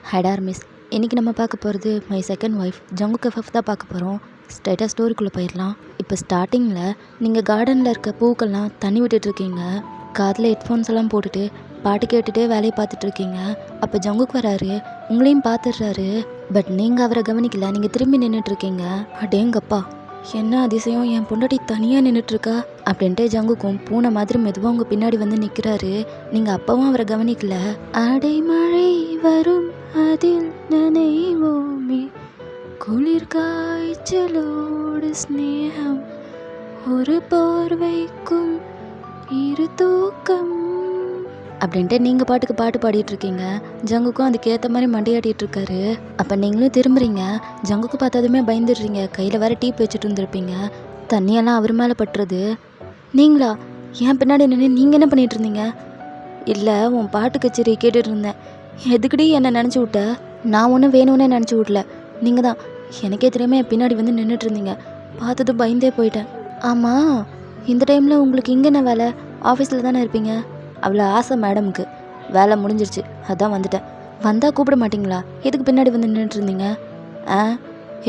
ஹைடார் miss. இன்றைக்கி நம்ம பார்க்க போகிறது my second wife Jungkook FF தான் பார்க்க போகிறோம். ஸ்ட்ரைட்டாக ஸ்டோரிக்குள்ளே போயிடலாம். இப்போ ஸ்டார்டிங்கில் நீங்கள் கார்டனில் இருக்க பூக்கள்லாம் தண்ணி விட்டுட்ருக்கீங்க. காதில் ஹெட்ஃபோன்ஸ் எல்லாம் போட்டுட்டு பாட்டு கேட்டுகிட்டே வேலையை பார்த்துட்ருக்கீங்க. அப்போ ஜங்குக் வராரு, உங்களையும் பார்த்துடுறாரு. பட் நீங்கள் அவரை கவனிக்கல, நீங்கள் திரும்பி நின்றுட்டுருக்கீங்க. அடேங்கப்பா, என்ன அதிசயம், என் பொண்டாட்டி தனியாக நின்றுட்டுருக்கா அப்படின்ட்டு ஜங்குக்கும் பூனை மாதிரி மெதுவாக உங்கள் பின்னாடி வந்து நிற்கிறாரு. நீங்கள் அப்பவும் அவரை கவனிக்கல. அடைமழை வரும் அதில் நனைவோமே, குளிர் காய்ச்சலோடு ஸ்நேகம், ஒரு போர்வைக்கும் இரு தூக்கம் அப்படின்ட்டு நீங்கள் பாட்டுக்கு பாட்டு பாடிட்டுருக்கீங்க. ஜங்குக்கும் அதுக்கேற்ற மாதிரி மண்டையாட்டிகிட்டு இருக்காரு. அப்போ நீங்களும் திரும்புறீங்க. ஜங்குக்கு பார்த்ததுமே பயந்துடுறீங்க. கையில் வேறு டீப் வச்சுட்டு இருந்திருப்பீங்க. தண்ணியெல்லாம் அவர் மேலே பட்டுறது. நீங்களா? ஏன் பின்னாடி நின்று நீங்கள் என்ன பண்ணிகிட்டு இருந்தீங்க? இல்லை, உன் பாட்டு கச்சேரி கேட்டுட்டு இருந்தேன். எதுக்கடி என்னை நினச்சி விட்ட? நான் ஒன்றும் வேணும்னே நினச்சி விடல. நீங்கள் தான் எனக்கே தெரியாமல் என் பின்னாடி வந்து நின்றுட்டு இருந்தீங்க. பார்த்ததும் பயந்தே போயிட்டேன். ஆமாம், இந்த டைமில் உங்களுக்கு இங்கே என்ன வேலை? ஆஃபீஸில் தானே இருப்பீங்க. அவ்வளோ ஆசை மேடமுக்கு. வேலை முடிஞ்சிருச்சு, அதான் வந்துட்டேன். வந்தால் கூப்பிட மாட்டிங்களா? எதுக்கு பின்னாடி வந்து நின்றுட்டு இருந்தீங்க?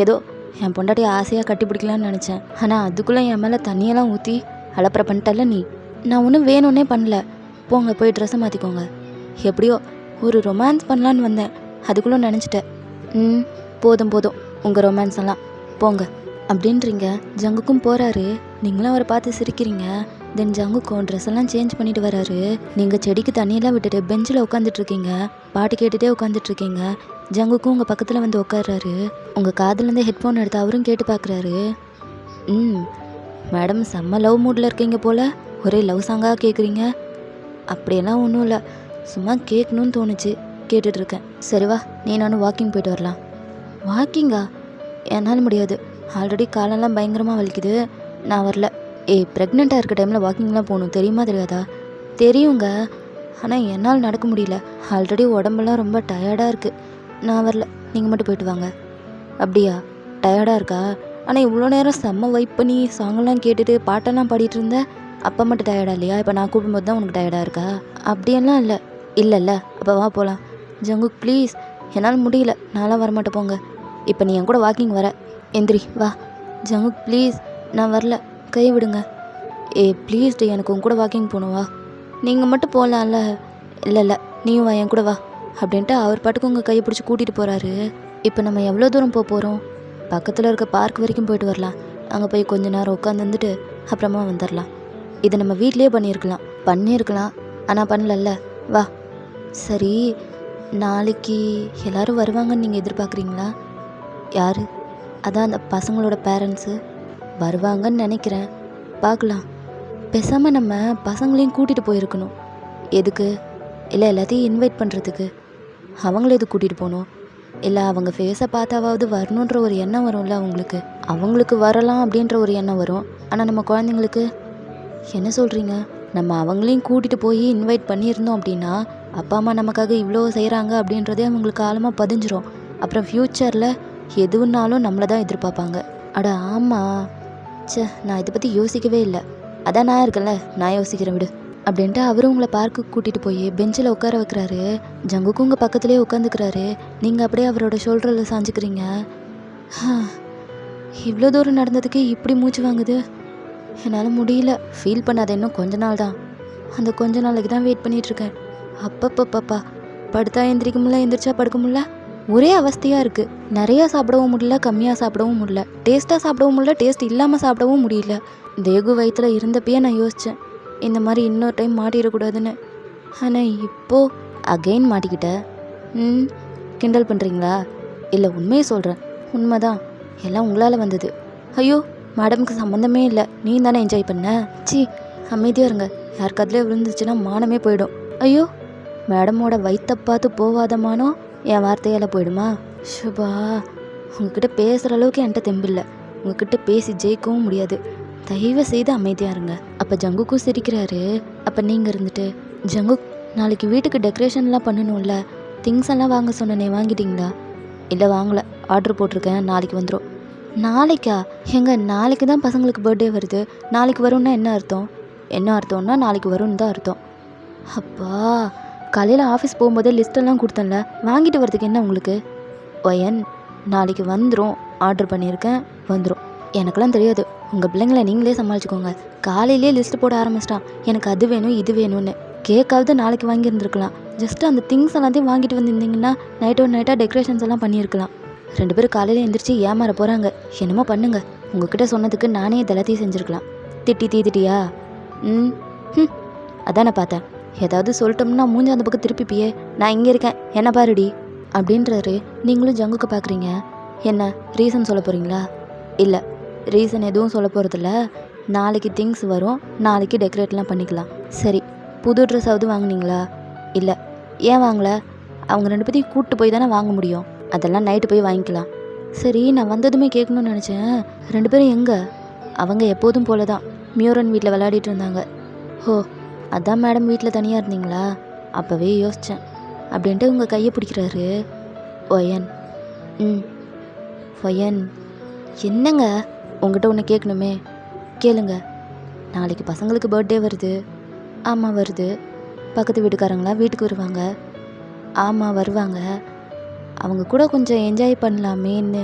ஏதோ என் பொண்டாட்டியை ஆசையாக கட்டி பிடிக்கலான்னு நினச்சேன். ஆனால் அதுக்குள்ளே என் மேலே தண்ணியெல்லாம் ஊற்றி அலப்பறை பண்ணிட்டல நீ. நான் ஒன்றும் வேணும்னே பண்ணல. போங்க, போய் ட்ரெஸ்ஸை மாற்றிக்கோங்க. எப்படியோ ஒரு ரொமான்ஸ் பண்ணலான்னு வந்தேன், அதுக்குள்ளே நினச்சிட்டேன். போதும் போதும் உங்கள் ரொமான்ஸ் எல்லாம், போங்க அப்படின்றீங்க. ஜங்குக்கும் போகிறாரு. நீங்களும் அவரை பார்த்து சிரிக்கிறீங்க. தென் ஜங்குக்கும் ட்ரெஸ் எல்லாம் சேஞ்ச் பண்ணிட்டு வராரு. நீங்கள் செடிக்கு தண்ணியெல்லாம் விட்டுட்டு பெஞ்சில் உட்காந்துட்ருக்கீங்க. பாட்டு கேட்டுகிட்டே உட்காந்துட்ருக்கீங்க. ஜங்குக்கும் உங்கள் பக்கத்தில் வந்து உட்காடுறாரு. உங்கள் காதுலேருந்து ஹெட்ஃபோன் எடுத்து அவரும் கேட்டு பார்க்குறாரு. மேடம் செம்ம லவ் மூடில் இருக்கீங்க போல். ஒரே லவ் சாங்காக கேட்குறீங்க. அப்படியெல்லாம் ஒன்றும் இல்லை, சும்மா கேட்கணுன்னு தோணுச்சு, கேட்டுட்ருக்கேன். சரிவா, நீ நானும் வாக்கிங் போயிட்டு வரலாம். வாக்கிங்கா? என்னால் முடியாது. ஆல்ரெடி காலெல்லாம் பயங்கரமாக வலிக்குது, நான் வரல. ப்ரெக்னெண்ட்டாக இருக்க டைமில் வாக்கிங்லாம் போகணும், தெரியுமா தெரியாதா? தெரியுங்க, ஆனால் என்னால் நடக்க முடியல. ஆல்ரெடி உடம்பெல்லாம் ரொம்ப டயர்டாக இருக்குது, நான் வரல. நீங்கள் மட்டும் போயிட்டு வாங்க. அப்படியா? டயர்டாக இருக்கா? ஆனால் இவ்வளோ நேரம் செம்ம வைப் பண்ணி சாங்கெல்லாம் கேட்டுட்டு பாட்டெல்லாம் பாடிட்டு இருந்தேன். அப்போ மட்டும் டயர்டாக இல்லையா? இப்போ நான் கூப்பிடும்போது தான் உனக்கு டயர்டாக இருக்கா? அப்படியெல்லாம் இல்லை. இல்லைல்ல, அப்போ வா போகலாம். ஜங்குக் ப்ளீஸ், என்னால் முடியல, நான்லாம் வரமாட்டேன், போங்க. இப்போ நீ என் கூட வாக்கிங் வர, எந்திரி வா. ஜங்குக் ப்ளீஸ், நான் வரல, கை விடுங்க. ப்ளீஸ் டி, எனக்கு உன் கூட வாக்கிங் போகணும், வா. நீங்கள் மட்டும் போகலாம்ல. இல்லை நீயும் வா, என் கூட வா அப்படின்ட்டு அவர் பாட்டுக்கு உங்கள் கையை பிடிச்சி கூட்டிகிட்டு போகிறாரு. இப்போ நம்ம எவ்வளோ தூரம் போகிறோம்? பக்கத்தில் இருக்க பார்க் வரைக்கும் போயிட்டு வரலாம். அங்கே போய் கொஞ்ச நேரம் உட்காந்துட்டு அப்புறமா வந்துடலாம். இதை நம்ம வீட்லேயே பண்ணியிருக்கலாம், ஆனால் பண்ணலல்ல. வா. சரி, நாளைக்கு எல்லோரும் வருவாங்கன்னு நீங்கள் எதிர்பார்க்குறீங்களா? யார்? அதான் அந்த பசங்களோட பேரண்ட்ஸு வருவாங்கன்னு நினைக்கிறேன், பார்க்கலாம். பேசாமல் நம்ம பசங்களையும் கூட்டிகிட்டு போயிருக்கணும். எதுக்கு? இல்லை எல்லாத்தையும் இன்வைட் பண்ணுறதுக்கு. அவங்கள எது கூட்டிகிட்டு போகணும்? இல்லை அவங்க ஃபேஸை பார்த்தாவது வரணுன்ற ஒரு எண்ணம் வரும்ல அவங்களுக்கு. அவங்களுக்கு வரலாம் அப்படின்ற ஒரு எண்ணம் வரும், ஆனால் நம்ம குழந்தைங்களுக்கு என்ன சொல்கிறீங்க? நம்ம அவங்களையும் கூட்டிகிட்டு போய் இன்வைட் பண்ணியிருந்தோம் அப்படின்னா அப்பா அம்மா நமக்காக இவ்வளோ செய்கிறாங்க அப்படின்றதே அவங்களுக்கு ஆழமாக பதிஞ்சிரும். அப்புறம் ஃப்யூச்சரில் எதுனாலும் நம்மளை தான் எதிர்பார்ப்பாங்க. அட ஆமாம், நான் இதை பற்றி யோசிக்கவே இல்லை. அதான் நான் இருக்கல, நான் யோசிக்கிறேன், விடு அப்படின்ட்டு அவரும் உங்களை பார்க்குக்கு கூட்டிகிட்டு போய் பெஞ்சில் உட்கார வைக்கிறாரு. ஜங்குக்கும் உங்கள் பக்கத்துலேயே உட்காந்துக்கிறாரு. நீங்கள் அப்படியே அவரோட ஷோல்டரில் சாஞ்சிக்கிறீங்க. இவ்வளோ தூரம் நடந்ததுக்கு இப்படி மூச்சு வாங்குது, என்னால் முடியல. ஃபீல் பண்ணாத, இன்னும் கொஞ்ச நாள் தான். அந்த கொஞ்ச நாளைக்கு தான் வெயிட் பண்ணிகிட்ருக்கேன். அப்பப்பப்பா, படுத்தா எந்திரிக்க முடியல, எந்திரிச்சா படுக்க முடியல, ஒரே அவஸ்தையாக இருக்குது. நிறையா சாப்பிடவும் முடியல, கம்மியாக சாப்பிடவும் முடியல, டேஸ்ட்டாக சாப்பிடவும் முடியல, டேஸ்ட் இல்லாமல் சாப்பிடவும் முடியல. தேகு வயிற்றில் இருந்தப்பயே நான் யோசித்தேன் இந்த மாதிரி இன்னொரு டைம் மாட்டிடக்கூடாதுன்னு. ஆனால் இப்போது அகெயின் மாட்டிக்கிட்டேன். கிண்டல் பண்ணுறீங்களா? இல்லை, உண்மையை சொல்கிறேன், உண்மை தான். எல்லாம் உங்களால் வந்தது. ஐயோ, மேடமுக்கு சம்மந்தமே இல்லை, நீ தானே என்ஜாய் பண்ண. சி, அமைதியாக இருங்க. யாருக்காதுலேயே விழுந்துச்சுன்னா மானமே போயிடும். ஐயோ, மேடமோட வயிற்றை பார்த்து போவாத மானம் என் வார்த்தையால் போயிடுமா? சுபா, உங்ககிட்ட பேசுகிற அளவுக்கு என்கிட்ட தெம்பில்லை. உங்ககிட்ட பேசி ஜெயிக்கவும் முடியாது. தயவு செய்து அமைதியாக இருங்க. அப்போ ஜங்குக்கும் சிரிக்கிறாரு. அப்போ நீங்கள் இருந்துட்டு, ஜங்குக், நாளைக்கு வீட்டுக்கு டெக்கரேஷன்லாம் பண்ணணும்ல, திங்ஸ் எல்லாம் வாங்க சொன்னனே, வாங்கிட்டீங்களா? இல்லை வாங்கலை, ஆர்டர் போட்டிருக்கேன், நாளைக்கு வந்துடும். நாளைக்கா? நாளைக்கு தான் பசங்களுக்கு பர்த்டே வருது. நாளைக்கு வரும்னா என்ன அர்த்தம்? என்ன அர்த்தம்னா நாளைக்கு வரும்னு தான் அர்த்தம். அப்பா, காலையில் ஆஃபீஸ் போகும்போதே லிஸ்ட்டெல்லாம் கொடுத்தேன்ல, வாங்கிட்டு வரதுக்கு என்ன உங்களுக்கு? ஒயன், நாளைக்கு வந்துடும், ஆர்டர் பண்ணியிருக்கேன், வந்துடும். எனக்கெல்லாம் தெரியாது, உங்கள் பிள்ளைங்கள நீங்களே சமாளிச்சுக்கோங்க. காலையிலே லிஸ்ட்டு போட ஆரம்பிச்சிட்டான், எனக்கு அது வேணும் இது வேணும்னு. கேக்காவது நாளைக்கு வாங்கியிருந்துருக்கலாம். ஜஸ்ட்டு அந்த திங்ஸ் எல்லாத்தையும் வாங்கிட்டு வந்திருந்தீங்கன்னா நைட்டாக டெக்கரேஷன்ஸ் எல்லாம் பண்ணியிருக்கலாம். 2 பேரும் காலையில் எழுந்திரிச்சு ஏமாற போகிறாங்க. என்னமோ பண்ணுங்க. உங்ககிட்ட சொன்னதுக்கு நானே இதெல்லாத்தையும் செஞ்சுருக்கலாம். தீத்துட்டியா? ம் ம் அதான் நான் பார்த்தேன். ஏதாவது சொல்லிட்டோம்னா மூஞ்சி அந்த பக்கம் திருப்பிப்பியே. நான் இங்கே இருக்கேன், என்ன பாருடி அப்படின்றாரு. நீங்களும் ஜங்குக்கு பார்க்குறீங்க. என்ன ரீசன் சொல்ல போகிறீங்களா? இல்லை, ரீசன் எதுவும் சொல்ல போகிறதில்ல. நாளைக்கு திங்ஸ் வரும், நாளைக்கு டெக்கரேட்லாம் பண்ணிக்கலாம். சரி, புது ட்ரெஸ்ஸாவது வாங்கினீங்களா? இல்லை. ஏன் வாங்கலை? அவங்க 2 பேத்தையும் கூப்பிட்டு போய் தானே வாங்க முடியும். அதெல்லாம் நைட்டு போய் வாங்கிக்கலாம். சரி, நான் வந்ததுமே கேட்கணும்னு நினச்சேன். 2 பேரும் எங்கே? அவங்க எப்போதும் போல தான் மியூரன் வீட்டில் விளையாடிட்டு இருந்தாங்க. ஓ, அதான் மேடம் வீட்டில் தனியாக இருந்தீங்களா? அப்போவே யோசித்தேன் அப்படின்ட்டு உங்கள் கையை பிடிக்கிறாரு ஒயன். ஒயன், என்னங்க? உங்கள்கிட்ட ஒன்று கேட்கணுமே, கேளுங்க. நாளைக்கு பசங்களுக்கு பர்த்டே வருது. ஆமாம் வருது. பக்கத்து வீட்டுக்காரங்களா வீட்டுக்கு வருவாங்க. ஆமாம் வருவாங்க. அவங்க கூட கொஞ்சம் என்ஜாய் பண்ணலாமேன்னு.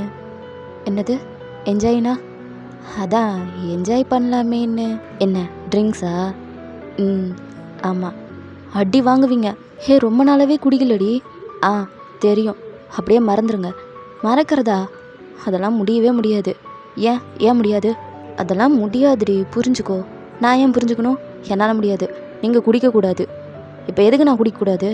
என்னது என்ஜாய்னா? அதான் என்ஜாய் பண்ணலாமேன்னு. என்ன ட்ரிங்க்ஸா? ஆமாம். அடி வாங்குவீங்க. ஹே, ரொம்ப நாளாகவே குடிக்கலடி. ஆ தெரியும். அப்படியே மறந்துடுங்க. மறக்கிறதா? அதெல்லாம் முடியவே முடியாது. ஏன் முடியாது? அதெல்லாம் முடியாதுடி, புரிஞ்சுக்கோ. நான் ஏன் புரிஞ்சுக்கணும்? என்னால் முடியாது. நீங்கள் குடிக்கக்கூடாது. இப்போ எதுக்கு நான் குடிக்கக்கூடாது?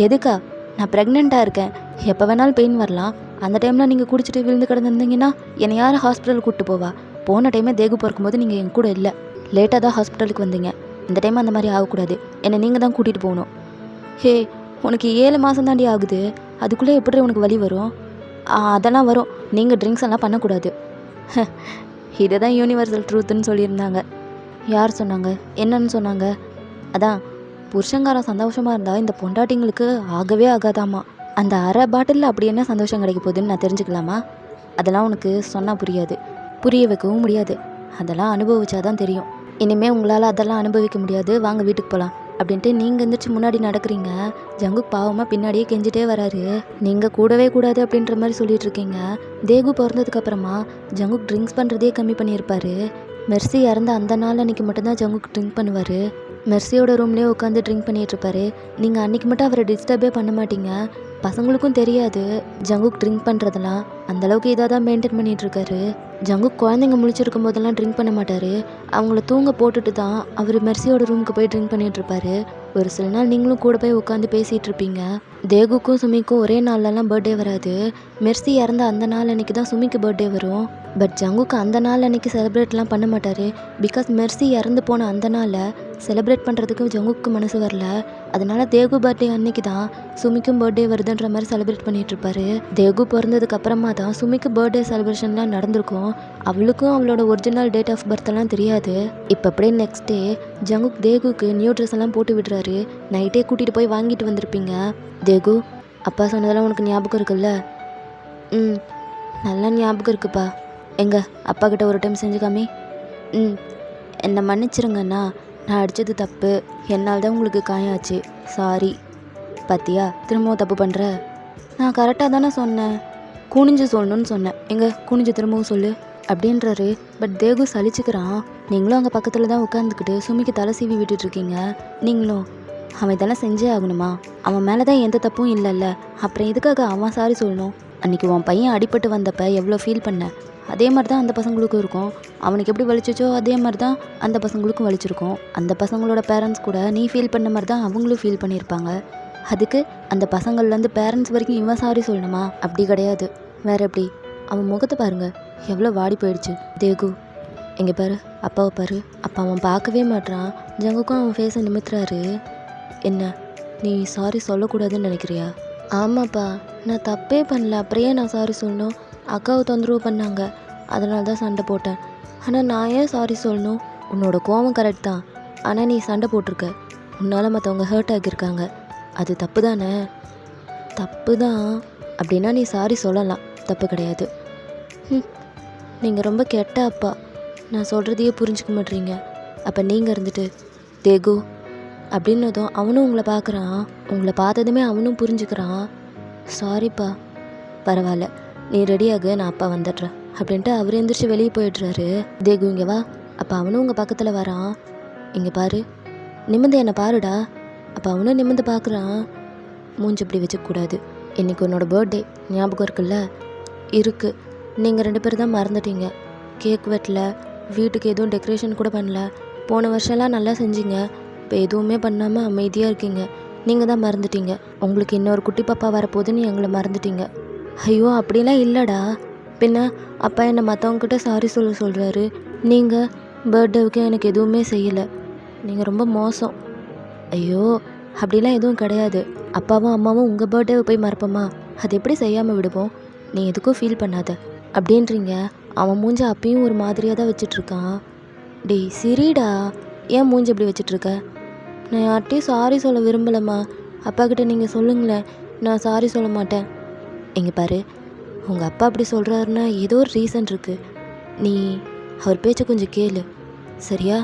எதுக்கா? நான் ப்ரெக்னெண்ட்டாக இருக்கேன். எப்போ வேணாலும் பெயின் வரலாம். அந்த டைமில் நீங்கள் குடிச்சிட்டு விழுந்து கிடந்துருந்தீங்கன்னா என்னை யார் ஹாஸ்பிட்டலுக்கு கூப்பிட்டு போவா? போன டைமே தேகு பிறக்கும்போது நீங்கள் என் கூட இல்லை, லேட்டாக தான் ஹாஸ்பிட்டலுக்கு வந்தீங்க. இந்த டைம் அந்த மாதிரி ஆகக்கூடாது. என்னை நீங்கள் தான் கூட்டிகிட்டு போகணும். ஹே, உனக்கு 7 மாதம் தாண்டி ஆகுது. அதுக்குள்ளே எப்படி உனக்கு வலி வரும்? அதெல்லாம் வரும். நீங்கள் ட்ரிங்க்ஸ் எல்லாம் பண்ணக்கூடாது. இதை தான் யூனிவர்சல் ட்ரூத்துன்னு சொல்லியிருந்தாங்க. யார் சொன்னாங்க? என்னன்னு சொன்னாங்க? அதான் புருஷங்காரன் சந்தோஷமாக இருந்தால் இந்த பொண்டாட்டிங்களுக்கு ஆகவே ஆகாதாமா. அந்த அரை பாட்டிலில் அப்படி என்ன சந்தோஷம் கிடைக்க போகுதுன்னு நான் தெரிஞ்சுக்கலாமா? அதெல்லாம் உனக்கு சொன்னால் புரியாது, புரிய வைக்கவும் முடியாது. அதெல்லாம் அனுபவிச்சாதான் தெரியும். இனிமேல் உங்களால் அதெல்லாம் அனுபவிக்க முடியாது. வாங்க வீட்டுக்கு போகலாம் அப்படின்ட்டு நீங்கள் எந்திரிச்சு முன்னாடி நடக்கிறீங்க. ஜங்குக் பாவமாக பின்னாடியே கெஞ்சிட்டே வராரு. நீங்கள் கூடவே கூடாது அப்படின்ற மாதிரி சொல்லிட்டு இருக்கீங்க. தேகு பிறந்ததுக்கப்புறமா ஜங்குக் ட்ரிங்க்ஸ் பண்ணுறதே கம்மி பண்ணியிருப்பாரு. மெர்சி இறந்த அந்த நாள் அன்றைக்கி மட்டும்தான் ஜங்குக் ட்ரிங்க் பண்ணுவார். மெர்சியோட ரூம்லேயே உட்காந்து ட்ரிங்க் பண்ணிகிட்ருப்பாரு. நீங்கள் அன்றைக்கி மட்டும் அவரை டிஸ்டர்பே பண்ண மாட்டீங்க. பசங்களுக்கும் தெரியாது ஜங்குக் ட்ரிங்க் பண்ணுறதெல்லாம். அந்தளவுக்கு இதாக தான் மெயின்டைன் பண்ணிகிட்ருக்காரு. ஜங்குக் குழந்தைங்க முழிச்சிருக்கும் போதெல்லாம் ட்ரிங்க் பண்ண மாட்டார். அவங்கள தூங்க போட்டுட்டு தான் அவர் மெர்சியோட ரூமுக்கு போய் ட்ரிங்க் பண்ணிகிட்ருப்பாரு. ஒரு சில நாள் நீங்களும் கூட போய் உட்காந்து பேசிகிட்டு இருப்பீங்க. தேகுக்கும் சுமிக்கும் ஒரே நாள்லலாம் பர்த்டே வராது. மெர்சி இறந்த அந்த நாள் அன்றைக்கி தான் சுமிக்கு பர்த்டே வரும். பட் ஜங்குக்கு அந்த நாள் அன்றைக்கி செலிப்ரேட்லாம் பண்ண மாட்டார். பிகாஸ் மெர்சி இறந்து போன அந்த நாளில் செலிப்ரேட் பண்ணுறதுக்கு ஜங்குக்கு மனசு வரல. அதனால் தேகு பர்த்டே அன்னைக்கு தான் சுமிக்கும் பர்த்டே வருதுன்ற மாதிரி செலிப்ரேட் பண்ணிகிட்ருப்பாரு. தேகு பிறந்ததுக்கு அப்புறமா தான் சுமிக்கு பர்த்டே செலிப்ரேஷன்லாம் நடந்திருக்கும். அவளுக்கும் அவளோட ஒரிஜினல் டேட் ஆஃப் பர்த்தெல்லாம் தெரியாது. இப்போ அப்படியே நெக்ஸ்ட் டே ஜங்குக் தேகுக்கு நியூ ட்ரெஸ் எல்லாம் போட்டு விடுறாரு. நைட்டே கூட்டிகிட்டு போய் வாங்கிட்டு வந்திருப்பீங்க. தேகு, அப்பா சொன்னதெல்லாம் உனக்கு ஞாபகம் இருக்குல்ல? நல்லா ஞாபகம் இருக்குப்பா. எங்க அப்பா கிட்ட ஒரு டைம் செஞ்சு காமி. என்னை மன்னிச்சிருங்கண்ணா, நான் அடித்தது தப்பு. என்னால் தான் உங்களுக்கு காயாச்சு. சாரி. பார்த்தியா திரும்பவும் தப்பு பண்ணுற? நான் கரெக்டாக தானே சொன்னேன். குனிஞ்சு சொல்லணும்னு சொன்னேன். எங்க குனிஞ்சு திரும்பவும் சொல்லு அப்படின்றாரு. பட் தேகு சலிச்சுக்கிறான். நீங்களும் அங்கே பக்கத்தில் தான் உட்காந்துக்கிட்டு சுமிக்கு தலை சீவி விட்டுட்ருக்கீங்க. நீங்களும் அவன் இதெல்லாம் செஞ்சே ஆகணுமா? அவன் மேலே தான் எந்த தப்பும் இல்லைல்ல, அப்புறம் எதுக்காக அவன் சாரி சொல்லணும்? அன்றைக்கி உன் பையன் அடிபட்டு வந்தப்போ எவ்வளோ ஃபீல் பண்ண, அதே மாதிரி தான் அந்த பசங்களுக்கும் இருக்கும். அவனுக்கு எப்படி வலிச்சிச்சோ அதே மாதிரி தான் அந்த பசங்களுக்கும் வலிச்சிருக்கும். அந்த பசங்களோட பேரண்ட்ஸ் கூட நீ ஃபீல் பண்ண மாதிரி தான் அவங்களும் ஃபீல் பண்ணியிருப்பாங்க. அதுக்கு அந்த பசங்கள்லேருந்து பேரண்ட்ஸ் வரைக்கும் இவன் சாரி சொல்லணுமா? அப்படி கிடையாது. வேற எப்படி? அவன் முகத்தை பாருங்க, எவ்வளோ வாடி போயிடுச்சு. தேகு, எங்கே பாரு, அப்பாவை பாரு. அப்பா அவன் பார்க்கவே மாட்டான். ஜங்குக்கும் அவன் ஃபேஸை நிமித்துறாரு. என்ன, நீ சாரி சொல்லக்கூடாதுன்னு நினைக்கிறியா? ஆமாப்பா, நான் தப்பே பண்ணல, அப்புறையே நான் சாரி சொல்லணும். அக்காவை தொந்தரவு பண்ணாங்க, அதனால தான் சண்டை போட்டேன். ஆனால் நான் ஏன் சாரி சொல்லணும்? உன்னோட கோவம் கரெக்ட் தான், ஆனால் நீ சண்டை போட்டிருக்க. உன்னால் மற்றவங்க ஹர்ட் ஆகியிருக்காங்க. அது தப்பு தானே? தப்பு தான் அப்படின்னா நீ சாரி சொல்லலாம், தப்பு கிடையாது. நீங்கள் ரொம்ப கெட்ட அப்பா. நான் சொல்கிறதையே புரிஞ்சுக்க மாட்டீங்க. அப்போ நீங்கள் இருந்துட்டு தேகு அப்படின்னதும் அவனும் உங்களை பார்க்குறான். உங்களை பார்த்ததுமே அவனும் புரிஞ்சுக்கிறான். சாரிப்பா. பரவாயில்ல, நீ ரெடியாகு, நான் அப்பா வந்துடுறேன் அப்படின்ட்டு அவர் எந்திரிச்சு வெளியே போயிடுறாரு. தேகு இங்கே வா. அப்போ அவனும் உங்கள் பக்கத்தில் வரான். இங்கே பாரு, நிமிந்து என்னை பாருடா. அப்போ அவனும் நிமிந்து பார்க்குறான். மூஞ்சி இப்படி வச்சுக்கூடாது, இன்றைக்கி உன்னோட பர்த்டே ஞாபகம் இருக்குல்ல? இருக்குது. நீங்கள் 2 பேர் தான் மறந்துட்டீங்க. கேக் வெட்டல, வீட்டுக்கு எதுவும் டெக்கரேஷன் கூட பண்ணல. போன வருஷம்லாம் நல்லா செஞ்சீங்க, இப்போ எதுவுமே பண்ணாமல் அமைதியாக இருக்கீங்க. நீங்கள் தான் மறந்துட்டீங்க. உங்களுக்கு இன்னொரு குட்டி பாப்பா வரப்போகுதுன்னு எங்களை மறந்துட்டீங்க. ஐயோ அப்படிலாம் இல்லைடா. பின்ன அப்பா என்னை மற்றவங்கக்கிட்ட சாரி சொல்கிறாரு. நீங்கள் பர்த்டேவுக்கு எனக்கு எதுவுமே செய்யலை. நீங்கள் ரொம்ப மோசம். ஐயோ அப்படிலாம் எதுவும் கிடையாது. அப்பாவும் அம்மாவும் உங்கள் பர்த்டேவை போய் மறப்போமா? அது எப்படி செய்யாமல் விடுவோம்? நீ எதுக்கும் ஃபீல் பண்ணாத அப்படின்றீங்க. அவன் மூஞ்சி அப்பயும் ஒரு மாதிரியாக தான் வச்சிட்ருக்கான். டேய் சிரிடா, ஏன் மூஞ்சி இப்படி வச்சிட்ருக்க? நான் யார்கிட்டையும் சாரி சொல்ல விரும்பலம்மா. அப்பாக்கிட்ட நீங்கள் சொல்லுங்களேன், நான் சாரி சொல்ல மாட்டேன். இங்கே பாரு, உங்கள் அப்பா அப்படி சொல்கிறாருன்னா ஏதோ ஒரு ரீசன் இருக்குது. நீ அவர் பேச்சை கொஞ்சம் கேளு, சரியா?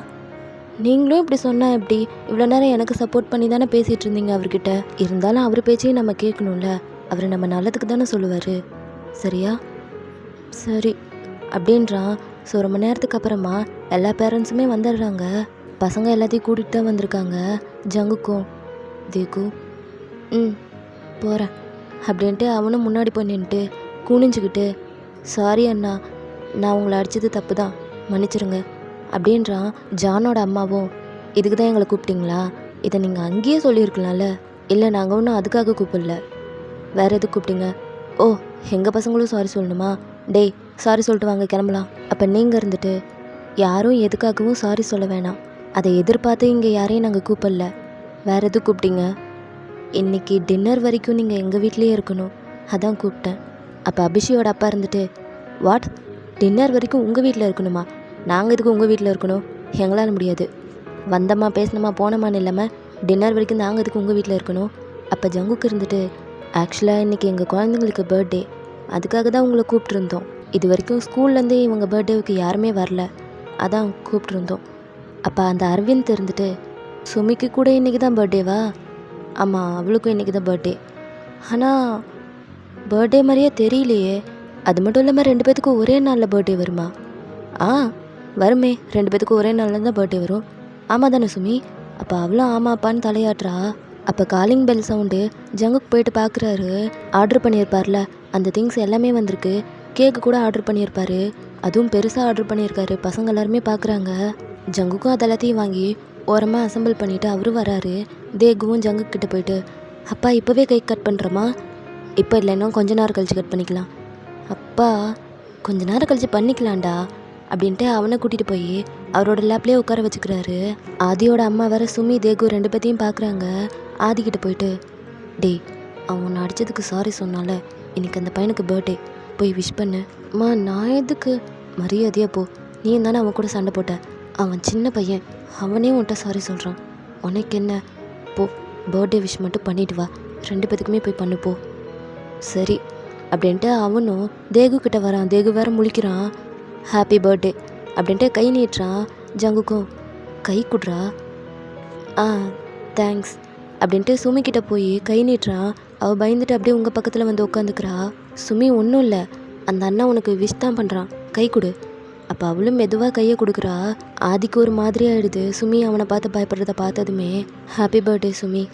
நீங்களும் இப்படி சொன்னால் எப்படி? இவ்வளோ நேரம் எனக்கு சப்போர்ட் பண்ணி தானே பேசிகிட்டு இருந்தீங்க அவர்கிட்ட. இருந்தாலும் அவர் பேச்சையும் நம்ம கேட்கணும்ல. அவர் நம்ம நல்லதுக்கு தானே சொல்லுவார், சரியா? சரி அப்படின்றான். ஸோ ரொம்ப நேரத்துக்கு அப்புறமா எல்லா பேரண்ட்ஸுமே வந்துடுறாங்க. பசங்க எல்லாத்தையும் கூட்டிகிட்டு தான் வந்திருக்காங்க. ஜங்குக்கும் தேகு போகிறேன் அப்படின்ட்டு அவனும் முன்னாடி போய் நின்றுட்டு குனிஞ்சிக்கிட்டு, சாரி அண்ணா, நான் உங்களை அடித்தது தப்பு தான், மன்னிச்சிருங்க அப்படின்றான். ஜானோட அம்மாவும், இதுக்கு தான் எங்களை கூப்பிட்டீங்களா? இதை நீங்கள் அங்கேயே சொல்லியிருக்கலாம்ல. இல்லை, நாங்கள் ஒன்றும் அதுக்காக கூப்பிடல, வேறு எதுக்கு கூப்பிட்டீங்க? ஓ, எங்கள் பசங்களும் சாரி சொல்லணுமா? டேய் சாரி சொல்லிட்டு வாங்க, கிளம்பலாம். அப்போ நீங்கள் இருந்துட்டு யாரும் எதுக்காகவும் சாரி சொல்ல வேணாம். அதை எதிர்பார்த்து இங்கே யாரையும் நாங்கள் கூப்பிடல. வேறு எதுக்கு கூப்பிட்டீங்க? இன்றைக்கி டின்னர் வரைக்கும் நீங்கள் எங்கள் வீட்லேயே இருக்கணும், அதான் கூப்பிட்டேன். அப்போ அபிஷியோட அப்பா இருந்துட்டு, வாட், டின்னர் வரைக்கும் உங்கள் வீட்டில் இருக்கணுமா? நாங்கள் இதுக்கு உங்கள் வீட்டில் இருக்கணும்? எங்களால் முடியாது. வந்தம்மா பேசினம்மா போனோமான்னு இல்லாமல் டின்னர் வரைக்கும் நாங்கள் இதுக்கு உங்கள் வீட்டில் இருக்கணும். அப்போ ஜங்குக்கு இருந்துட்டு, ஆக்சுவலாக இன்றைக்கி எங்கள் குழந்தைங்களுக்கு பர்த்டே, அதுக்காக தான் உங்களை கூப்பிட்ருந்தோம். இது வரைக்கும் ஸ்கூல்லேருந்தே இவங்க பர்த்டேவுக்கு யாருமே வரல, அதான் கூப்பிட்ருந்தோம். அப்போ அந்த அரவிந்த் இருந்துட்டு, சுமிக்கு கூட இன்றைக்கி தான் பர்த்டேவா? ஆமாம், அவளுக்கும் இன்றைக்கி தான் பர்த்டே. ஆனால் பர்த்டே மாதிரியே தெரியலையே. அது மட்டும் இல்லாமல் 2 பேத்துக்கும் ஒரே நாளில் பர்த்டே வருமா? வருமே, 2 பேத்துக்கும் ஒரே நாளில் தான் பர்த்டே வரும். ஆமாம் தானே சுமி? அப்போ அவளும் ஆமாப்பான்னு தலையாட்டுறா. அப்போ காலிங் பெல் சவுண்டு. ஜங்குக்கு போயிட்டு பார்க்குறாரு. ஆர்டர் பண்ணியிருப்பார்ல அந்த திங்ஸ் எல்லாமே வந்திருக்கு. கேக்கு கூட ஆர்டர் பண்ணியிருப்பாரு, அதுவும் பெருசாக ஆர்டர் பண்ணியிருக்காரு. பசங்க எல்லாருமே பார்க்குறாங்க. ஜங்குக்கும் அது எல்லாத்தையும் வாங்கி ஓரமாக அசம்பிள் பண்ணிவிட்டு அவரும் வராரு. தேகுவும் ஜங்குக்கு கிட்ட போயிட்டு, அப்பா இப்போவே கேக் கட் பண்ணுறோமா? இப்போ இல்லைன்னா கொஞ்ச நேரம் கழிச்சு கட் பண்ணிக்கலாம். அப்பா கொஞ்ச நேரம் கழிச்சு பண்ணிக்கலாம்டா அப்படின்ட்டு அவனை கூட்டிகிட்டு போய் அவரோட லேப்லேயே உட்கார வச்சுக்கிறாரு. ஆதியோட அம்மா வேற சுமி தேகு 2 பேத்தையும் பார்க்குறாங்க. ஆதிக்கிட்ட போயிட்டு, டேய் அவன் உன்னை அடித்ததுக்கு சாரி சொன்னால, இன்னைக்கு அந்த பையனுக்கு பர்த்டே, போய் விஷ் பண்ணு. அம்மா நான் எதுக்கு? மரியாதையாக போ, நீ தானே அவன் கூட சண்டை போட்ட. அவன் சின்ன பையன், அவனே உன்கிட்ட சாரி சொல்கிறான், உனக்கு என்ன? போ, பர்த்டே விஷ் மட்டும் பண்ணிட்டு வா, 2 பேத்துக்குமே போய் பண்ணு போ. சரி அப்படின்ட்டு அவனும் தேகு கிட்ட வரான். தேகு வேற முழிக்கிறான். ஹாப்பி பர்த்டே அப்படின்ட்டு கை நீட்டுறான். ஜங்குக்கும் கை குடுறா. தேங்க்ஸ் அப்படின்ட்டு சுமி கிட்ட போய் கை நீட்டுறான். அவள் பயந்துட்டு அப்படியே உங்கள் பக்கத்தில் வந்து உட்காந்துக்கிறா. சுமி ஒன்றும் இல்லை, அந்த அண்ணா உனக்கு விஷ் தான் பண்ணுறான், கை கொடு. அப்போ அவளும் மெதுவாக கையை கொடுக்குறா. ஆதிக்கு ஒரு மாதிரி ஆகிடுது. சுமி அவனை பார்த்து பயப்படுறத பார்த்ததுமே, ஹாப்பி பர்த்டே சுமி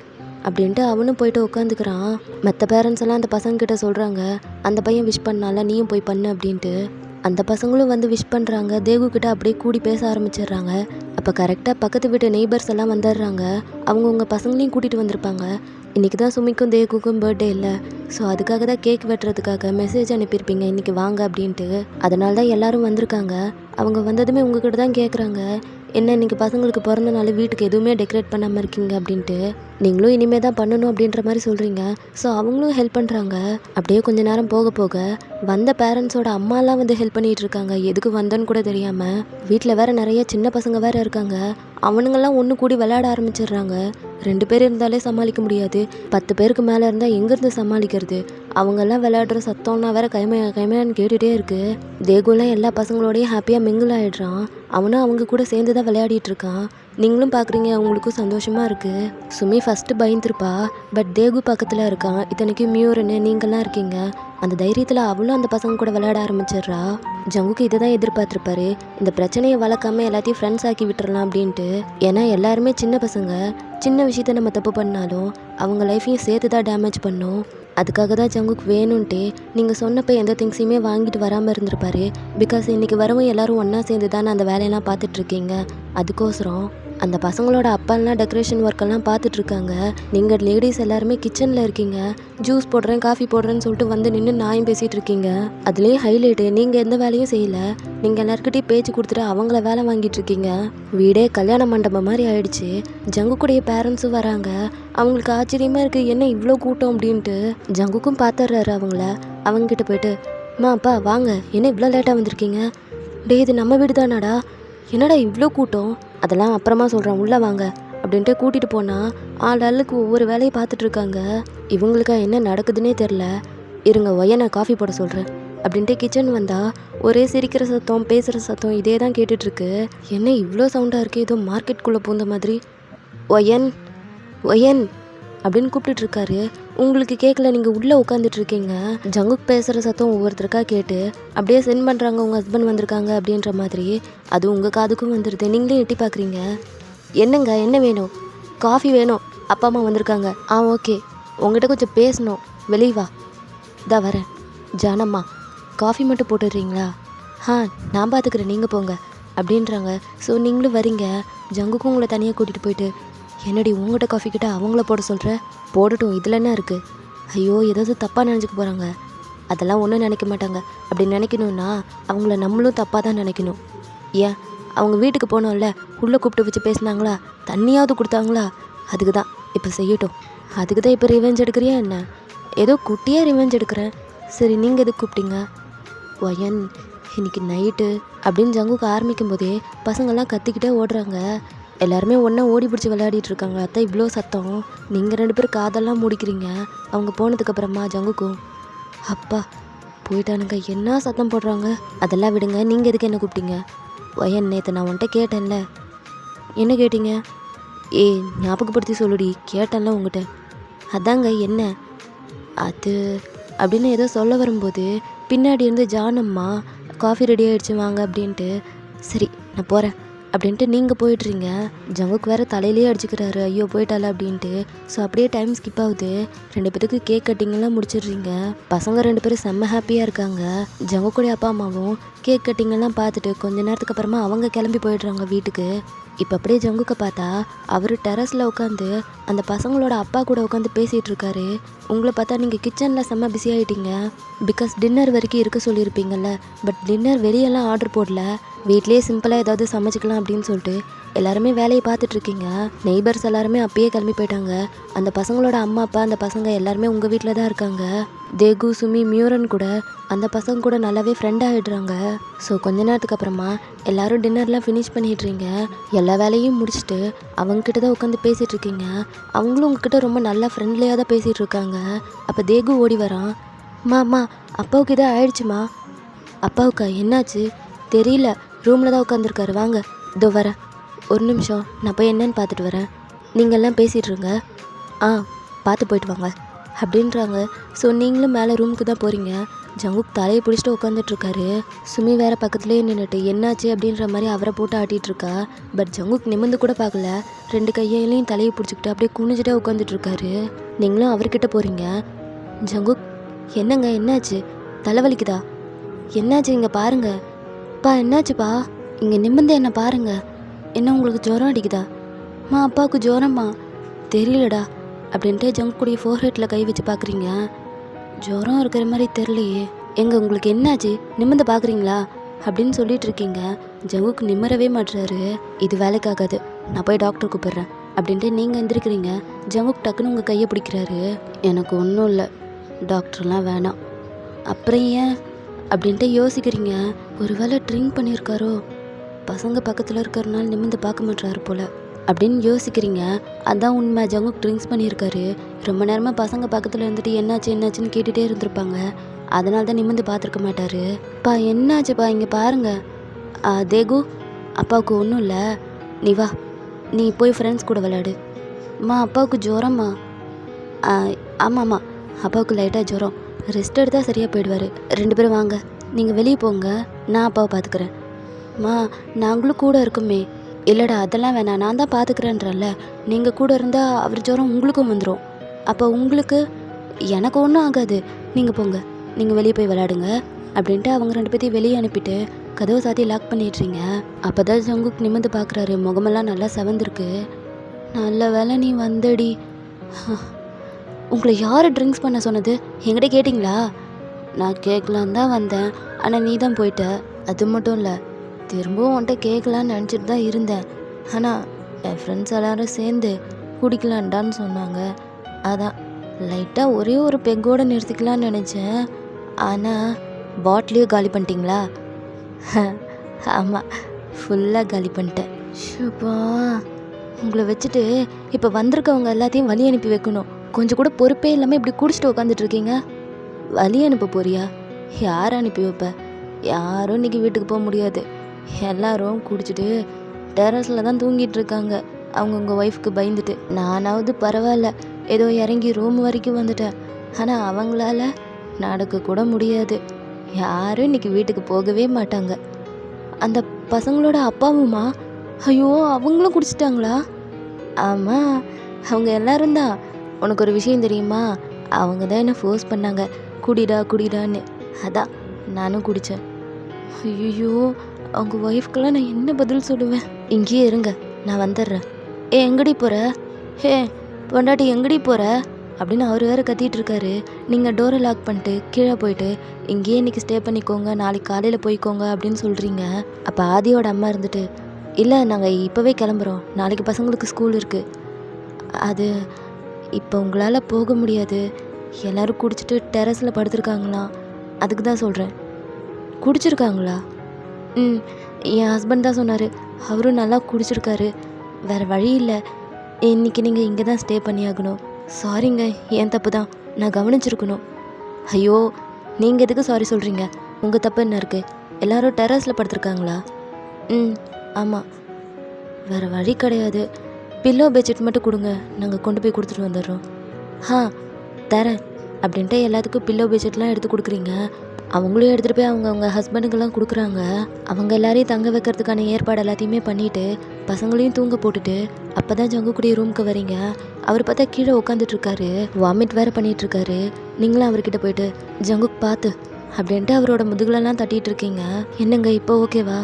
அப்படின்ட்டு அவனும் போயிட்டு உட்காந்துக்கிறான். மற்ற பேரண்ட்ஸ் எல்லாம் அந்த பசங்கக்கிட்ட சொல்கிறாங்க, அந்த பையன் விஷ் பண்ணால நீயும் போய் பண்ணு அப்படின்ட்டு. அந்த பசங்களும் வந்து விஷ் பண்ணுறாங்க. தேகு கிட்ட அப்படியே கூடி பேச ஆரம்பிச்சிடுறாங்க. அப்போ கரெக்டாக பக்கத்து வீட்டு நெய்பர்ஸ் எல்லாம் வந்துடுறாங்க. அவங்கவுங்க பசங்களையும் கூட்டிகிட்டு வந்திருப்பாங்க. இன்றைக்கி தான் சுமிக்கும் தேகுக்கும் பர்த்டே இல்லை, ஸோ அதுக்காக தான் கேக் வெட்டுறதுக்காக மெசேஜ் அனுப்பியிருப்பீங்க இன்றைக்கி வாங்க அப்படின்ட்டு. அதனால தான் எல்லோரும் வந்திருக்காங்க. அவங்க வந்ததுமே உங்ககிட்ட தான் கேட்குறாங்க, என்ன இன்றைக்கி பசங்களுக்கு பிறந்த நாள் வீட்டுக்கு எதுவுமே டெக்கரேட் பண்ணாமல் இருக்கீங்க அப்படின்ட்டு. நீங்களும் இனிமேல் தான் பண்ணணும் அப்படின்ற மாதிரி சொல்கிறீங்க. ஸோ அவங்களும் ஹெல்ப் பண்ணுறாங்க. அப்படியே கொஞ்ச நேரம் போக போக வந்த பேரண்ட்ஸோட அம்மாலாம் வந்து ஹெல்ப் பண்ணிகிட்டு இருக்காங்க. எதுக்கு வந்தோன்னு கூட தெரியாமல். வீட்டில் வேறு நிறைய சின்ன பசங்க வேறு இருக்காங்க. அவனுங்கெல்லாம் ஒன்று கூடி விளையாட ஆரம்பிச்சிடுறாங்க. 2 பேர் இருந்தாலே சமாளிக்க முடியாது, 10 பேருக்கு மேலே இருந்தால் எங்கேருந்து சமாளிக்கிறது? அவங்கெல்லாம் விளையாடுற சத்தம்னா வேற கைமையான்னு கேட்டுகிட்டே இருக்குது. தேகுலாம் எல்லா பசங்களோடையும் ஹாப்பியாக மிங்கிள் ஆகிடுறான். அவனும் அவங்க கூட சேர்ந்து தான் விளையாடிட்டு இருக்கான். நீங்களும் பார்க்குறீங்க, அவங்களுக்கும் சந்தோஷமாக இருக்குது. சுமி ஃபஸ்ட்டு பயந்துருப்பா. பட் தேகு பக்கத்தில் இருக்கான். இத்தனைக்கும் மியூரன்னு நீங்கள்லாம் இருக்கீங்க. அந்த தைரியத்தில் அவளும் அந்த பசங்க கூட விளையாட ஆரம்பிச்சிடுறா. ஜங்குக்கு இதை தான் எதிர்பார்த்துருப்பாரு, இந்த பிரச்சனையை வளர்க்காம எல்லாத்தையும் ஃப்ரெண்ட்ஸ் ஆக்கி விட்டுறலாம் அப்படின்ட்டு. ஏன்னா எல்லாருமே சின்ன பசங்க, சின்ன விஷயத்த நம்ம தப்பு பண்ணாலும் அவங்க லைஃப்பையும் சேர்த்து தான் டேமேஜ் பண்ணும். அதுக்காக தான் ஜங்குக்கு வேணும்ன்ட்டு நீங்கள் சொன்னப்போ எந்த திங்ஸையுமே வாங்கிட்டு வராமல் இருந்திருப்பாரு. பிகாஸ் இன்றைக்கி வரவும் எல்லோரும் ஒன்றா சேர்ந்து தானே அந்த வேலையெல்லாம் பார்த்துட்ருக்கீங்க. அதுக்கோசரம் அந்த பசங்களோட அப்பாலாம் டெக்கரேஷன் ஒர்க்கெல்லாம் பார்த்துட்ருக்காங்க. நீங்கள் லேடிஸ் எல்லாருமே கிச்சனில் இருக்கீங்க. ஜூஸ் போடுறேன், காஃபி போடுறேன்னு சொல்லிட்டு வந்து நின்று நாயும் பேசிகிட்டு இருக்கீங்க. அதுலேயும் ஹைலைட்டு, நீங்கள் எந்த வேலையும் செய்யலை. நீங்கள் எல்லாருக்கிட்டையும் பேச்சு கொடுத்துட்டு அவங்கள வேலை வாங்கிட்டு இருக்கீங்க. வீடே கல்யாண மண்டபம் மாதிரி ஆயிடுச்சு. ஜங்குக்குடைய பேரண்ட்ஸும் வராங்க. அவங்களுக்கு ஆச்சரியமாக இருக்குது, என்ன இவ்வளோ கூட்டம் அப்படின்ட்டு. ஜங்குக்கும் பார்த்துட்றாரு அவங்கள. அவங்கக்கிட்ட போயிட்டு, அப்பா வாங்க, என்ன இவ்வளோ லேட்டாக வந்திருக்கீங்க? டே, இது நம்ம வீடு தானாடா, என்னடா இவ்வளோ கூட்டம்? அதெல்லாம் அப்புறமா சொல்கிறேன், உள்ளே வாங்க அப்படின்ட்டு கூட்டிகிட்டு போனால் ஆளுக்கு ஒவ்வொரு வேலையை பார்த்துட்ருக்காங்க. இவங்களுக்கு என்ன நடக்குதுன்னே தெரில. இருங்க, ஒய்யா காஃபி போட சொல்கிறேன் அப்படின்ட்டு கிச்சன் வந்தால் ஒரே சிரிக்கிற சத்தம், பேசுகிற சத்தம் இதே தான் கேட்டுட்ருக்கு. என்ன இவ்வளோ சவுண்டாக இருக்குது, ஏதோ மார்க்கெட்டுக்குள்ளே பூந்த மாதிரி. ஒயன் ஒயன் அப்படின்னு கூப்பிட்டுட்ருக்காரு. உங்களுக்கு கேட்கல, நீங்கள் உள்ளே உட்காந்துட்ருக்கீங்க. ஜங்குக் பேசுகிற சத்தம் ஒவ்வொருத்தருக்கா கேட்டு அப்படியே சென்ட் பண்ணுறாங்க, உங்கள் ஹஸ்பண்ட் வந்திருக்காங்க அப்படின்ற மாதிரி. அது உங்கள் காதுக்கும் வந்துடுது. நீங்களே எட்டி பார்க்குறீங்க. என்னங்க, என்ன வேணும்? காஃபி வேணும், அப்பா அம்மா வந்திருக்காங்க. ஓகே, உங்கள்கிட்ட கொஞ்சம் பேசணும், வெளியே வா. தான் வரேன். ஜானம்மா, காஃபி மட்டும் போட்டுடுறீங்களா? நான் பார்த்துக்கிறேன், நீங்கள் போங்க அப்படின்றாங்க. ஸோ நீங்களும் வரீங்க. ஜங்குக்கும் உங்களை தனியாக கூட்டிகிட்டு போயிட்டு, என்னடி உங்கள்கிட்ட காஃபி கிட்ட அவங்கள போட சொல்கிற? போடட்டும், இதில் என்ன இருக்குது? ஐயோ, ஏதாவது தப்பாக நினச்சிக்க போகிறாங்க. அதெல்லாம் ஒன்றும் நினைக்க மாட்டாங்க. அப்படி நினைக்கணுன்னா அவங்கள நம்மளும் தப்பாக தான் நினைக்கணும். ஏன், அவங்க வீட்டுக்கு போனோம்ல, உள்ளே கூப்பிட்டு வச்சு பேசினாங்களா? தண்ணியாவது கொடுத்தாங்களா? அதுக்கு தான் இப்போ செய்யட்டும். அதுக்கு தான் இப்போ ரிவெஞ்ச் எடுக்கிறியா என்ன? ஏதோ குட்டியாக ரிவெஞ்ச் எடுக்கிறேன். சரி, நீங்கள் எதுக்கு கூப்பிட்டீங்க? ஒயன், இன்னைக்கு நைட்டு அப்படின்னு ஜங்குக்கு ஆரம்பிக்கும் போதே பசங்கள்லாம் கத்திக்கிட்டே ஓடுறாங்க. எல்லாருமே ஒன்றா ஓடி பிடிச்சி விளையாடிட்டு இருக்காங்க. அதான் இவ்வளோ சத்தம். நீங்கள் 2 பேரும் காதெல்லாம் மூடிக்கிறீங்க. அவங்க போனதுக்கப்புறமா ஜங்குக்கும், அப்பா போயிட்டானுங்க, என்ன சத்தம் போடுறாங்க. அதெல்லாம் விடுங்க, நீங்கள் எதுக்கு என்ன கூப்பிட்டீங்க? ஒயன், நேற்று நான் உன்கிட்ட கேட்டேன்ல. என்ன கேட்டீங்க? ஞாபகப்படுத்தி சொல்லுடி, கேட்டேன்ல உங்கள்கிட்ட. அதாங்க, என்ன அது அப்படின்னு ஏதோ சொல்ல வரும்போது பின்னாடி இருந்து ஜானம்மா, காஃபி ரெடி ஆகிடுச்சு வாங்க அப்படின்ட்டு. சரி, நான் போகிறேன் அப்படின்ட்டு நீங்கள் போயிடுறீங்க. ஜங்குக்கு வேறு தலையிலே அடிச்சுக்கிறாரு, ஐயோ போயிட்டால அப்படின்ட்டு. ஸோ அப்படியே டைம் ஸ்கிப் ஆகுது. 2 பேருக்கு கேக் கட்டிங்கெல்லாம் முடிச்சிடுறீங்க. பசங்க 2 பேரும் செம்ம ஹாப்பியாக இருக்காங்க. ஜங்குக்குடைய அப்பா அம்மாவும் கேக் கட்டிங்கெல்லாம் பார்த்துட்டு கொஞ்ச நேரத்துக்கு அப்புறமா அவங்க கிளம்பி போயிடுறாங்க வீட்டுக்கு. இப்போ அப்படியே ஜங்குக்கை பார்த்தா அவர் டெரஸில் உட்காந்து அந்த பசங்களோட அப்பா கூட உட்காந்து பேசிகிட்டு இருக்காரு. உங்களை பார்த்தா நீங்கள் கிச்சனில் செம்ம பிஸி ஆகிட்டீங்க. பிகாஸ் டின்னர் வரைக்கும் இருக்க சொல்லியிருப்பீங்கள்ல. பட் டின்னர் வெளியெல்லாம் ஆர்டர் போடல, வீட்லேயே சிம்பிளாக ஏதாவது சமைச்சிக்கலாம் அப்படின்னு சொல்லிட்டு எல்லாருமே வேலையை பார்த்துட்ருக்கீங்க. நெய்பர்ஸ் எல்லாருமே அப்பயே கிளம்பி போயிட்டாங்க. அந்த பசங்களோட அம்மா அப்பா, அந்த பசங்க எல்லாருமே உங்கள் வீட்டில் தான் இருக்காங்க. தேகு, சுமி, மியூரன் கூட அந்த பசங்க கூட நல்லாவே ஃப்ரெண்ட் ஆகிடுறாங்க. ஸோ கொஞ்ச நேரத்துக்கு அப்புறமா எல்லோரும் டின்னர்லாம் ஃபினிஷ் பண்ணிடுறீங்க. எல்லா வேலையும் முடிச்சுட்டு அவங்கக்கிட்ட தான் உட்காந்து பேசிகிட்டு இருக்கீங்க. அவங்களும் உங்ககிட்ட ரொம்ப நல்லா ஃப்ரெண்ட்லியாக தான் பேசிகிட்டு இருக்காங்க. அப்போ தேகு ஓடி வரான். அம்மா, அப்பாவுக்கு இதாக ஆயிடுச்சுமா. அப்பாவுக்கா, என்னாச்சு? தெரியல, ரூமில் தான் உட்காந்துருக்காரு, வாங்க இதோ வரேன், ஒரு நிமிஷம் நான் போய் என்னன்னு பார்த்துட்டு வரேன், நீங்கள்லாம் பேசிகிட்ருங்க, பார்த்து போயிட்டு வாங்க அப்படின்றாங்க. ஸோ நீங்களும் மேலே ரூமுக்கு தான் போகிறீங்க. ஜங்குக் தலையை பிடிச்சிட்டு உட்காந்துட்ருக்காரு. சுமி வேறு பக்கத்துலேயே நின்றுட்டு என்னாச்சு அப்படின்ற மாதிரி அவரை போட்டு ஆட்டிகிட்ருக்கா. பட் ஜங்குக் நிமிர்ந்து கூட பார்க்கல. 2 கையிலையும் தலையை பிடிச்சிக்கிட்டு அப்படியே குனிஞ்சிட்டே உட்காந்துட்ருக்காரு. நீங்களும் அவர்கிட்ட போகிறீங்க. ஜங்குக், என்னங்க என்னாச்சு? தலைவலிக்குதா? என்னாச்சு இங்கே பாருங்க. என்னாச்சுப்பா? இங்கே நிமிர்ந்து என்ன பாருங்க. என்ன உங்களுக்கு ஜுரம் அடிக்குதா? அப்பாவுக்கு ஜுரம்மா? தெரியலடா அப்படின்ட்டு ஜங்குக்குடைய ஃபோர்ஹெட்டில் கை வச்சு பார்க்குறீங்க. ஜுரம் இருக்கிற மாதிரி தெரியலையே. உங்களுக்கு என்னாச்சு? நிமிர்ந்து பார்க்குறீங்களா அப்படின்னு சொல்லிட்டு இருக்கீங்க. ஜங்குக்கு நிம்மறவே மாட்டுறாரு. இது வேலைக்காகாது, நான் போய் டாக்டர் கூப்பிட்றேன் அப்படின்ட்டு நீங்கள் எந்திரிக்கிறீங்க. ஜங்குக் டக்குன்னு உங்கள் கையை பிடிக்கிறாரு. எனக்கு ஒன்றும் இல்லை, டாக்டர்லாம் வேணாம். அப்புறம் ஏன் அப்படின்ட்டு யோசிக்கிறீங்க. ஒருவேளை ட்ரிங்க் பண்ணியிருக்காரோ, பசங்க பக்கத்தில் இருக்கிறனால நிமிர்ந்து பார்க்க மாட்டாரு போல் அப்படின்னு யோசிக்கிறீங்க. அதான் உண்மை, ஜங்குக் ட்ரிங்க்ஸ் பண்ணியிருக்காரு. ரொம்ப நேரமாக பசங்க பக்கத்தில் இருந்துட்டு என்னாச்சுன்னு கேட்டுகிட்டே இருந்திருப்பாங்க. அதனால தான் நிமிர்ந்து பார்த்துருக்க மாட்டார். என்னாச்சுப்பா இங்கே பாருங்க. தேகு, அப்பாவுக்கு ஒன்றும் இல்லை, நீ வா, நீ போய் ஃப்ரெண்ட்ஸ் கூட விளையாடு. அம்மா அப்பாவுக்கு ஜுரம்மா. ஆமாம்மா, அப்பாவுக்கு லைட்டாக ஜுரம், ரெஸ்ட் எடுத்தால் சரியாக போயிடுவார். 2 பேரும் வாங்க, நீங்கள் வெளியே போங்க, நான் அப்பாவை பார்த்துக்கிறேன். அம்மா நாங்களும் கூட இருக்குமே. இல்லைடா அதெல்லாம் வேணாம், நான் தான் பார்த்துக்கிறேன்றல்ல. நீங்கள் கூட இருந்தால் அவர் ஜுரம் உங்களுக்கும் வந்துடும். அப்போ உங்களுக்கு எனக்கு ஒன்றும் ஆகாது, நீங்கள் போங்க, நீங்கள் வெளியே போய் விளையாடுங்க அப்படின்ட்டு அவங்க 2 பேர்த்தையும் வெளியே அனுப்பிட்டு கதவை சாத்தி லாக் பண்ணிடுறீங்க. அப்போ தான் ஜங்குக் நிமிர்ந்து பார்க்குறாரு. முகமெல்லாம் நல்லா செவந்திருக்கு. நல்ல வேளை நீ வந்தடி. உங்களை யார் ட்ரிங்க்ஸ் பண்ண சொன்னது? என்கிட்ட கேட்டிங்களா? நான் கேட்கலான்னு தான் வந்தேன், ஆனால் நீ தான் போயிட்ட. அது மட்டும் இல்லை, திரும்பவும் உன்கிட்ட கேட்கலான்னு நினச்சிட்டு தான் இருந்தேன். ஆனால் என் ஃப்ரெண்ட்ஸ் எல்லோரும் சேர்ந்து குடிக்கலான்டான்னு சொன்னாங்க. அதான் லைட்டாக ஒரே ஒரு பெக்கோடு நிறுத்திக்கலான்னு நினச்சேன். ஆனால் பாட்டிலையும் காலி பண்ணிட்டீங்களா? ஆமாம், ஃபுல்லாக காலி பண்ணிட்டேன். ஷூப்பா, உங்களை வச்சுட்டு இப்போ வந்திருக்கவங்க எல்லாத்தையும் வழி அனுப்பி வைக்கணும். கொஞ்சம் கூட பொறுப்பே இல்லாமல் இப்படி குடிச்சிட்டு உட்காந்துட்டு இருக்கீங்க. வழி அனுப்ப போறியா? யார் அனுப்பி வைப்ப? யாரும் இன்றைக்கி வீட்டுக்கு போக முடியாது. எல்லாரும் குடிச்சிட்டு டெரஸில் தான் தூங்கிட்டு இருக்காங்க, அவங்கவுங்க ஒய்ஃப்க்கு பயந்துட்டு. நானாவது பரவாயில்ல, ஏதோ இறங்கி ரூம் வரைக்கும் வந்துட்டேன். ஆனால் அவங்களால நடக்க கூட முடியாது. யாரும் இன்றைக்கி வீட்டுக்கு போகவே மாட்டாங்க. அந்த பசங்களோட அப்பாவுமா? ஐயோ, அவங்களும் குடிச்சிட்டாங்களா? ஆமாம், அவங்க எல்லாரும் தான். உனக்கு ஒரு விஷயம் தெரியுமா? அவங்க தான் என்னை ஃபோர்ஸ் பண்ணாங்க, குடிடா குடிடான்னு. அதான் நானும் குடித்தேன். ஐயோ, அவங்க ஒய்ஃப்க்கெல்லாம் நான் என்ன பதில் சொல்லுவேன்? இங்கேயே இருங்க, நான் வந்துடுறேன். எங்கடி போகிற? பொண்டாட்டி எங்கடி போகிற அப்படின்னு அவர் வேறு கத்திட்டு இருக்காரு. நீங்கள் டோரை லாக் பண்ணிட்டு கீழே போயிட்டு இங்கேயே இன்றைக்கி ஸ்டே பண்ணிக்கோங்க, நாளைக்கு காலையில் போய்க்கோங்க அப்படின்னு சொல்கிறீங்க. அப்போ ஆதியோட அம்மா இருந்துட்டு, இல்லை நாங்கள் இப்போவே கிளம்புறோம், நாளைக்கு பசங்களுக்கு ஸ்கூல் இருக்குது. அது இப்போ உங்களால் போக முடியாது, எல்லோரும் குடிச்சிட்டு டெரஸில் படுத்துருக்காங்களாம், அதுக்கு தான் சொல்கிறேன். குடிச்சிருக்காங்களா? என் ஹஸ்பண்ட் தான் சொன்னார், அவரும் நல்லா குடிச்சிருக்காரு. வேறு வழி இல்லை, இன்றைக்கி நீங்கள் இங்கே தான் ஸ்டே பண்ணியாகணும். சாரிங்க, என் தப்பு தான், நான் கவனிச்சிருக்கணும். ஐயோ, நீங்கள் எதுக்கு சாரி சொல்கிறீங்க? உங்கள் தப்பு என்ன இருக்குது? எல்லோரும் டெரஸில் படுத்துருக்காங்களா? ஆமாம், வேறு வழி கிடையாது. பில்லோ பெட்ஷீட் மட்டும் கொடுங்க, நாங்கள் கொண்டு போய் கொடுத்துட்டு வந்துடுறோம். தரேன் அப்படின்ட்டு எல்லாத்துக்கும் பில்லோ பெட்ஷீட்லாம் எடுத்து கொடுக்குறீங்க. அவங்களும் எடுத்துகிட்டு போய் அவங்க ஹஸ்பண்டுக்கெல்லாம் கொடுக்குறாங்க. அவங்க எல்லாரையும் தங்க வைக்கிறதுக்கான ஏற்பாடு எல்லாத்தையுமே பண்ணிவிட்டு பசங்களையும் தூங்க போட்டுட்டு அப்போ தான் ஜங்குக்குடைய ரூமுக்கு வரீங்க. அவர் பார்த்தா கீழே உட்காந்துட்ருக்காரு, வாமிட் வேறு பண்ணிகிட்ருக்காரு. நீங்களும் அவர்கிட்ட போயிட்டு ஜங்குக் பார்த்து அப்படின்ட்டு அவரோட முதுகுலெல்லாம் தட்டிகிட்டு இருக்கீங்க. என்னங்க இப்போ ஓகேவா?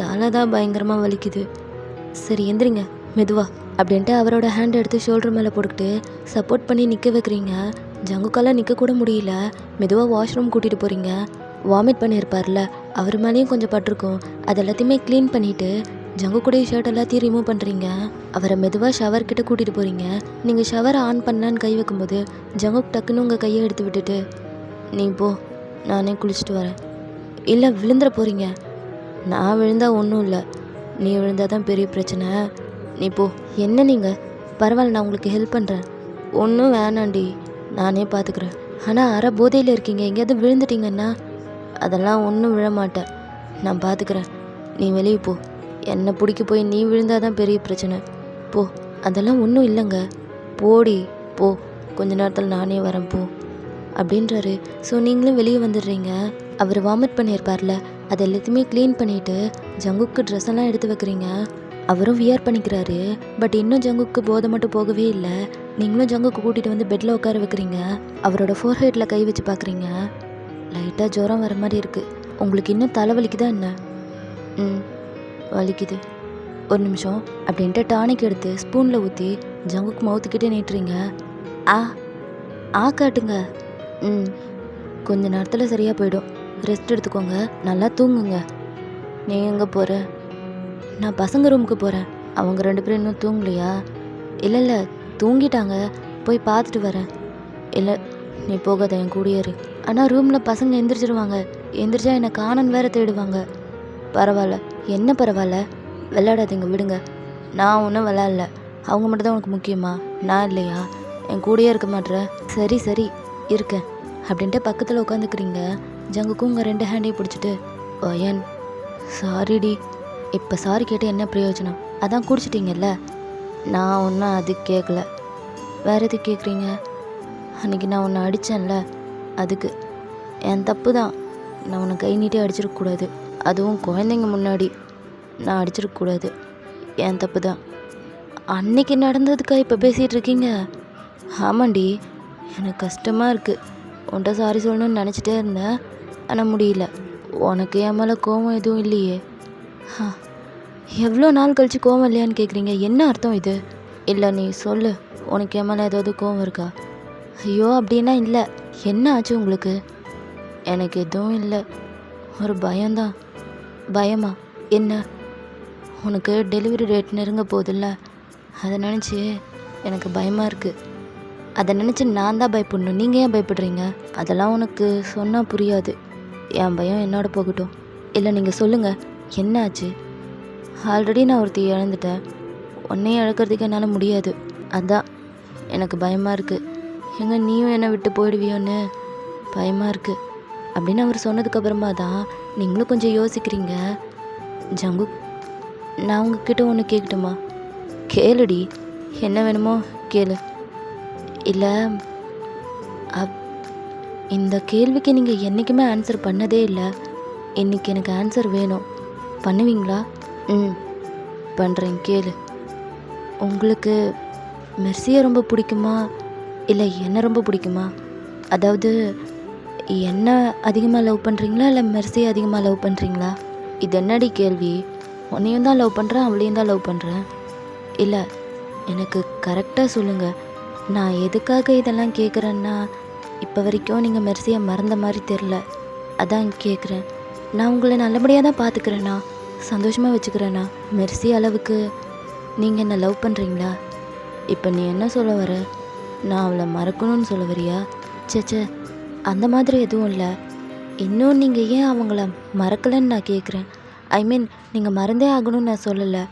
தலை தான் பயங்கரமாக வலிக்குது. சரி எந்திரிங்க மெதுவா அப்படின்ட்டு அவரோட ஹேண்ட் எடுத்து ஷோல்டர் மேலே போட்டுக்கிட்டு சப்போர்ட் பண்ணி நிற்க வைக்கிறீங்க. ஜங்குக்காலாம் நிற்க கூட முடியல. மெதுவாக வாஷ்ரூம் கூட்டிகிட்டு போகிறீங்க. வாமிட் பண்ணியிருப்பார்ல, அவர் மேலேயும் கொஞ்சம் பட்டிருக்கும். அது எல்லாத்தையுமே க்ளீன் பண்ணிவிட்டு ஜங்குக்குடைய ஷர்ட் எல்லாத்தையும் ரிமூவ் பண்ணுறீங்க. அவரை மெதுவாக ஷவர்கிட்ட கூட்டிகிட்டு போகிறீங்க. நீங்கள் ஷவரை ஆன் பண்ணலான்னு கை வைக்கும்போது ஜங்குக் டக்குன்னு உங்கள் கையை எடுத்து விட்டுட்டு, நீ போ, நானே குளிச்சுட்டு வரேன். இல்லை விழுந்துட போகிறீங்க. நான் விழுந்தா ஒன்றும் இல்லை, நீ விழுந்தால் தான் பெரிய பிரச்சனை. நீ போ. என்ன நீங்கள்? பரவாயில்ல, நான் உங்களுக்கு ஹெல்ப் பண்ணுறேன். ஒன்றும் வேணாண்டி, நானே பார்த்துக்குறேன். ஆனால் அரை போதையில் இருக்கீங்க, எங்கேயாவது விழுந்துட்டீங்கன்னா? அதெல்லாம் ஒன்றும் விழ மாட்டேன், நான் பார்த்துக்கிறேன். நீ வெளியே போ. என்னை பிடிக்க போய் நீ விழுந்தால் தான் பெரிய பிரச்சனை. போ. அதெல்லாம் ஒன்றும் இல்லைங்க, போடி போ, கொஞ்ச நேரத்தில் நானே வரேன் போ அப்படின்றாரு. ஸோ நீங்களும் வெளியே வந்துடுறீங்க. அவர் வாமிட் பண்ணியிருப்பார்ல, அது எல்லாத்தையுமே க்ளீன் பண்ணிவிட்டு ஜங்குக்கு ட்ரெஸ் எல்லாம் எடுத்து வைக்கிறீங்க. அவரும் வியர் பண்ணிக்கிறாரு. பட் இன்னும் ஜங்குக்கு போதை மட்டும் போகவே இல்லை. நீங்களும் ஜங்குக்கு கூட்டிகிட்டு வந்து பெட்டில் உட்கார வைக்கிறீங்க. அவரோட ஃபோர்ஹெட்டில் கை வச்சு பார்க்குறீங்க. லைட்டாக ஜுரம் வர மாதிரி இருக்குது. உங்களுக்கு இன்னும் தலைவலிக்குதா என்ன? வலிக்குது. ஒரு நிமிஷம் அப்படின்ட்டு டானிக் எடுத்து ஸ்பூனில் ஊற்றி ஜங்குக்கு மவுத்துக்கிட்டே நீட்டுறீங்க. ஆ காட்டுங்க. கொஞ்ச நேரத்தில் சரியாக போயிடும், ரெஸ்ட் எடுத்துக்கோங்க, நல்லா தூங்குங்க. நீ எங்கே போகிற? நான் பசங்க ரூமுக்கு போகிறேன். அவங்க 2 பேரும் இன்னும் தூங்கலையா? இல்லை தூங்கிட்டாங்க, போய் பார்த்துட்டு வரேன். இல்லை நீ போகாத, என் கூடயே இரு. ஆனால் ரூமில் பசங்க எந்திரிச்சிடுவாங்க, எந்திரிச்சா என்னை காணன்னு வேறு தேடுவாங்க. பரவாயில்ல. என்ன பரவாயில்ல? விளையாடாதீங்க, விடுங்க. நான் ஒன்றும் விளையாடல, அவங்க மட்டும் தான் உனக்கு முக்கியமா? நான் இல்லையா? என் கூடயே இருக்க மாட்டேற? சரி இருக்கேன் அப்படின்ட்டு பக்கத்தில் உட்காந்துக்கிறீங்க. ஜங்குக்கும் உங்கள் 2 ஹேண்டையும் பிடிச்சிட்டு, ஓயன் சாரிடி. இப்போ சாரி கேட்டு என்ன பிரயோஜனம்? அதான் குடிச்சிட்டிங்கல்ல. நான் ஒன்றும் அது கேட்கல. வேறு எது கேட்குறீங்க? அன்றைக்கி நான் உன்னை அடித்தேன்ல, அதுக்கு என் தப்பு தான். நான் உன்னை கை நீட்டி அடிச்சிருக்கக்கூடாது. அதுவும் குழந்தைங்க முன்னாடி நான் அடிச்சிருக்கக்கூடாது. என் தப்பு தான். அன்னைக்கு நடந்ததுக்கா இப்போ பேசிகிட்டு இருக்கீங்க? ஆமாண்டி, எனக்கு கஷ்டமாக இருக்குது. உன்கிட்ட சாரி சொல்லணும்னு நினச்சிட்டே இருந்தேன், ஆனால் முடியல. உனக்கு என் மேலே கோவம் எதுவும் இல்லையே? எவ்வளோ நாள் கழித்து கோவம் இல்லையான்னு கேட்குறீங்க. என்ன அர்த்தம் இது? இல்லை, நீ சொல்லு, உனக்கு என் மேலே ஏதாவது கோவம் இருக்கா? ஐயோ, அப்படின்னா இல்லை. என்ன ஆச்சு உங்களுக்கு? எனக்கு எதுவும் இல்லை, ஒரு பயம்தான். பயமா? என்ன? உனக்கு டெலிவரி டேட் நெருங்க போகுதில்ல, அதை நினச்சி எனக்கு பயமாக இருக்குது. அதை நினச்சி நான் தான் பயப்படணும், நீங்கள் ஏன் பயப்படுறீங்க? அதெல்லாம் உனக்கு சொன்னால் புரியாது. என் பயம் என்னோட போகட்டும். இல்லை, நீங்கள் சொல்லுங்கள், என்ன ஆச்சு? ஆல்ரெடி நான் ஒருத்தி இழந்துட்டேன். உன்னையும் இழக்கிறதுக்கு என்னால் முடியாது. அதான் எனக்கு பயமாக இருக்குது. எங்கே நீயும் என்னை விட்டு போயிடுவியோன்னு பயமாக இருக்குது அப்படின்னு அவர் சொன்னதுக்கப்புறமா தான் நீங்களும் கொஞ்சம் யோசிக்கிறீங்க. ஜங்கு, நான் உங்ககிட்ட ஒன்று கேட்கட்டுமா? கேளுடி, என்ன வேணுமோ கேளு. இல்லை, இந்த கேள்விக்கு நீங்கள் என்றைக்குமே ஆன்சர் பண்ணதே இல்லை. இன்றைக்கி எனக்கு ஆன்சர் வேணும். பண்ணுவீங்களா? பண்ணுறேன், கேளு. உங்களுக்கு மெர்சியை ரொம்ப பிடிக்குமா, இல்லை என்ன ரொம்ப பிடிக்குமா? அதாவது என்ன அதிகமாக லவ் பண்ணுறீங்களா, இல்லை மெர்சியை அதிகமாக லவ் பண்ணுறீங்களா? இது என்னடி கேள்வி? உன்னையும் தான் லவ் பண்ணுறேன், அவளையும் தான் லவ் பண்ணுறேன். இல்லை, எனக்கு கரெக்டாக சொல்லுங்கள். நான் எதுக்காக இதெல்லாம் கேட்குறேன்னா, இப்போ வரைக்கும் நீங்கள் மெர்சியை மறந்த மாதிரி தெரில. அதான் கேட்குறேன். நான் உங்களை நல்லபடியாக தான் பார்த்துக்கிறேண்ணா, சந்தோஷமாக வச்சுக்கிறேண்ணா. மெர்சி அளவுக்கு நீங்கள் என்ன லவ் பண்ணுறீங்களா? இப்போ நீ என்ன சொல்ல வர? நான் அவளை மறக்கணும்னு சொல்ல வரியா? சேச்சே, அந்த மாதிரி எதுவும் இல்லை. இன்னும் நீங்கள் ஏன் அவங்கள மறக்கலைன்னு நான் கேட்குறேன். ஐ மீன், நீங்கள் மறந்தே ஆகணும்னு நான் சொல்லலை.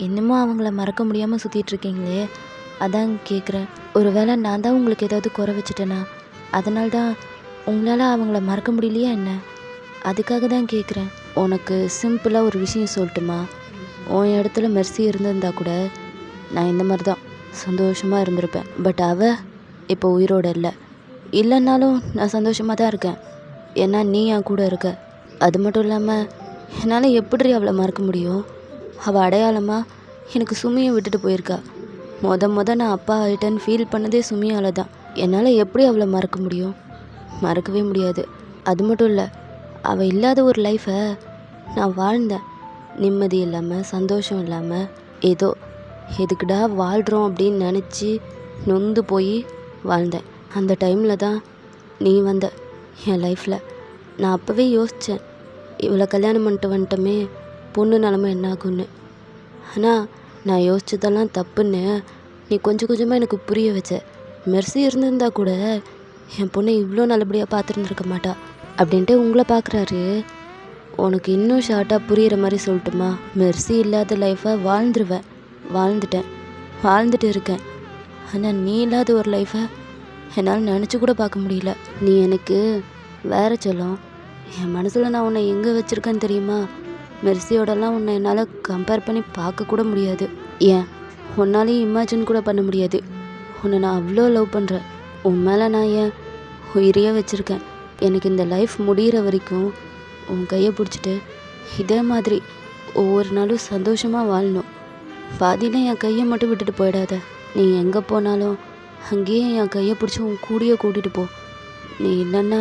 இன்னமும் அவங்கள மறக்க முடியாமல் சுற்றிட்டுருக்கீங்களே, அதான் கேட்குறேன். ஒரு வேளை நான் தான் உங்களுக்கு ஏதாவது குறை வச்சுட்டேனா? அதனால்தான் உங்களால் அவங்கள மறக்க முடியலையா என்ன? அதுக்காக தான் கேட்குறேன். உனக்கு சிம்பிளாக ஒரு விஷயம் சொல்லட்டுமா? உன் இடத்துல மெர்சி இருந்திருந்தா கூட நான் இந்த மாதிரி தான் சந்தோஷமாக இருந்திருப்பேன். பட் அவள் இப்போ உயிரோடு இல்லைன்னாலும் நான் சந்தோஷமாக தான் இருக்கேன். ஏன்னா நீ என் கூட இருக்க. அது மட்டும் இல்லாமல் என்னால் எப்படி அவளை மறக்க முடியும்? அவள் அடையாளமாக எனக்கு சுமியை விட்டுட்டு போயிருக்கா. நான் அப்பா ஆகிட்டேன்னு ஃபீல் பண்ணதே சுமியால் தான். என்னால் எப்படி அவளை மறக்க முடியும்? மறக்கவே முடியாது. அது மட்டும் இல்லை, அவள் இல்லாத ஒரு லைஃப்பை நான் வாழ்ந்தேன். நிம்மதி இல்லாமல், சந்தோஷம் இல்லாமல், ஏதோ எதுக்குடா வாழ்கிறோம் அப்படின்னு நினச்சி நொந்து போய் வாழ்ந்தேன். அந்த டைமில் தான் நீ வந்த என் லைஃப்பில். நான் அப்போவே யோசித்தேன், இவளை கல்யாணம் பண்ணிட்டு வந்துட்டோமே, பொண்ணு நிலமை என்ன ஆகும்னு. ஆனால் நான் யோசிச்சதெல்லாம் தப்புன்னு நீ கொஞ்சம் கொஞ்சமாக எனக்கு புரிய வச்ச. மெர்சி இருந்திருந்தா கூட என் பொண்ணை இவ்வளோ நல்லபடியாக பார்த்துருந்துருக்க மாட்டா அப்படின்ட்டு உங்களை பார்க்குறாரு. உனக்கு இன்னும் ஷார்ட்டாக புரிகிற மாதிரி சொல்லட்டுமா? மெர்சி இல்லாத லைஃப்பை வாழ்ந்துருவேன், வாழ்ந்துட்டேன், வாழ்ந்துட்டு இருக்கேன். ஆனால் நீ இல்லாத ஒரு லைஃப்பை என்னால் நினச்சி கூட பார்க்க முடியல. நீ எனக்கு வேற சொல்லும். என் மனசில் நான் உன்னை எங்கே வச்சுருக்கேன்னு தெரியுமா? மெர்சியோடலாம் உன்னை என்னால் கம்பேர் பண்ணி பார்க்க கூட முடியாது. ஏன் உன்னாலையும் இமேஜின் கூட பண்ண முடியாது. உன்னை நான் அவ்வளோ லவ் பண்ணுறேன். உன் மேலே நான் என் உயிரையே வச்சுருக்கேன். எனக்கு இந்த லைஃப் முடிகிற வரைக்கும் உன் கையை பிடிச்சிட்டு இதே மாதிரி ஒவ்வொரு நாளும் சந்தோஷமாக வாழணும். பாதியில் என் கையை மட்டும் விட்டுட்டு போயிடாத. நீ எங்கே போனாலும் அங்கேயே என் கையை பிடிச்சி உன் கூடியே கூட்டிகிட்டு போ. நீ இல்லைன்னா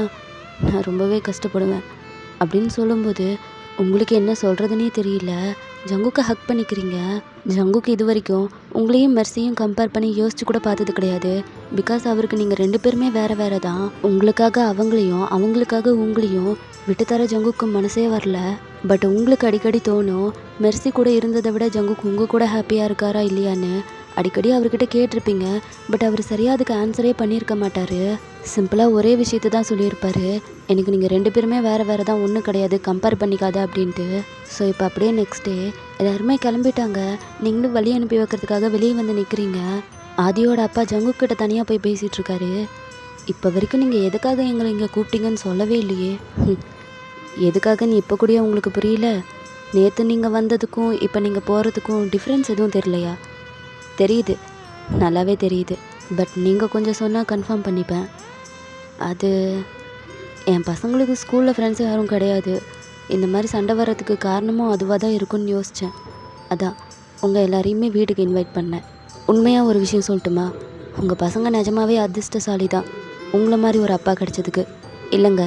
நான் ரொம்பவே கஷ்டப்படுவேன் அப்படின்னு சொல்லும்போது உங்களுக்கு என்ன சொல்கிறதுனே தெரியல. ஜங்குக்கு ஹக் பண்ணிக்கிறீங்க. ஜங்குக்கு இது வரைக்கும் உங்களையும் மெர்சியும் கம்பேர் பண்ணி யோசிச்சு கூட பார்த்தது கிடையாது. பிகாஸ் அவருக்கு நீங்கள் 2 பேருமே வேறு வேறு தான். உங்களுக்காக அவங்களையும் அவங்களுக்காக உங்களையும் விட்டுத்தர ஜங்குக்கு மனசே வரல. பட் உங்களுக்கு அடிக்கடி தோணும், மெர்சி கூட இருந்ததை விட ஜங்குக்கு உங்கள் கூட ஹாப்பியாக இருக்காரா இல்லையான்னு. அடிக்கடி அவர்கிட்ட கேட்டிருப்பீங்க. பட் அவர் சரியாக அதுக்கு ஆன்சரே பண்ணியிருக்க மாட்டார். சிம்பிளாக ஒரே விஷயத்தை தான் சொல்லியிருப்பார், எனக்கு நீங்கள் 2 பேருமே வேறு வேறு தான், ஒன்றும் கிடையாது, கம்பேர் பண்ணிக்காத அப்படின்ட்டு. ஸோ இப்போ அப்படியே நெக்ஸ்ட் டே எல்லாருமே கிளம்பிட்டாங்க. நீங்களும் வழி அனுப்பி வைக்கிறதுக்காக வெளியே வந்து நிற்கிறீங்க. ஆதியோட அப்பா ஜங்கு கிட்ட தனியாக போய் பேசிகிட்டு இருக்காரு. இப்போ வரைக்கும் நீங்கள் எதுக்காக எங்களை இங்கே கூப்பிட்டீங்கன்னு சொல்லவே இல்லையே. எதுக்காகன்னு இப்போ கூட உங்களுக்கு புரியல? நேற்று நீங்கள் வந்ததுக்கும் இப்போ நீங்கள் போகிறதுக்கும் டிஃப்ரென்ஸ் எதுவும் தெரியலையா? தெரியுது, நல்லாவே தெரியுது. பட் நீங்கள் கொஞ்சம் சொன்னால் கன்ஃபார்ம் பண்ணிப்பேன். அது என் பசங்களுக்கு ஸ்கூலில் ஃப்ரெண்ட்ஸ் யாரும் கிடையாது. இந்த மாதிரி சண்டை வர்றதுக்கு காரணமும் அதுவாக தான் இருக்குன்னு யோசித்தேன். அதான் உங்கள் எல்லாரையுமே வீட்டுக்கு இன்வைட் பண்ணேன். உண்மையாக ஒரு விஷயம் சொல்லட்டுமா? உங்கள் பசங்க நிஜமாவே அதிர்ஷ்டசாலி தான் உங்களை மாதிரி ஒரு அப்பா கிடச்சதுக்கு. இல்லைங்க,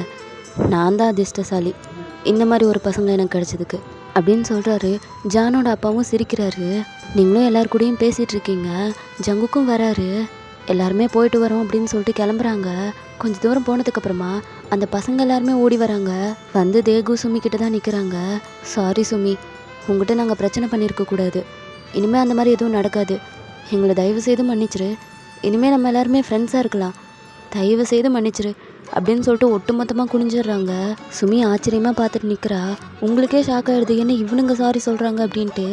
நான் தான் அதிர்ஷ்டசாலி இந்த மாதிரி ஒரு பசங்க எனக்கு கிடச்சதுக்கு அப்படின்னு சொல்கிறாரு. ஜானோட அப்பாவும் சிரிக்கிறாரு. நீங்களும் எல்லார் கூடயும் பேசிகிட்டு இருக்கீங்க, ஜங்குக்கும் வராரு. எல்லாருமே போயிட்டு வரோம் அப்படின்னு சொல்லிட்டு கிளம்புறாங்க. கொஞ்சம் தூரம் போனதுக்கப்புறமா அந்த பசங்க எல்லாருமே ஓடி வராங்க. வந்து தேகு சுமி கிட்ட தான் நிற்கிறாங்க. சாரி சுமி, உங்கள்கிட்ட நாங்கள் பிரச்சனை பண்ணியிருக்கக்கூடாது. இனிமேல் அந்த மாதிரி எதுவும் நடக்காது. எங்களை தயவு செய்து மன்னிச்சிரு. இனிமேல் நம்ம எல்லாருமே ஃப்ரெண்ட்ஸாக இருக்கலாம். தயவு செய்து மன்னிச்சிரு அப்படின்னு சொல்லிட்டு ஒட்டுமொத்தமாக குனிஞ்சிடுறாங்க. சுமி ஆச்சரியமாக பார்த்துட்டு நிற்கிறா. உங்களுக்கே ஷாக் ஆகிடுது, என்ன இவனுங்க சாரி சொல்கிறாங்க அப்படின்ட்டு.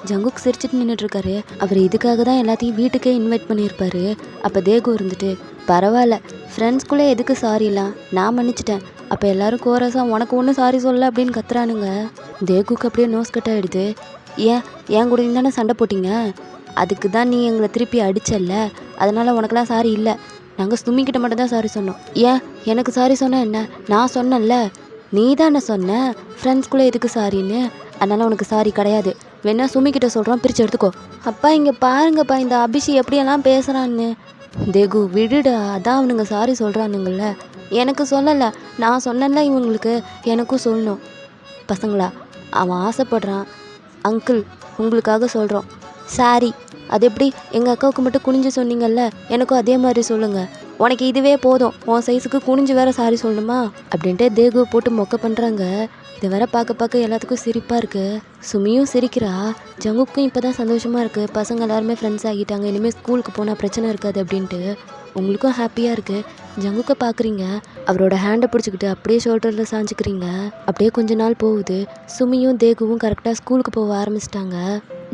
ஜங்குக் சிரிச்சிட்டு நின்றுட்டுருக்காரு. அவர் இதுக்காக தான் எல்லாத்தையும் வீட்டுக்கே இன்வைட் பண்ணியிருப்பாரு. அப்போ தேகு இருந்துட்டு, பரவாயில்ல ஃப்ரெண்ட்ஸ்குள்ளே எதுக்கு சாரிலாம், நான் மன்னிச்சிட்டேன். அப்போ எல்லோரும் கோரஸாக உனக்கு ஒன்றும் சாரி சொல்லலை அப்படின்னு கத்துறானுங்க. தேகுக்கு அப்படியே நோஸ் கட் ஆகிடுது. ஏன் கூட தானே சண்டை போட்டிங்க, அதுக்கு தான் நீ எங்களை திருப்பி அடிச்சல்ல, அதனால் உனக்கெல்லாம் சாரி இல்லை. நாங்கள் சுமிக்கிட்ட மட்டும் தான் சாரி சொன்னோம். ஏன் எனக்கு சாரி சொன்ன என்ன? நான் சொன்னேன்ல, நீ தானே சொன்ன ஃப்ரெண்ட்ஸ்குள்ளே எதுக்கு சாரின்னு. அதனால் உனக்கு சாரி கிடையாது. வேணா சுமிக்கிட்ட சொல்கிறோம், பிரித்து எடுத்துக்கோ. அப்பா இங்கே பாருங்கப்பா இந்த அபிஷி எப்படியெல்லாம் பேசுகிறான்னு. தேகு விடுடா, அதான் அவனுங்க சாரி சொல்கிறானுங்கள. எனக்கு சொல்லலை, நான் சொன்னேன்ல இவங்களுக்கு, எனக்கும் சொல்லணும். பசங்களா, அவன் ஆசைப்படுறான். அங்கிள் உங்களுக்காக சொல்கிறோம் சாரி. அது எப்படி எங்கள் அக்காவுக்கு மட்டும் குனிஞ்சு சொன்னீங்கல்ல, எனக்கும் அதே மாதிரி சொல்லுங்கள். உனக்கு இதுவே போதும், உன் சைஸுக்கு குனிஞ்சு வேற சாரி சொல்லணுமா அப்படின்ட்டு தேகுவை போட்டு மொக்க பண்ணுறாங்க. இதை வேற பார்க்க எல்லாத்துக்கும் சிரிப்பாக இருக்குது. சுமியும் சிரிக்கிறா. ஜங்குக்கும் இப்போ தான் சந்தோஷமாக இருக்குது. பசங்க எல்லாருமே ஃப்ரெண்ட்ஸ் ஆகிட்டாங்க, இனிமேல் ஸ்கூலுக்கு போனால் பிரச்சனை இருக்காது அப்படின்ட்டு. உங்களுக்கும் ஹாப்பியாக இருக்குது. ஜங்குக்கை பார்க்குறீங்க, அவரோட ஹேண்டை பிடிச்சிக்கிட்டு அப்படியே ஷோல்டரில் சாஞ்சிக்கிறீங்க. அப்படியே கொஞ்ச நாள் போகுது. சுமியும் தேகுவும் கரெக்டாக ஸ்கூலுக்கு போக ஆரம்பிச்சிட்டாங்க.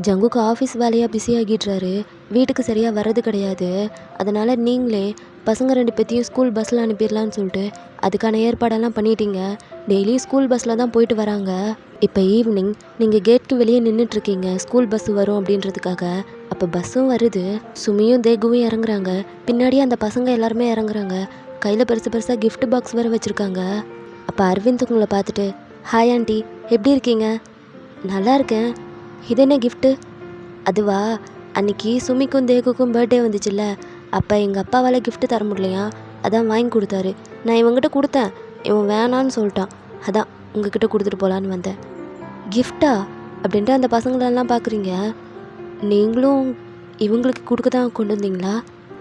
ஜங்குக்கு ஆஃபீஸ் வேலையாக பிஸியாகிடுறாரு. வீட்டுக்கு சரியாக வர்றது கிடையாது. அதனால் நீங்களே பசங்க 2 பேத்தையும் ஸ்கூல் பஸ்ஸில் அனுப்பிடலான்னு சொல்லிட்டு அதுக்கான ஏற்பாடெல்லாம் பண்ணிட்டீங்க. டெய்லி ஸ்கூல் பஸ்ஸில் தான் போயிட்டு வராங்க. இப்போ ஈவினிங் நீங்கள் கேட்க்கு வெளியே நின்றுட்டுருக்கீங்க, ஸ்கூல் பஸ் வரும் அப்படின்றதுக்காக. அப்போ பஸ்ஸும் வருது. சுமியும் தேகுவும் இறங்குறாங்க. பின்னாடியே அந்த பசங்க எல்லாருமே இறங்குறாங்க. கையில் பெருசாக கிஃப்ட் பாக்ஸ் வேறு வச்சுருக்காங்க. அப்போ அரவிந்த் உங்களை பார்த்துட்டு, ஹாய் ஆண்டி, எப்படி இருக்கீங்க? நல்லா இருக்கேன். இது என்ன கிஃப்ட்டு? அதுவா, அன்றைக்கி சுமிக்கும் தேகுக்கும் பர்த்டே வந்துச்சுல்ல, அப்போ எங்கள் அப்பாவால் கிஃப்ட்டு தர முடியலையா, அதான் வாங்கி கொடுத்தாரு. நான் இவங்ககிட்ட கொடுத்தேன், இவன் வேணான்னு சொல்லிட்டான். அதான் உங்ககிட்ட கொடுத்துட்டு போகலான்னு வந்தேன். கிஃப்டா அப்படின்ட்டு அந்த பசங்களெல்லாம் பார்க்குறீங்க. நீங்களும் இவங்களுக்கு கொடுக்க தான் கொண்டு வந்தீங்களா?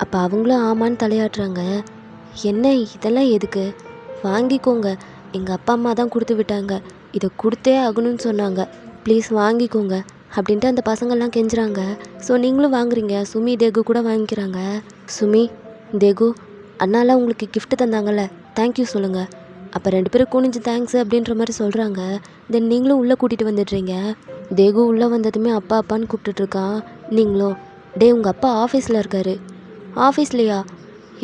அப்போ அவங்களும் ஆமான்னு தலையாட்டுறாங்க. என்ன இதெல்லாம் எதுக்கு? வாங்கிக்கோங்க, எங்கள் அப்பா அம்மா தான் கொடுத்து விட்டாங்க, இதை கொடுத்தே ஆகணும்னு சொன்னாங்க, ப்ளீஸ் வாங்கிக்கோங்க அப்படின்ட்டு அந்த பசங்கள்லாம் கெஞ்சுறாங்க. ஸோ நீங்களும் வாங்குறீங்க. சுமி தேகு கூட வாங்கிக்கிறாங்க. சுமி, தேகு, அண்ணாலாம் உங்களுக்கு கிஃப்ட்டு தந்தாங்கல்ல, தேங்க்யூ சொல்லுங்கள். அப்போ 2 பேரும் குனிஞ்சு தேங்க்ஸ் அப்படின்ற மாதிரி சொல்கிறாங்க. தென் நீங்களும் உள்ளே கூட்டிகிட்டு வந்துடுறீங்க. தேகு உள்ளே வந்ததுமே அப்பா அப்பான்னு கூப்பிட்டுட்ருக்கான். நீங்களும், டே உங்கள் அப்பா ஆஃபீஸில் இருக்கார். ஆஃபீஸ்லையா?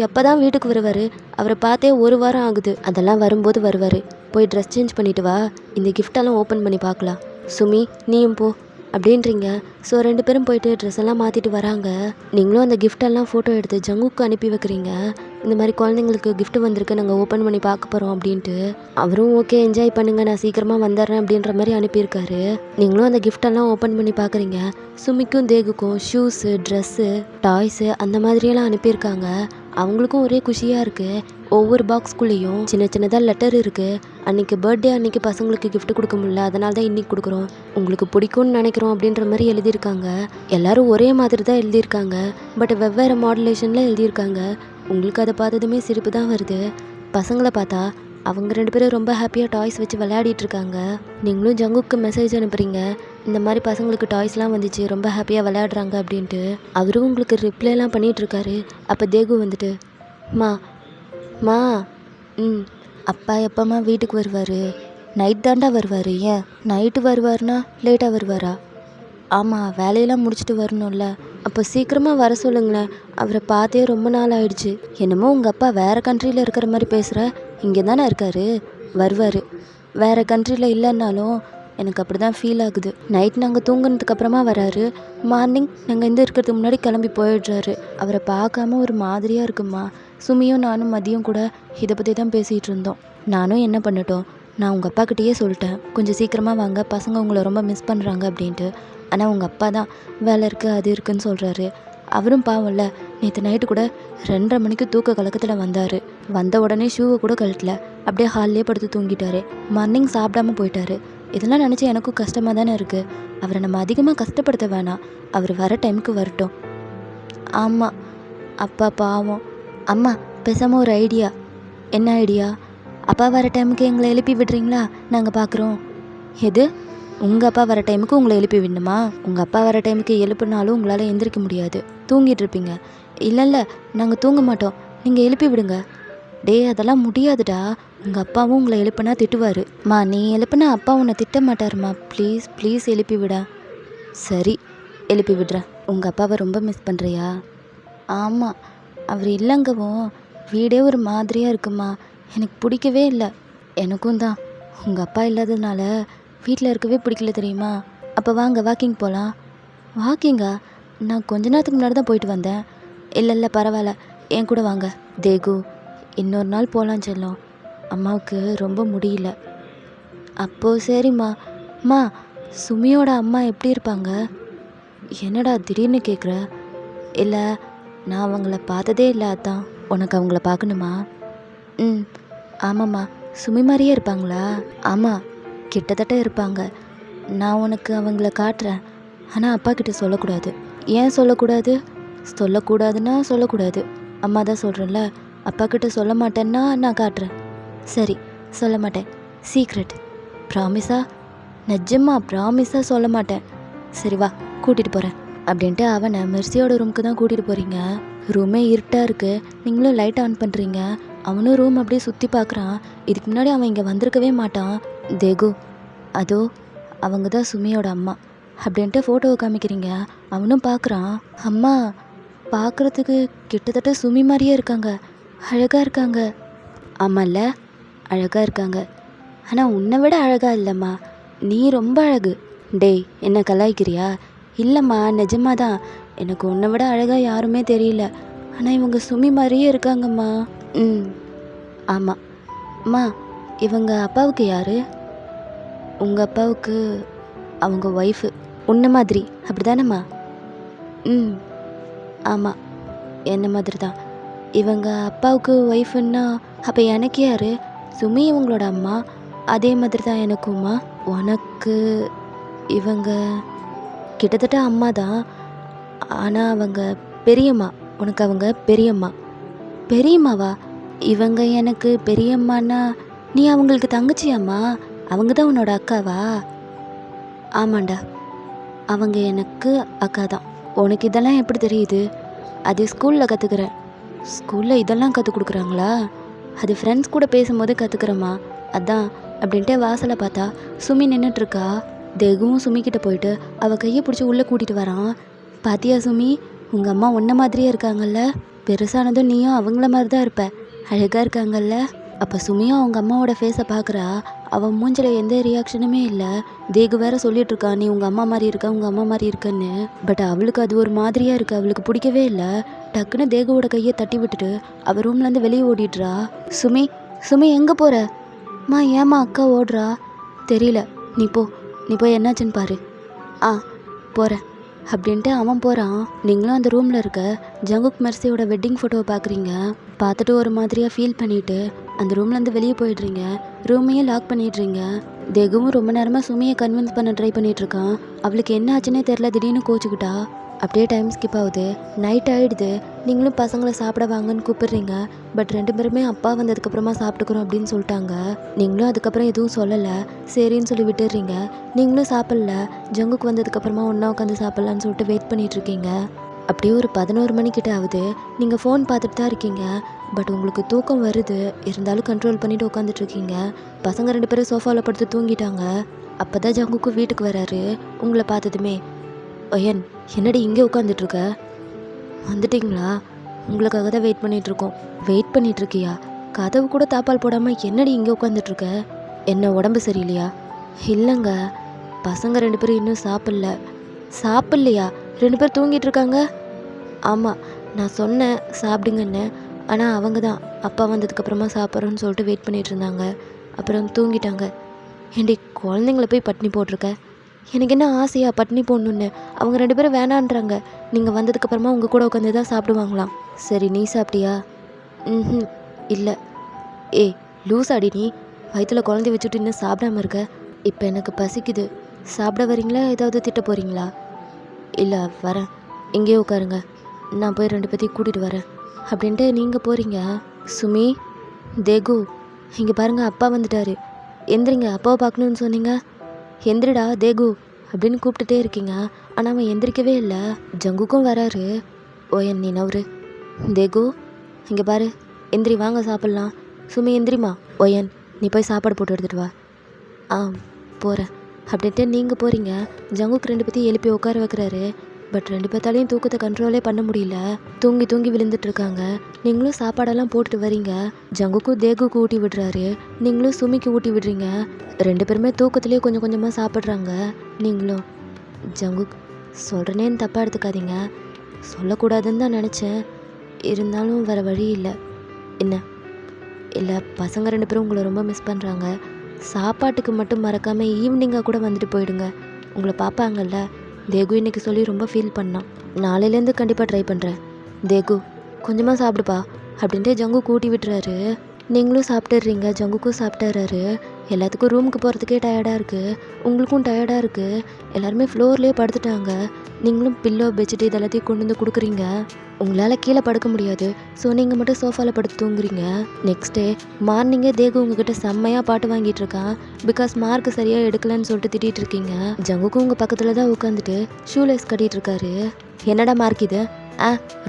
எப்போ தான் வீட்டுக்கு வருவார்? அவரை பார்த்தே 1 வாரம் ஆகுது. அதெல்லாம் வரும்போது வருவார். போய் ட்ரெஸ் சேஞ்ச் பண்ணிவிட்டு வா, இந்த கிஃப்டெல்லாம் ஓப்பன் பண்ணி பார்க்கலாம். சுமி நீயும் போ அப்படின்றீங்க. ஸோ 2 பேரும் போயிட்டு ட்ரெஸ் எல்லாம் மாற்றிட்டு வராங்க. நீங்களும் அந்த கிஃப்டெல்லாம் ஃபோட்டோ எடுத்து ஜங்குக்கு அனுப்பி வைக்கிறீங்க. இந்த மாதிரி குழந்தைங்களுக்கு கிஃப்ட் வந்திருக்கு, நாங்கள் ஓப்பன் பண்ணி பார்க்க போகிறோம் அப்படின்ட்டு. அவரும் ஓகே என்ஜாய் பண்ணுங்கள், நான் சீக்கிரமாக வந்துடுறேன் அப்படின்ற மாதிரி அனுப்பியிருக்காரு. நீங்களும் அந்த கிஃப்டெல்லாம் ஓப்பன் பண்ணி பார்க்குறீங்க. சுமிக்கும் தேகுக்கும் ஷூஸு, ட்ரெஸ்ஸு, டாய்ஸு அந்த மாதிரியெல்லாம் அனுப்பியிருக்காங்க. அவங்களுக்கும் ஒரே குஷியாக இருக்குது. ஒவ்வொரு பாக்ஸ்குள்ளேயும் சின்னதாக லெட்டர் இருக்குது. அன்றைக்கி பர்த்டே அன்றைக்கி பசங்களுக்கு கிஃப்ட் கொடுக்க முடியல, அதனால தான் இன்றைக்கி கொடுக்குறோம், உங்களுக்கு பிடிக்கும்னு நினைக்கிறோம் அப்படின்ற மாதிரி எழுதியிருக்காங்க. எல்லோரும் ஒரே மாதிரி தான் எழுதியிருக்காங்க, பட் வெவ்வேறு மாடுலேஷனில் எழுதியிருக்காங்க. உங்களுக்கு அதை பார்த்ததுமே சிரிப்பு தான் வருது. பசங்களை பார்த்தா அவங்க 2 பேரும் ரொம்ப ஹாப்பியாக டாய்ஸ் வச்சு விளையாடிட்டுருக்காங்க. நீங்களும் ஜங்குக்கு மெசேஜ் அனுப்புகிறீங்க, இந்த மாதிரி பசங்களுக்கு டாய்ஸ்லாம் வந்துச்சு, ரொம்ப ஹாப்பியாக விளையாடுறாங்க அப்படின்ட்டு. அவரும் உங்களுக்கு ரிப்ளைலாம் பண்ணிகிட்ருக்காரு. அப்போ தேகு வந்துட்டு, மா அப்பா எப்போம்மா வீட்டுக்கு வருவார்? நைட் தாண்டா வருவார். ஏன் நைட்டு வருவார்னா லேட்டாக வருவாரா? ஆமாம், வேலையெல்லாம் முடிச்சுட்டு வரணும்ல. அப்போ சீக்கிரமாக வர சொல்லுங்களேன், அவரை பார்த்தே ரொம்ப நாள் ஆயிடுச்சு. என்னமோ உங்கள் அப்பா வேறு கண்ட்ரியில் இருக்கிற மாதிரி பேசுகிற, இங்கே தானே இருக்கார், வருவார். வேறு கண்ட்ரியில் இல்லைன்னாலும் எனக்கு அப்படி தான் ஃபீல் ஆகுது. நைட் நாங்கள் தூங்குனதுக்கு அப்புறமா வராரு, மார்னிங் நாங்கள் இந்த இருக்கிறதுக்கு முன்னாடி கிளம்பி போயிடுறாரு. அவரை பார்க்காம ஒரு மாதிரியாக இருக்குமா. சுமியும் நானும் மதியம் கூட இதை பற்றி தான் பேசிகிட்டு இருந்தோம். நானும் என்ன பண்ணட்டும், நான் உங்கள் அப்பாக்கிட்டேயே சொல்லிட்டேன், கொஞ்சம் சீக்கிரமாக வாங்க, பசங்க உங்களை ரொம்ப மிஸ் பண்ணுறாங்க அப்படின்ட்டு. ஆனால் உங்கள் அப்பா தான் வேலை இருக்குது அது இருக்குதுன்னு சொல்கிறாரு. அவரும் பாவம்ல, நேற்று நைட்டு கூட 2:30 மணிக்கு தூக்க கலக்கத்தில் வந்தார். வந்த உடனே ஷூவை கூட கழட்டல, அப்படியே ஹால்லேயே படுத்து தூங்கிட்டாரு. மார்னிங் சாப்பிடாம போயிட்டாரு. இதெல்லாம் நினச்சி எனக்கும் கஷ்டமாக தானே இருக்குது. அவரை நம்ம அதிகமாக கஷ்டப்படுத்த வேணாம், அவர் வர டைமுக்கு வரட்டும். ஆமாம், அப்பா பாவம். அம்மா, பேசாமல் ஒரு ஐடியா. என்ன ஐடியா? அப்பா வர டைமுக்கு எங்களை எழுப்பி விடுறீங்களா? நாங்கள் பார்க்குறோம். எது? உங்கள் அப்பா வர டைமுக்கு உங்களை எழுப்பி விடணுமா? உங்கள் அப்பா வர டைமுக்கு எழுப்புனாலும் உங்களால் எந்திரிக்க முடியாது, தூங்கிட்டு இருப்பீங்க. இல்லை நாங்கள் தூங்க மாட்டோம், நீங்கள் எழுப்பி விடுங்க. டேய், அதெல்லாம் முடியாதுடா. உங்கள் அப்பாவும் உங்களை எழுப்புனா திட்டுவார். நீ எழுப்புனா அப்பா உன்னை திட்ட மாட்டாருமா. ப்ளீஸ் ப்ளீஸ் எழுப்பி விட. சரி, எழுப்பி விடுறேன். உங்கள் அப்பாவை ரொம்ப மிஸ் பண்ணுறியா? ஆமாம், அவர் இல்லைங்கவும் வீடே ஒரு மாதிரியாக இருக்குமா. எனக்கு பிடிக்கவே இல்லை. எனக்கும் தான். உங்கள் அப்பா இல்லாததுனால வீட்டில் இருக்கவே பிடிக்கல தெரியுமா. அப்போ வாங்க வாக்கிங் போகலாம். வாக்கிங்கா? நான் கொஞ்ச நேரத்துக்கு முன்னாடி தான் போயிட்டு வந்தேன். இல்லை பரவாயில்ல, என் கூட வாங்க. தேகு, இன்னொரு நாள் போகலாம் செல்லம். அம்மாவுக்கு ரொம்ப முடியல. அப்போது சரிம்மா. சுமியோட அம்மா எப்படி இருப்பாங்க? என்னடா திடீர்னு கேட்குற? இல்லை, நான் அவங்கள பார்த்ததே இல்லை, அதான். உனக்கு அவங்கள பார்க்கணுமா? ஆமாம்மா. சுமி மாதிரியே இருப்பாங்களா? ஆமாம், கிட்டத்தட்ட இருப்பாங்க. நான் உனக்கு அவங்கள காட்டுறேன், ஆனால் அப்பா கிட்ட சொல்லக்கூடாது. ஏன் சொல்லக்கூடாது? சொல்லக்கூடாதுன்னா சொல்லக்கூடாது. அம்மா தான் சொல்கிறேன்ல, அப்பா கிட்ட சொல்ல மாட்டேன்னா நான் காட்டுறேன். சரி, சொல்ல மாட்டேன். சீக்ரெட். ப்ராமிஸா? நிஜமா ப்ராமிஸாக சொல்ல மாட்டேன். சரி வா, கூட்டிகிட்டு போகிறேன் அப்படின்ட்டு அவனை மெர்சியோட ரூமுக்கு தான் கூட்டிகிட்டு போகிறீங்க. ரூமே இருட்டாக இருக்குது, நீங்களும் லைட் ஆன் பண்ணுறீங்க. அவனும் ரூம் அப்படியே சுற்றி பார்க்குறான். இதுக்கு முன்னாடி அவன் இங்கே வந்திருக்கவே மாட்டான். தேகு, அதோ அவங்க தான் சுமியோட அம்மா அப்படின்ட்டு ஃபோட்டோவை காமிக்கிறீங்க. அவனும் பார்க்குறான். அம்மா, பார்க்குறதுக்கு கிட்டத்தட்ட சுமி மாதிரியே இருக்காங்க, அழகாக இருக்காங்க. ஆமாம்ல, அழகாக இருக்காங்க. ஆனால் உன்னை விட அழகாக இல்லைம்மா, நீ ரொம்ப அழகு. டேய், என்ன கலாய்க்கிறியா? இல்லைம்மா, நிஜமாக தான். எனக்கு உன்னை விட அழகாக யாருமே தெரியல. ஆனால் இவங்க சுமி மாதிரியே இருக்காங்கம்மா. ஆமாம். அம்மா, இவங்க அப்பாவுக்கு யார்? உங்கள் அப்பாவுக்கு அவங்க ஒய்ஃபு. உன்ன மாதிரி அப்படி தானேம்மா? ஆமாம், என்ன மாதிரி தான். இவங்க அப்பாவுக்கு ஒய்ஃபுன்னா அப்போ எனக்கு யார்? சுமி இவங்களோட அம்மா, அதே மாதிரி தான் எனக்கும்மா. உனக்கு இவங்க கிட்டத்தட்ட அம்மா தான், ஆனால் அவங்க பெரியம்மா. உனக்கு அவங்க பெரியம்மா. பெரியம்மாவா? இவங்க எனக்கு பெரியம்மானா நீ அவங்களுக்கு தங்கச்சியாம்மா? அவங்க தான் உன்னோட அக்காவா? ஆமாண்டா, அவங்க எனக்கு அக்கா தான். உனக்கு இதெல்லாம் எப்படி தெரியுது? அது ஸ்கூலில் கற்றுக்குறேன். ஸ்கூலில் இதெல்லாம் கற்றுக் கொடுக்குறாங்களா? அது ஃப்ரெண்ட்ஸ் கூட பேசும்போது கற்றுக்குறேம்மா, அதான். அப்படின்ட்டு வாசலை பார்த்தா சுமி நின்றுட்டுருக்கா. தேகுவும் சுமிக்கிட்ட போயிட்டு அவள் கையை பிடிச்சி உள்ளே கூட்டிகிட்டு வரான். பாத்தியா சுமி, உங்கள் அம்மா உன்ன மாதிரியே இருக்காங்கல்ல, பெருசானதும் நீயும் அவங்கள மாதிரி தான் இருப்ப, அழகாக இருக்காங்கல்ல. அப்போ சுமியும் அவங்க அம்மாவோட ஃபேஸை பார்க்குறா. அவன் மூஞ்சில் எந்த ரியாக்ஷனுமே இல்லை. தேகு வேற சொல்லிட்டு இருக்கா, நீ உங்கள் அம்மா மாதிரி இருக்க, உங்கள் அம்மா மாதிரி இருக்கன்னு. பட் அவளுக்கு அது ஒரு மாதிரியாக இருக்குது, அவளுக்கு பிடிக்கவே இல்லை. டக்குன்னு தேகுவோட கையை தட்டி விட்டுட்டு அவள் ரூம்லேருந்து வெளியே ஓடிடுறா. சுமி எங்கே போகிற? ஏம்மா அக்கா ஓடுறா? தெரியல, நீ போய் என்னாச்சுன்னு பாரு. போகிறேன் அப்படின்ட்டு அவன் போகிறான். நீங்களும் அந்த ரூமில் இருக்க ஜங்குக் மெர்சியோட வெட்டிங் ஃபோட்டோவை பார்க்குறீங்க. பார்த்துட்டு ஒரு மாதிரியாக ஃபீல் பண்ணிவிட்டு அந்த ரூம்லேருந்து வெளியே போயிடுறீங்க. ரூமையே லாக் பண்ணிடுறீங்க. தேகுவும் ரொம்ப நேரமாக சுமியை கன்வின்ஸ் பண்ண ட்ரை பண்ணிகிட்ருக்கான். அவளுக்கு என்ன ஆச்சுன்னே தெரில, திடீர்னு கோச்சுக்கிட்டா. அப்படியே டைம் ஸ்கிப் ஆகுது, நைட் ஆகிடுது. நீங்களும் பசங்களை சாப்பிட வாங்கன்னு கூப்பிடுறீங்க. பட் 2 பேருமே அப்பா வந்ததுக்கப்புறமா சாப்பிட்டுக்கிறோம் அப்படின்னு சொல்லிட்டாங்க. நீங்களும் அதுக்கப்புறம் எதுவும் சொல்லலை, சரின்னு சொல்லி விட்டுடுறீங்க. நீங்களும் சாப்பிடல, ஜங்குக்கு வந்ததுக்கப்புறமா ஒன்றா உட்காந்து சாப்பிட்லான்னு சொல்லிட்டு வெயிட் பண்ணிகிட்ருக்கீங்க. அப்படியே ஒரு 11 மணிக்கிட்ட ஆகுது. நீங்கள் ஃபோன் பார்த்துட்டு தான் இருக்கீங்க. பட் உங்களுக்கு தூக்கம் வருது, இருந்தாலும் கண்ட்ரோல் பண்ணிவிட்டு உட்காந்துட்ருக்கீங்க. பசங்க 2 பேரும் சோஃபாவில் படுத்து தூங்கிட்டாங்க. அப்போ தான் ஜங்குக்கு வீட்டுக்கு வராரு. உங்களை பார்த்ததுமே, ஒயன் என்னடி இங்கே உட்காந்துட்ருக்க? வந்துட்டிங்களா? உங்களுக்காக தான் வெயிட் பண்ணிகிட்ருக்கோம். வெயிட் பண்ணிகிட்ருக்கியா? கதவு கூட தாப்பால் போடாமல் என்னடி இங்கே உட்காந்துட்ருக்க? என்ன உடம்பு சரியில்லையா? இல்லைங்க, பசங்க 2 பேரும் இன்னும் சாப்பிட்லையா? 2 பேர் தூங்கிட்டு இருக்காங்க. ஆமாம், நான் சொன்னேன் சாப்பிடுங்கன்னு. ஆனால் அவங்க தான் அப்பா வந்ததுக்கப்புறமா சாப்பிட்றோன்னு சொல்லிட்டு வெயிட் பண்ணிட்டு இருந்தாங்க. அப்புறம் தூங்கிட்டாங்க. ஏண்டி குழந்தைங்கள போய் பட்டினி போட்டிருக்க? எனக்கு என்ன ஆசையா பட்டினி போடணுன்னு? அவங்க 2 பேரும் வேணான்றாங்க. நீங்கள் வந்ததுக்கப்புறமா உங்கள் கூட உட்காந்து தான் சாப்பிடுவாங்களாம். சரி, நீ சாப்பிட்டியா? ம், இல்லை. ஏய் லூசாடி நீ, வயிற்றுல குழந்தைய வச்சுட்டு இன்னும் சாப்பிடாம இருக்க. இப்போ எனக்கு பசிக்குது, சாப்பிட வரீங்களா? ஏதாவது திட்ட போகிறீங்களா? இல்லை, வரேன், இங்கேயே உட்காருங்க, நான் போய் 2 பேத்தையும் கூட்டிகிட்டு வரேன் அப்படின்ட்டு நீங்கள் போகிறீங்க. சுமி, தேகு, இங்கே பாருங்கள், அப்பா வந்துட்டாரு, எந்திரிங்க, அப்பாவை பார்க்கணுன்னு சொன்னீங்க, எந்திரிடா தேகு அப்படின்னு கூப்பிட்டுட்டே இருக்கீங்க. ஆனால் அவன் எந்திரிக்கவே இல்லை. ஜங்குக்கும் வராரு. ஓயன் நீ நவரு. தேகு இங்கே பாரு, எந்திரி, வாங்க சாப்பிட்லாம். சுமி எந்திரிமா. ஓயன் நீ போய் சாப்பாடு போட்டு எடுத்துகிட்டு வா. ஆ போகிறேன் அப்படின்ட்டு நீங்கள் போகிறீங்க. ஜங்குக்கு 2 பேத்தையும் எழுப்பி உட்கார வைக்கிறாரு. பட் 2 பேர்த்தாலையும் தூக்கத்தை கண்ட்ரோலே பண்ண முடியல. தூங்கி விழுந்துட்டு இருக்காங்க. நீங்களும் சாப்பாடெல்லாம் போட்டுட்டு வரீங்க. ஜங்குக்கும் தேகுக்கு ஊட்டி விடுறாரு. நீங்களும் சுமிக்கு ஊட்டி விடுறீங்க. 2 பேருமே தூக்கத்துலேயே கொஞ்சம் கொஞ்சமாக சாப்பிட்றாங்க. நீங்களும் ஜங்குக் சொல்கிறேனேன்னு தப்பாக எடுத்துக்காதீங்க, சொல்லக்கூடாதுன்னு தான் நினச்சேன், இருந்தாலும் வேறு வழி இல்லை. என்ன இல்லை, பசங்க 2 பேரும் உங்களை ரொம்ப மிஸ் பண்ணுறாங்க. சாப்பாட்டுக்கு மட்டும் மறக்காமல் ஈவினிங்காக கூட வந்துட்டு போயிடுங்க, உங்களை பார்ப்பாங்கல்ல. தேகு இன்னைக்கு சொல்லி ரொம்ப ஃபீல் பண்ணான். நாளையிலேருந்து கண்டிப்பாக ட்ரை பண்ணுறேன். தேகு கொஞ்சமாக சாப்பிடுப்பா அப்படின்ட்டு ஜங்கு கூட்டி விட்டுறாரு. நீங்களும் சாப்பிட்டுடுறீங்க. ஜங்குக்கும் சாப்பிட்டுறாரு. எல்லாத்துக்கும் ரூமுக்கு போகிறதுக்கே டயர்டாக இருக்குது. உங்களுக்கும் டயர்டாக இருக்குது. எல்லாருமே ஃப்ளோர்லேயே படுத்துட்டாங்க. நீங்களும் பில்லோ பெட்ஷீட் இதெல்லாத்தையும் கொண்டு வந்து கொடுக்குறீங்க. உங்களால் கீழே படுக்க முடியாது. ஸோ நீங்கள் மட்டும் சோஃபாவில் படுத்து தூங்குறீங்க. நெக்ஸ்ட் டே மார்னிங்கே தேகு உங்ககிட்ட செம்மையாக பாட்டு வாங்கிட்டு இருக்கான். பிகாஸ் மார்க் சரியாக எடுக்கலன்னு சொல்லிட்டு திட்டிகிட்டு இருக்கீங்க. ஜங்குக்கும் உங்கள் பக்கத்தில் தான் உட்காந்துட்டு ஷூலேஸ் கட்டிகிட்டு இருக்காரு. என்னடா மார்க் இது?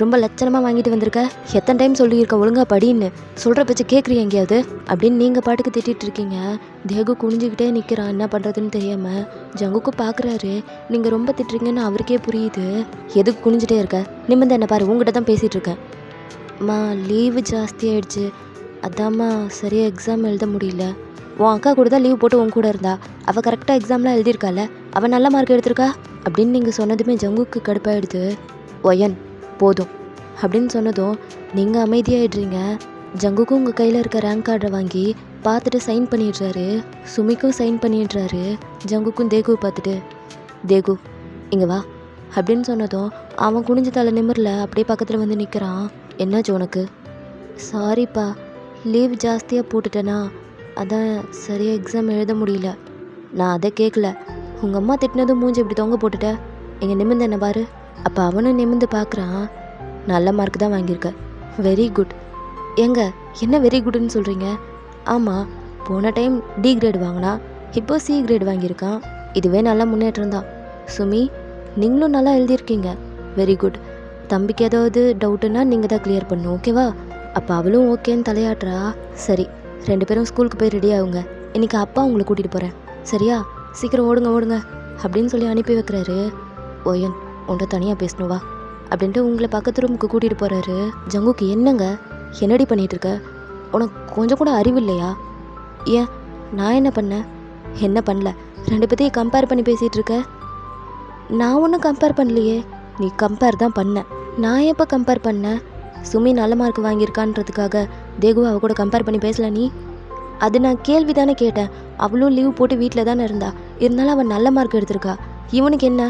ரொம்ப லட்சணமாக வாங்கிட்டு வந்திருக்க. எத்தனை டைம் சொல்லியிருக்க ஒழுங்கா படின்னு, சொல்கிற பேச்சு கேட்குறீங்க எங்கேயாவது அப்படின்னு நீங்கள் பாட்டுக்கு திட்டிகிட்டு இருக்கீங்க. தேகு குனிஞ்சிக்கிட்டே நிற்கிறான், என்ன பண்ணுறதுன்னு தெரியாமல். ஜங்குக்கும் பார்க்குறாரு, நீங்கள் ரொம்ப திட்டுறீங்கன்னு அவருக்கே புரியுது. எதுக்கு குனிஞ்சிட்டே இருக்க? நிமிர்ந்து என்ன பாரு, உங்ககிட்ட தான் பேசிகிட்டு இருக்கேன். அம்மா லீவு ஜாஸ்தியாகிடுச்சு, அதாம்மா சரியாக எக்ஸாம் எழுத முடியல. உன் அக்கா கூட தான் லீவ் போட்டு உன் கூட இருந்தா. அவள் கரெக்டாக எக்ஸாம்லாம் எழுதியிருக்கால, அவள் நல்ல மார்க் எடுத்திருக்கா அப்படின்னு நீங்கள் சொன்னதுமே ஜங்குக்கு கடுப்பாயிடுது. ஒயன் போதும் அப்படின்னு சொன்னதும் நீங்கள் அமைதியாகிடுறீங்க. ஜங்குக்கும் உங்கள் கையில் இருக்க ரேங்க் கார்டை வாங்கி பார்த்துட்டு சைன் பண்ணிடுறாரு. சுமிக்கும் சைன் பண்ணிடுறாரு. ஜங்குக்கும் தேகு பார்த்துட்டு, தேகு இங்கே வா அப்படின்னு சொன்னதும் அவன் குனிஞ்சு தலை நிமிரில் அப்படியே பக்கத்தில் வந்து நிற்கிறான். என்னாச்சு உனக்கு? சாரிப்பா, லீவ் ஜாஸ்தியாக போட்டுட்டேனா, அதான் சரியாக எக்ஸாம் எழுத முடியல. நான் அதை கேட்கல, உங்கள் அம்மா திட்டினதும் மூஞ்சி இப்படி தொங்க போட்டுட்ட. எங்கே நிமிர்ந்து என்ன பாரு. அப்போ அவனும் நிமிர்ந்து பார்க்குறான். நல்ல மார்க் தான் வாங்கியிருக்க, வெரி குட். ஏங்க என்ன வெரி குட்னு சொல்கிறீங்க? ஆமாம், போன டைம் டி கிரேட் வாங்கினா, இப்போ சி கிரேட் வாங்கியிருக்கான். இதுவே நல்ல முன்னேற்றம் தான். சுமி நீங்களும் நல்லா எழுதியிருக்கீங்க, வெரி குட். தம்பிக்கு ஏதாவது டவுட்டுன்னா நீங்கள் தான் கிளியர் பண்ணணும், ஓகேவா? அப்போ அவளும் ஓகேன்னு தலையாட்டுறா. சரி 2 பேரும் ஸ்கூலுக்கு போய் ரெடி ஆகுங்க, இன்றைக்கி அப்பா உங்களை கூட்டிகிட்டு போகிறேன், சரியா? சீக்கிரம் ஓடுங்க அப்படின்னு சொல்லி அனுப்பி வைக்கிறாரு. ஓயன் உன்ட்ட தனியாக பேசணும் வா அப்படின்ட்டு உங்களை பக்கத்து ரூமுக்கு கூட்டிகிட்டு போகிறாரு. ஜங்குக்கு என்னங்க என்னடி பண்ணிகிட்டு இருக்க? உனக்கு கொஞ்சம் கூட அறிவு இல்லையா? ஏன் நான் என்ன பண்ணேன்? என்ன பண்ணல, 2 பேத்தையும் கம்பேர் பண்ணி பேசிகிட்டு இருக்க. நான் ஒன்றும் கம்பேர் பண்ணலையே. நீ கம்பேர் தான் பண்ண. நான் எப்போ கம்பேர் பண்ணேன்? சுமி நல்ல மார்க் வாங்கியிருக்கான்றதுக்காக தேகு அவ கூட கம்பேர் பண்ணி பேசல நீ? அது நான் கேள்வி தானே கேட்டேன். அவளும் லீவ் போட்டு வீட்டில் தானே இருந்தா, இருந்தாலும் அவன் நல்ல மார்க் எடுத்திருக்கா. இவனுக்கு என்ன?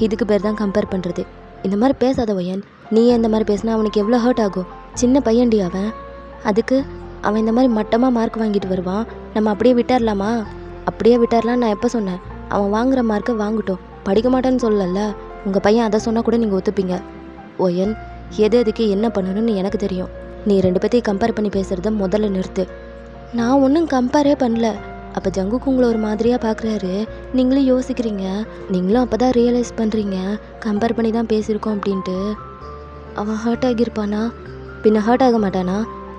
இதுக்கு பேர் தான் கம்பேர் பண்ணுறது. இந்த மாதிரி பேசாத வயன். நீ இந்த மாதிரி பேசினா அவனுக்கு எவ்வளோ ஹர்ட் ஆகும். சின்ன பையன்டி அவன். அதுக்கு அவன் இந்த மாதிரி மட்டமாக மார்க் வாங்கிட்டு வருவான். நம்ம அப்படியே விட்டார்லாமா? அப்படியே விட்டார்லாம் நான் எப்போ சொன்னேன்? அவன் வாங்குகிற மார்க்கை வாங்கட்டும், படிக்க மாட்டேன்னு சொல்லல. உங்கள் பையன் அதை சொன்னால் கூட நீங்கள் ஒத்துப்பீங்க. ஒயன் எதுக்கு என்ன பண்ணணும்னு எனக்கு தெரியும். நீ 2 பேத்தையும் கம்பேர் பண்ணி பேசுகிறத முதல்ல நிறுத்து. நான் ஒன்றும் கம்பேரே பண்ணல. அப்போ ஜங்குக்கு உங்களை ஒரு மாதிரியாக பார்க்குறாரு. நீங்களும் யோசிக்கிறீங்க. நீங்களும் அப்போ தான் ரியலைஸ் பண்ணுறீங்க கம்பேர் பண்ணி தான் பேசியிருக்கோம் அப்படின்ட்டு. அவன் ஹர்ட் ஆகியிருப்பானா? பின்ன ஹர்ட் ஆக மாட்டானா?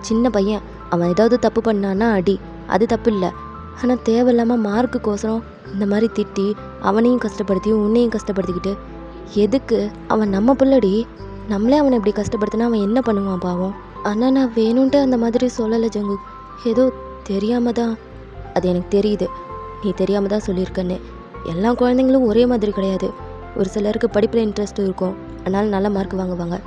சின்ன பையன், அவன் ஏதாவது தப்பு பண்ணான்னா அடி, அது தப்பு இல்லை. ஆனால் தேவையில்லாமல் மார்க்குக்கோசரம் இந்த மாதிரி திட்டி அவனையும் கஷ்டப்படுத்தி உன்னையும் கஷ்டப்படுத்திக்கிட்டு எதுக்கு? அவன் நம்ம பிள்ளடி, நம்மளே அவனை இப்படி கஷ்டப்படுத்தினா அவன் என்ன பண்ணுவான் பாவம். ஆனால் நான் வேணும்ன்ட்டு அந்த மாதிரி சொல்லலை ஜங்கு, ஏதோ தெரியாமல் தான். அது எனக்கு தெரியுது, நீ தெரியாமல் தான் சொல்லியிருக்கன்னு. எல்லா குழந்தைங்களும் ஒரே மாதிரி கிடையாது. ஒரு சிலருக்கு படிப்பில் இன்ட்ரெஸ்ட் இருக்கும், அதனால் நல்ல மார்க் வாங்குவாங்க.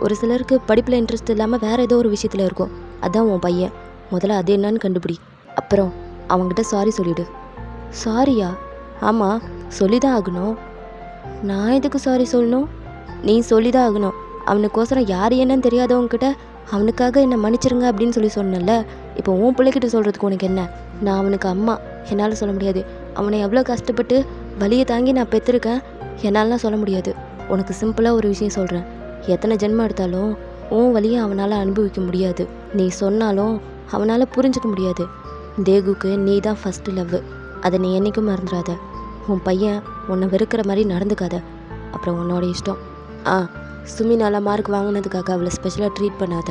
ஒரு சிலருக்கு படிப்பில் இன்ட்ரெஸ்ட் இல்லாமல் வேறு ஏதோ ஒரு விஷயத்தில் இருக்கும். அதான் உன் பையன். முதல்ல அது என்னன்னு கண்டுபிடி. அப்புறம் அவங்ககிட்ட சாரி சொல்லிவிடு. சாரியா? ஆமாம், சொல்லி தான் ஆகணும். நான் எதுக்கு சாரி சொல்லணும்? நீ சொல்லி தான் ஆகணும். அவனுக்கோசரம் யார் என்னன்னு தெரியாதவங்ககிட்ட அவனுக்காக என்னை மன்னிச்சிருங்க அப்படின்னு சொல்லி சொன்னல. இப்போ உன் பிள்ளைகிட்ட சொல்கிறதுக்கு உனக்கு என்ன? நான் அவனுக்கு அம்மா, என்னால் சொல்ல முடியாது. அவனை எவ்வளோ கஷ்டப்பட்டு வலியை தாங்கி நான் பெற்றிருக்கேன், என்னாலலாம் சொல்ல முடியாது. உனக்கு சிம்பிளாக ஒரு விஷயம் சொல்கிறேன். எத்தனை ஜென்மம் எடுத்தாலும் உன் வலியை அவனால் அனுபவிக்க முடியாது. நீ சொன்னாலும் அவனால் புரிஞ்சிக்க முடியாது. தேகுக்கு நீ தான் ஃபஸ்ட்டு லவ். அதை நீ என்றைக்கும் மறந்துடாத. உன் பையன் உன்னை வெறுக்கிற மாதிரி நடந்துக்காத. அப்புறம் உன்னோட இஷ்டம். சுமி நல்லா மார்க் வாங்கினதுக்காக அவளை ஸ்பெஷலாக ட்ரீட் பண்ணாத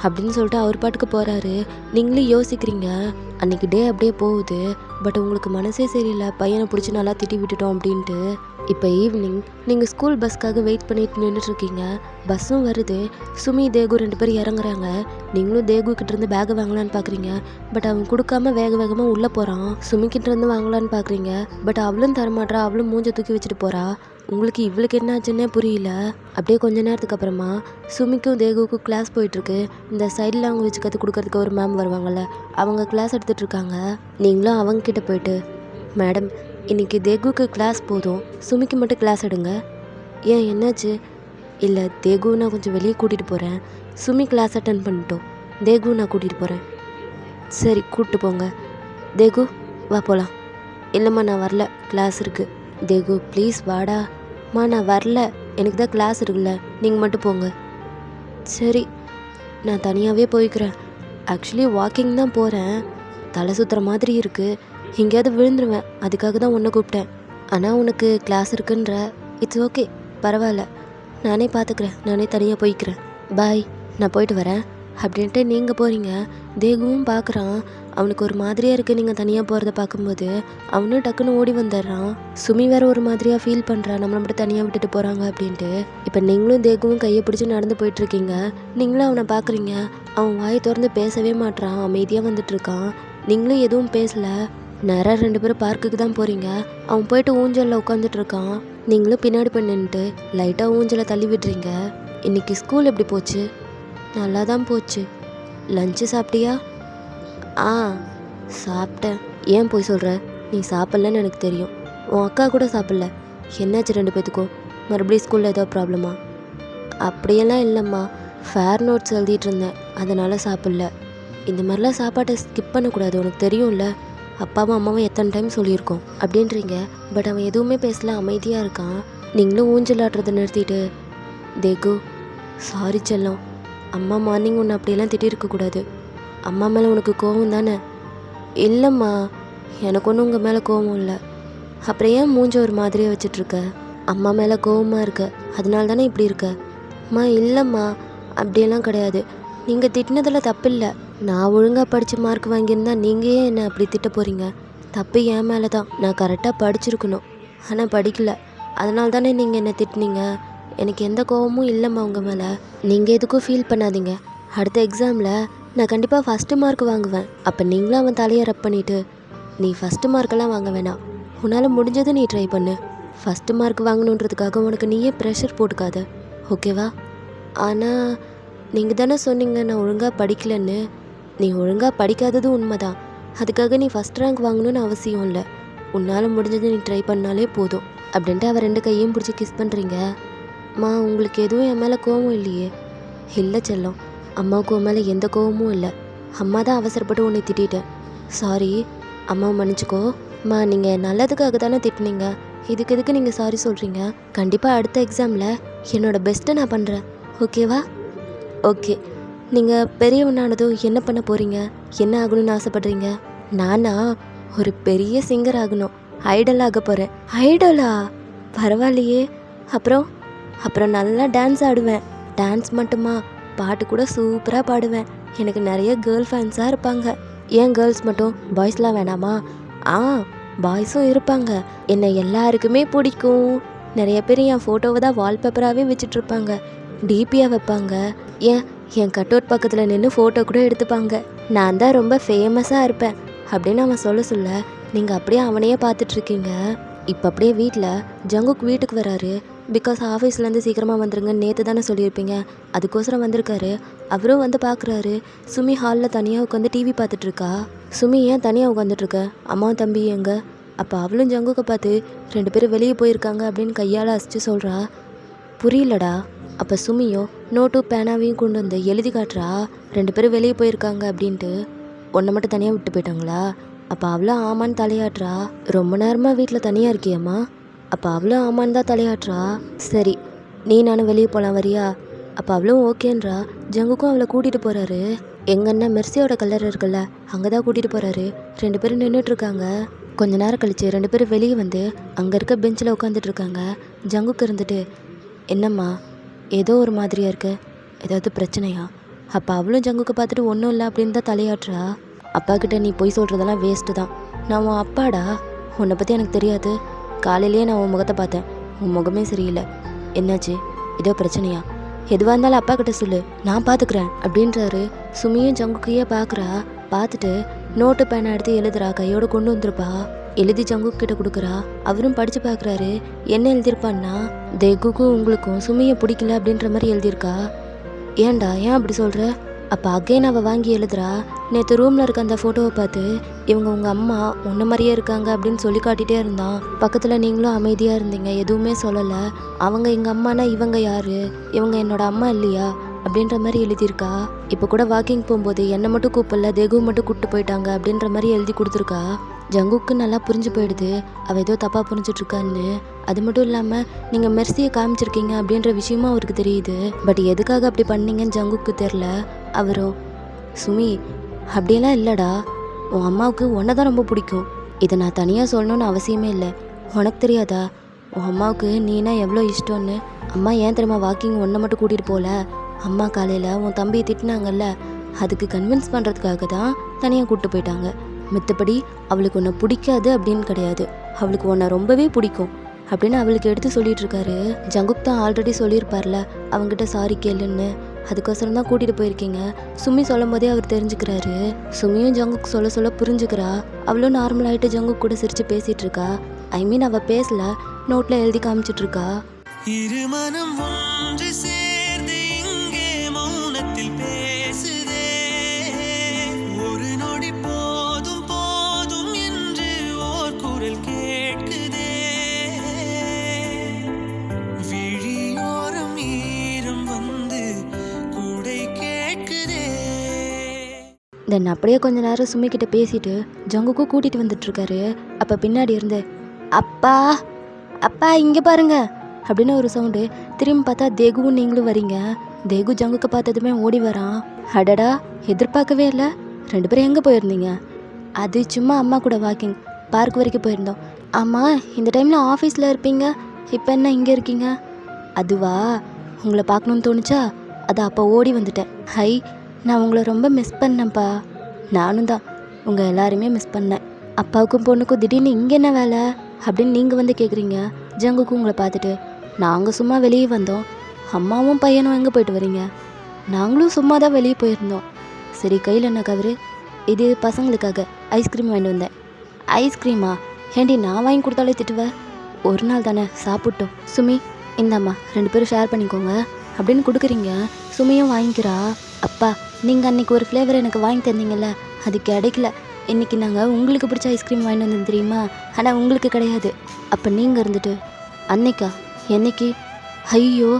அப்படின்னு சொல்லிட்டு அவர் பாட்டுக்கு போகிறாரு. நீங்களே யோசிக்கிறீங்க, அன்றைக்கி டே அப்படியே போகுது. பட் உங்களுக்கு மனசே சரியில்லை, பையனை பிடிச்சி நல்லா திட்டி விட்டுட்டோம் அப்படின்ட்டு. இப்போ ஈவினிங் நீங்கள் ஸ்கூல் பஸ்க்காக வெயிட் பண்ணிட்டு நின்றுட்டுருக்கீங்க. பஸ்ஸும் வருது. சுமி தேகு 2 பேரும் இறங்குறாங்க. நீங்களும் தேகு கிட்டேருந்து பேக்கை வாங்கலான்னு பார்க்குறீங்க. பட் அவன் கொடுக்காம வேக வேகமாக உள்ளே போகிறான். சுமி கிட்டேருந்து வாங்கலான்னு பார்க்குறீங்க. பட் அவளும் தரமாட்றா. அவளும் மூஞ்சை தூக்கி வச்சுட்டு போகிறா. உங்களுக்கு இவளுக்கு என்ன ஆச்சுன்னே புரியல. அப்படியே கொஞ்ச நேரத்துக்கு அப்புறமா சுமிக்கும் தேகுவுக்கும் கிளாஸ் போயிட்டுருக்கு. இந்த சைட் லாங்குவேஜ் கற்றுக் கொடுக்கறதுக்கு ஒரு மேம் வருவாங்கள்ல, அவங்க கிளாஸ் எடுத்துகிட்டு இருக்காங்க. நீங்களும் அவங்க கிட்ட போயிட்டு, மேடம் இன்றைக்கி தேகுவுக்கு கிளாஸ் போதும், சுமிக்கு மட்டும் கிளாஸ் எடுங்க. ஏன், என்னாச்சு? இல்லை, தேகுவை நான் கொஞ்சம் வெளியே கூட்டிகிட்டு போகிறேன். சுமி கிளாஸ் அட்டன் பண்ணிட்டோம், தேகுவை நான் கூட்டிகிட்டு போகிறேன். சரி, கூப்பிட்டு போங்க. தேகு வா போகலாம். இல்லைம்மா நான் வரல, கிளாஸ் இருக்குது. தேகு ப்ளீஸ் வாடா. நான் வரல, எனக்கு தான் கிளாஸ் இருக்குல்ல, நீங்கள் மட்டும் போங்க. சரி, நான் தனியாகவே போய்க்கிறேன். ஆக்சுவலி வாக்கிங் தான் போகிறேன். தலை சுற்றுற மாதிரி இருக்குது, எங்கேயாவது விழுந்துருவேன். அதுக்காக தான் உன்னை கூப்பிட்டேன். ஆனால் உனக்கு கிளாஸ் இருக்குன்ற. இட்ஸ் ஓகே, பரவாயில்ல, நானே பார்த்துக்கிறேன். நானே தனியாக போய்க்கிறேன். பாய், நான் போயிட்டு வரேன் அப்படின்ட்டு நீங்கள் போகிறீங்க. தேகுவும் பார்க்குறான். அவனுக்கு ஒரு மாதிரியாக இருக்குது நீங்கள் தனியாக போகிறத பார்க்கும்போது. அவனும் டக்குன்னு ஓடி வந்துடுறான். சுமி வேறு ஒரு மாதிரியாக ஃபீல் பண்ணுறான், நம்மளை மட்டும் தனியாக விட்டுட்டு போகிறாங்க அப்படின்ட்டு. இப்போ நீங்களும் தேகுவும் கையை பிடிச்சி நடந்து போயிட்டுருக்கீங்க. நீங்களும் அவனை பார்க்குறீங்க. அவன் வாயை திறந்து பேசவே மாட்றான், அமைதியாக வந்துட்டுருக்கான். நீங்களும் எதுவும் பேசலை. நேராக 2 பேரும் பார்க்குக்கு தான் போகிறீங்க. அவன் போயிட்டு ஊஞ்சலில் உட்காந்துட்ருக்கான். நீங்களும் பின்னாடி போய் நின்றுட்டு லைட்டாக ஊஞ்சலை தள்ளி விடுறீங்க. இன்றைக்கி ஸ்கூல் எப்படி போச்சு? நல்லா தான் போச்சு. லஞ்சு சாப்பிட்டியா? சாப்பிட்டேன். ஏன் போய் சொல்கிற? நீ சாப்பிட்லன்னு எனக்கு தெரியும். உன் அக்கா கூட சாப்பிட்ல. என்னாச்சு 2 பேத்துக்கும்? மறுபடியும் ஸ்கூலில் ஏதோ ப்ராப்ளமா? அப்படியெல்லாம் இல்லைம்மா, ஃபேர் நோட்ஸ் எழுதிட்டு இருந்தேன், அதனால் சாப்பிட்ல. இந்த மாதிரிலாம் சாப்பாட்டை ஸ்கிப் பண்ணக்கூடாது, உனக்கு தெரியும்ல. அப்பாவும் அம்மாவும் எத்தனை டைம் சொல்லியிருக்கோம் அப்படின்றீங்க. பட் அவன் எதுவுமே பேசல, அமைதியாக இருக்கான். நீங்களும் ஊஞ்சல் ஆடுறதை நிறுத்திட்டு, தேகு சாரி செல்லம், அம்மா மார்னிங் உன்னை அப்படியெல்லாம் திட்டிருக்கக்கூடாது. அம்மா மேலே உனக்கு கோவம் தானே? இல்லைம்மா, எனக்கு ஒன்றும் உங்கள் மேலே கோவம் இல்லை. அப்புறம் ஏன் மூஞ்ச ஒரு மாதிரியாக வச்சிட்ருக்க? அம்மா மேலே கோவமாக இருக்க, அதனால தானே இப்படி இருக்க? அம்மா இல்லைம்மா, அப்படியெல்லாம் கிடையாது. நீங்கள் திட்டினதில் தப்பு இல்லை. நான் ஒழுங்காக படித்து மார்க் வாங்கியிருந்தா நீங்கள் ஏன் என்னை அப்படி திட்ட போகிறீங்க? தப்பு என் மேலே தான். நான் கரெக்டாக படிச்சிருக்கணும், ஆனால் படிக்கல. அதனால தானே நீங்கள் என்னை திட்டினீங்க. எனக்கு எந்த கோவமும் இல்லைம்மா உங்கள் மேலே. நீங்கள் எதுக்கும் ஃபீல் பண்ணாதீங்க. அடுத்த எக்ஸாமில் நான் கண்டிப்பாக ஃபஸ்ட்டு மார்க் வாங்குவேன். அப்போ நீங்களும் அவன் தலையை ரப் பண்ணிவிட்டு, நீ ஃபஸ்ட்டு மார்க்கெல்லாம் வாங்க வேணாம், உன்னால் முடிஞ்சதை நீ ட்ரை பண்ணு. ஃபஸ்ட்டு மார்க் வாங்கணுன்றதுக்காக உனக்கு நீயே ப்ரெஷர் போட்டுக்காத, ஓகேவா? ஆனால் நீங்கள் தானே சொன்னீங்க நான் ஒழுங்காக படிக்கலைன்னு. நீ ஒழுங்காக படிக்காதது உண்மைதான். அதுக்காக நீ ஃபஸ்ட் ரேங்க் வாங்கணும்னு அவசியம் இல்லை. உன்னால் முடிஞ்சதை நீ ட்ரை பண்ணாலே போதும் அப்படின்ட்டு அவள் 2 கையும் பிடிச்சி கிஸ் பண்ணுறீங்க. உங்களுக்கு எதுவும் என் மேலே கோவம் இல்லையே? இல்லை செல்லம், அம்மாவுக்கு உன் மேலே எந்த கோவமும் இல்லை. அம்மா தான் அவசரப்பட்டு உன்னை திட்டேன். சாரி, அம்மாவை மன்னிச்சிக்கோ. நீங்கள் நல்லதுக்காக தானே திட்டினீங்க, இதுக்கு நீங்கள் சாரி சொல்கிறீங்க? கண்டிப்பாக அடுத்த எக்ஸாமில் என்னோடய பெஸ்ட்டை நான் பண்ணுறேன், ஓகேவா? ஓகே. நீங்கள் பெரியவனானதும் என்ன பண்ண போகிறீங்க? என்ன ஆகணும்னு ஆசைப்பட்றீங்க? நானா ஒரு பெரிய சிங்கர் ஆகணும், ஐடல் ஆக போகிறேன். ஐடலா? பரவாயில்லையே. அப்புறம் நல்லா டான்ஸ் ஆடுவேன். டான்ஸ் மட்டுமா, பாட்டு கூட சூப்பராக பாடுவேன். எனக்கு நிறைய கேர்ள் ஃபேன்ஸாக இருப்பாங்க. ஏன் கேர்ள்ஸ் மட்டும், பாய்ஸ்லாம் வேணாமா? பாய்ஸும் இருப்பாங்க. என்னை எல்லாருக்குமே பிடிக்கும். நிறைய பேர் என் ஃபோட்டோவை தான் வால்பேப்பராகவே வச்சிட்ருப்பாங்க, டிபியாக வைப்பாங்க. என் கட்டவுட் பக்கத்தில் நின்று ஃபோட்டோ கூட எடுத்துப்பாங்க. நான் தான் ரொம்ப ஃபேமஸாக இருப்பேன் அப்படின்னு அவன் சொல்ல நீங்கள் அப்படியே அவனையே பார்த்துட்ருக்கீங்க. இப்போ அப்படியே வீட்டில் ஜங்குக் வீட்டுக்கு வராரு. பிகாஸ் ஆஃபீஸ்லேருந்து சீக்கிரமாக வந்துருங்க, நேற்று தானே சொல்லியிருப்பீங்க, அதுக்கோசரம் வந்திருக்காரு. அவரும் வந்து பார்க்குறாரு, சுமி ஹாலில் தனியாக உட்காந்து டிவி பார்த்துட்ருக்கா. சுமி ஏன் தனியாக உட்காந்துட்ருக்க, அம்மாவும் தம்பி எங்க? அப்போ அவளும் ஜங்குக்கை பார்த்து 2 பேரும் வெளியே போயிருக்காங்க அப்படின்னு கையால் அசிச்சு சொல்கிறா. புரியலடா. அப்போ சுமியோ நோட்டும் பேனாவையும் கொண்டு வந்து எழுதி காட்டுறா, 2 பேரும் வெளியே போயிருக்காங்க அப்படின்ட்டு. ஒன்றை மட்டும் தனியாக விட்டு போயிட்டாங்களா? அப்போ அவளும் ஆமான்னு தலையாட்டுறா. ரொம்ப நேரமாக வீட்டில் தனியாக இருக்கியம்மா? அப்போ அவளும் ஆமான்னு தான் தலையாட்டுறா. சரி, நீ நானும் வெளியே போகலாம் வரியா? அப்போ அவளும் ஓகேன்றா. ஜங்குக்கும் அவளை கூட்டிகிட்டு போகிறாரு. எங்கன்னா மெர்சியோட கல்லறை இருக்குல்ல, அங்கே தான் கூட்டிகிட்டு போகிறாரு. 2 பேரும் நின்றுட்டுருக்காங்க. கொஞ்ச நேரம் கழிச்சு 2 பேரும் வெளியே வந்து அங்கே இருக்க பெஞ்சில் உட்காந்துட்ருக்காங்க. ஜங்குக்கு இருந்துட்டு, என்னம்மா ஏதோ ஒரு மாதிரியாக இருக்கு, ஏதாவது பிரச்சனையா? அப்போ அவளும் ஜங்குக்கு பார்த்துட்டு ஒன்றும் இல்லை அப்படின்னு தான் தலையாட்டுறா. அப்பா கிட்ட நீ பொய் சொல்கிறதெல்லாம் வேஸ்ட்டு தான். நான் உன் அப்பாடா, உன்னை பற்றி எனக்கு தெரியாது. காலையிலேயே நான் உன் முகத்தை பார்த்தேன், உன் முகமே சரியில்லை. என்னாச்சு, ஏதோ பிரச்சனையா? எதுவாக இருந்தாலும் அப்பா கிட்ட சொல்லு, நான் பார்த்துக்கிறேன் அப்படின்றாரு. சுமியும் ஜங்குக்கையே பார்க்குறா. பார்த்துட்டு நோட்டு பேனை எடுத்து எழுதுறா, கையோடு கொண்டு வந்துருப்பா. எழுதி ஜங்கு கிட்ட கொடுக்குறா. அவரும் படித்து பார்க்குறாரு. என்ன எழுதியிருப்பான்னா, தேகுக்கும் உங்களுக்கும் சுமியை பிடிக்கல அப்படின்ற மாதிரி எழுதியிருக்கா. ஏன்டா, ஏன் அப்படி சொல்கிற? அப்போ அகைன் அவள் வாங்கி எழுதுறா. நேற்று ரூமில் இருக்க அந்த ஃபோட்டோவை பார்த்து இவங்க உங்கள் அம்மா உன்ன மாதிரியே இருக்காங்க அப்படின்னு சொல்லி காட்டிகிட்டே இருந்தான். பக்கத்தில் நீங்களும் அமைதியாக இருந்தீங்க, எதுவுமே சொல்லலை. அவங்க எங்கள் அம்மானா இவங்க யார்? இவங்க என்னோட அம்மா இல்லையா அப்படின்ற மாதிரி எழுதியிருக்கா. இப்போ கூட வாக்கிங் போகும்போது என்னை மட்டும் கூப்பிடல, தேகு மட்டும் கூப்பிட்டு போயிட்டாங்க அப்படின்ற மாதிரி எழுதி கொடுத்துருக்கா. ஜங்குக்கு நல்லா புரிஞ்சு போயிடுது அவள் ஏதோ தப்பாக புரிஞ்சிட்ருக்கான்னு. அது மட்டும் இல்லாமல் நீங்கள் மெர்சியை காமிச்சிருக்கீங்க அப்படின்ற விஷயமும் அவருக்கு தெரியுது. பட் எதுக்காக அப்படி பண்ணீங்கன்னு ஜங்குக்கு தெரில. அவரும், சுமி அப்படியெல்லாம் இல்லைடா, உன் அம்மாவுக்கு உன்னை தான் ரொம்ப பிடிக்கும். இதை நான் தனியாக சொல்லணும்னு அவசியமே இல்லை. உனக்கு தெரியாதா உன் அம்மாவுக்கு நீனா எவ்வளோ இஷ்டம்னு? அம்மா ஏன் தெரியுமா வாக்கிங் ஒன்றை மட்டும் கூட்டிகிட்டு போகல? அம்மா காலையில் உன் தம்பியை திட்டினாங்கல்ல, அதுக்கு கன்வின்ஸ் பண்ணுறதுக்காக தான் தனியாக கூப்பிட்டு போயிட்டாங்க. மித்தபடி அவளுக்கு உன்னை பிடிக்காது அப்படின்னு கிடையாது, அவளுக்கு உன்னை ரொம்பவே பிடிக்கும் அப்படின்னு அவளுக்கு எடுத்து சொல்லிட்டு இருக்காரு. ஜங்குக் தான் ஆல்ரெடி சொல்லியிருப்பார்ல அவங்ககிட்ட சாரி கேளுன்னு, அதுக்கோசரம் தான் கூட்டிகிட்டு போயிருக்கீங்க. சுமி சொல்லும் போதே அவர் தெரிஞ்சுக்கிறாரு. சுமியும் ஜங்குக் சொல்ல சொல்ல புரிஞ்சுக்கிறா. அவளும் நார்மலாகிட்டு ஜங்குக் கூட சிரித்து பேசிகிட்டு இருக்கா. ஐ மீன் அவள் பேசல, நோட்டில் எழுதி காமிச்சிட்டு இருக்கா. இருமனம் ஒன்று சேர்ந்து இங்கே மௌனத்தில் பேசுதே, ஒரு நொடி போதும் போதும் என்று ஓர் குரல் கேட்குதே, விழியோரம் ஈரம் வந்து கூடை கேட்குதே. தென் அப்படியே கொஞ்ச நேரம் சுமிக்கிட்ட பேசிட்டு ஜங்குக்கும் கூட்டிகிட்டு வந்துட்டுருக்காரு. அப்போ பின்னாடி இருந்து, அப்பா அப்பா இங்கே பாருங்க அப்படின்னு ஒரு சவுண்டு. திரும்பி பார்த்தா தேகுவும் நீங்களும் வரீங்க. தேகு ஜங்குக்கு பார்த்ததுமே ஓடி வரான். அடடா, எதிர்பார்க்கவே இல்லை. 2 பேரும் எங்கே போயிருந்தீங்க? அது சும்மா அம்மா கூட வாக்கிங், பார்க் வரைக்கும் போயிருந்தோம். ஆமாம், இந்த டைமில் ஆஃபீஸில் இருப்பீங்க, இப்போ என்ன இங்கே இருக்கீங்க? அதுவா, உங்களை பார்க்கணுன்னு தோணுச்சா, அதை அப்போ ஓடி வந்துட்டேன். ஹை, நான் உங்களை ரொம்ப மிஸ் பண்ணேன்ப்பா. நானும் தான் உங்கள் எல்லாருமே மிஸ் பண்ணேன். அப்பாவுக்கும் பொண்ணுக்கும் திடீர்னு இங்கே என்ன வேலை அப்படின்னு நீங்கள் வந்து கேட்குறீங்க. ஜங்குக்கும் உங்களை பார்த்துட்டு, நாங்கள் சும்மா வெளியே வந்தோம். அம்மாவும் பையனும் எங்கே போயிட்டு வரீங்க? நாங்களும் சும்மா தான் வெளியே போயிருந்தோம். சரி, கையில் என்ன கவரு? இது பசங்களுக்காக ஐஸ்கிரீம் வாங்கிட்டு வந்தேன். ஐஸ்கிரீமா? ஏண்டி நான் வாங்கி கொடுத்தாலே திட்டுவேன், ஒரு நாள் தானே சாப்பிட்டோம். சுமி இந்தாம்மா 2 பேரும் ஷேர் பண்ணிக்கோங்க அப்படின்னு கொடுக்குறீங்க. சுமியும் வாங்கிக்கிறா. அப்பா, நீங்கள் அன்றைக்கி ஒரு ஃப்ளேவர் எனக்கு வாங்கி தந்தீங்கல்ல, அது கிடைக்கல. இன்றைக்கி நாங்கள் உங்களுக்கு பிடிச்ச ஐஸ்கிரீம் வாங்கிட்டு வந்தோம் தெரியுமா, ஆனால் உங்களுக்கு கிடையாது. அப்போ நீங்கள் இருந்துட்டு, அன்னைக்கா? என்னைக்கு? ஐயோ,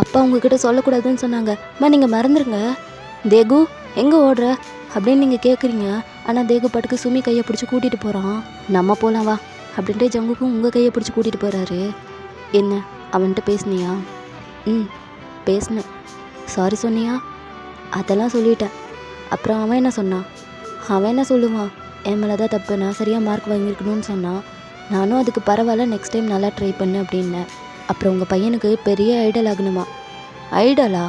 அப்பா உங்ககிட்ட சொல்லக்கூடாதுன்னு சொன்னாங்க. அம்மா நீங்கள் மறந்துடுங்க. தேகு எங்கே ஓடுற அப்படின்னு நீங்கள் கேட்குறீங்க. ஆனால் தேகு பாட்டுக்கு சுமி கையை பிடிச்சி கூட்டிகிட்டு போகிறான். நம்ம போகலாம் வா அப்படின்ட்டு ஜங்குக்கும் உங்கள் கையை பிடிச்சி கூட்டிகிட்டு போகிறாரு. என்ன, அவன்கிட்ட பேசுனியா? பேசினேன். சாரி சொன்னியா? அதெல்லாம் சொல்லிட்டேன். அப்புறம் அவன் என்ன சொன்னான்? அவன் என்ன சொல்லுவான், என் மேலே தான் தப்பு, நான் சரியாக மார்க் வாங்கியிருக்கணும்னு சொன்னான். நானும் அதுக்கு பரவாயில்ல, நெக்ஸ்ட் டைம் நல்லா ட்ரை பண்ணு அப்படின்னேன். அப்புறம் உங்கள் பையனுக்கு பெரிய ஐடல் ஆகணுமா? ஐடலா?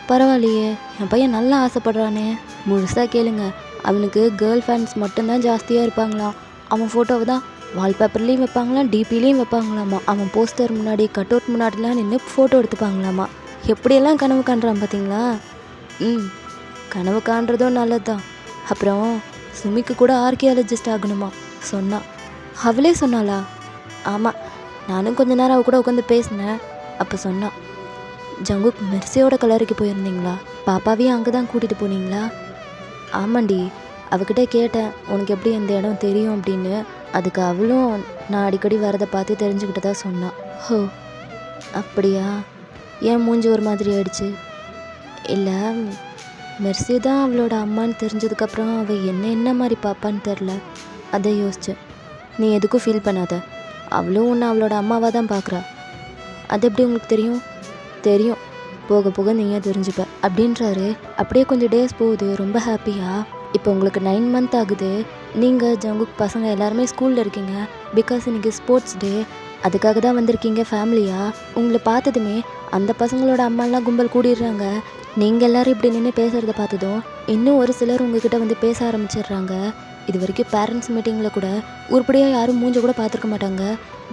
பரவாயில்லையே, என் பையன் நல்லா ஆசைப்படுறானே. முழுசாக கேளுங்க, அவனுக்கு கேர்ள் ஃபேன்ஸ் மட்டும்தான் ஜாஸ்தியாக இருப்பாங்களாம். அவன் ஃபோட்டோவை தான் வால்பேப்பர்லேயும் வைப்பாங்களாம், டிபிலையும் வைப்பாங்களாமா. அவன் போஸ்டர் முன்னாடி, கட் அவுட் முன்னாடிலாம் நின்று ஃபோட்டோ எடுத்துப்பாங்களாமா. எப்படியெல்லாம் கனவு காண்றான் பார்த்தீங்களா? கனவு காண்றதும் நல்லது தான். அப்புறம் சுமிக்கு கூட ஆர்கியாலஜிஸ்ட் ஆகணுமா சொன்னா. அவளே சொன்னாளா? ஆமாம், நானும் கொஞ்ச நேரம் அவ கூட உட்காந்து பேசினேன். அப்போ சொன்னான், ஜங்குக் மெர்சியோட கல்லறைக்கு போயிருந்தீங்களா? பாப்பாவையும் அங்கே தான் கூட்டிகிட்டு போனீங்களா? ஆமாண்டி, அவகிட்ட கேட்டேன் உனக்கு எப்படி இந்த இடம் தெரியும் அப்படின்னு. அதுக்கு அவளும் நான் அடிக்கடி வரதை பார்த்து தெரிஞ்சுக்கிட்டு தான் சொன்னான். ஹோ அப்படியா? ஏன் மூஞ்சி ஒரு மாதிரி ஆயிடுச்சு? இல்லை, மெர்சி தான் அவளோட அம்மான்னு தெரிஞ்சதுக்கப்புறம் அவள் என்ன மாதிரி பாப்பான்னு தெரில, அதை யோசிச்சேன். நீ எதுக்கும் ஃபீல் பண்ணாத, அவளும் உன்னை அவளோட அம்மாவாக தான் பார்க்குறா. அது எப்படி உங்களுக்கு தெரியும்? தெரியும், போக போக நீயே தெரிஞ்சுப்ப அப்படின்றாரு. அப்படியே கொஞ்சம் டேஸ் போகுது, ரொம்ப ஹாப்பியாக. இப்போ உங்களுக்கு 9 month ஆகுது. நீங்கள் ஜங்குக் பசங்க எல்லாருமே ஸ்கூலில் இருக்கீங்க. பிகாஸ் இன்றைக்கி ஸ்போர்ட்ஸ் டே, அதுக்காக தான் வந்திருக்கீங்க ஃபேமிலியாக. உங்களை பார்த்ததுமே அந்த பசங்களோட அம்மாலாம் கும்பல் கூடிடுறாங்க. நீங்கள் எல்லோரும் இப்படி நின்று பேசுகிறத பார்த்ததும் இன்னும் ஒரு சிலர் உங்ககிட்ட வந்து பேச ஆரம்பிச்சிடுறாங்க. இது வரைக்கும் பேரண்ட்ஸ் மீட்டிங்கில் கூட உருப்படியாக யாரும் மூஞ்ச கூட பார்த்துருக்க மாட்டாங்க.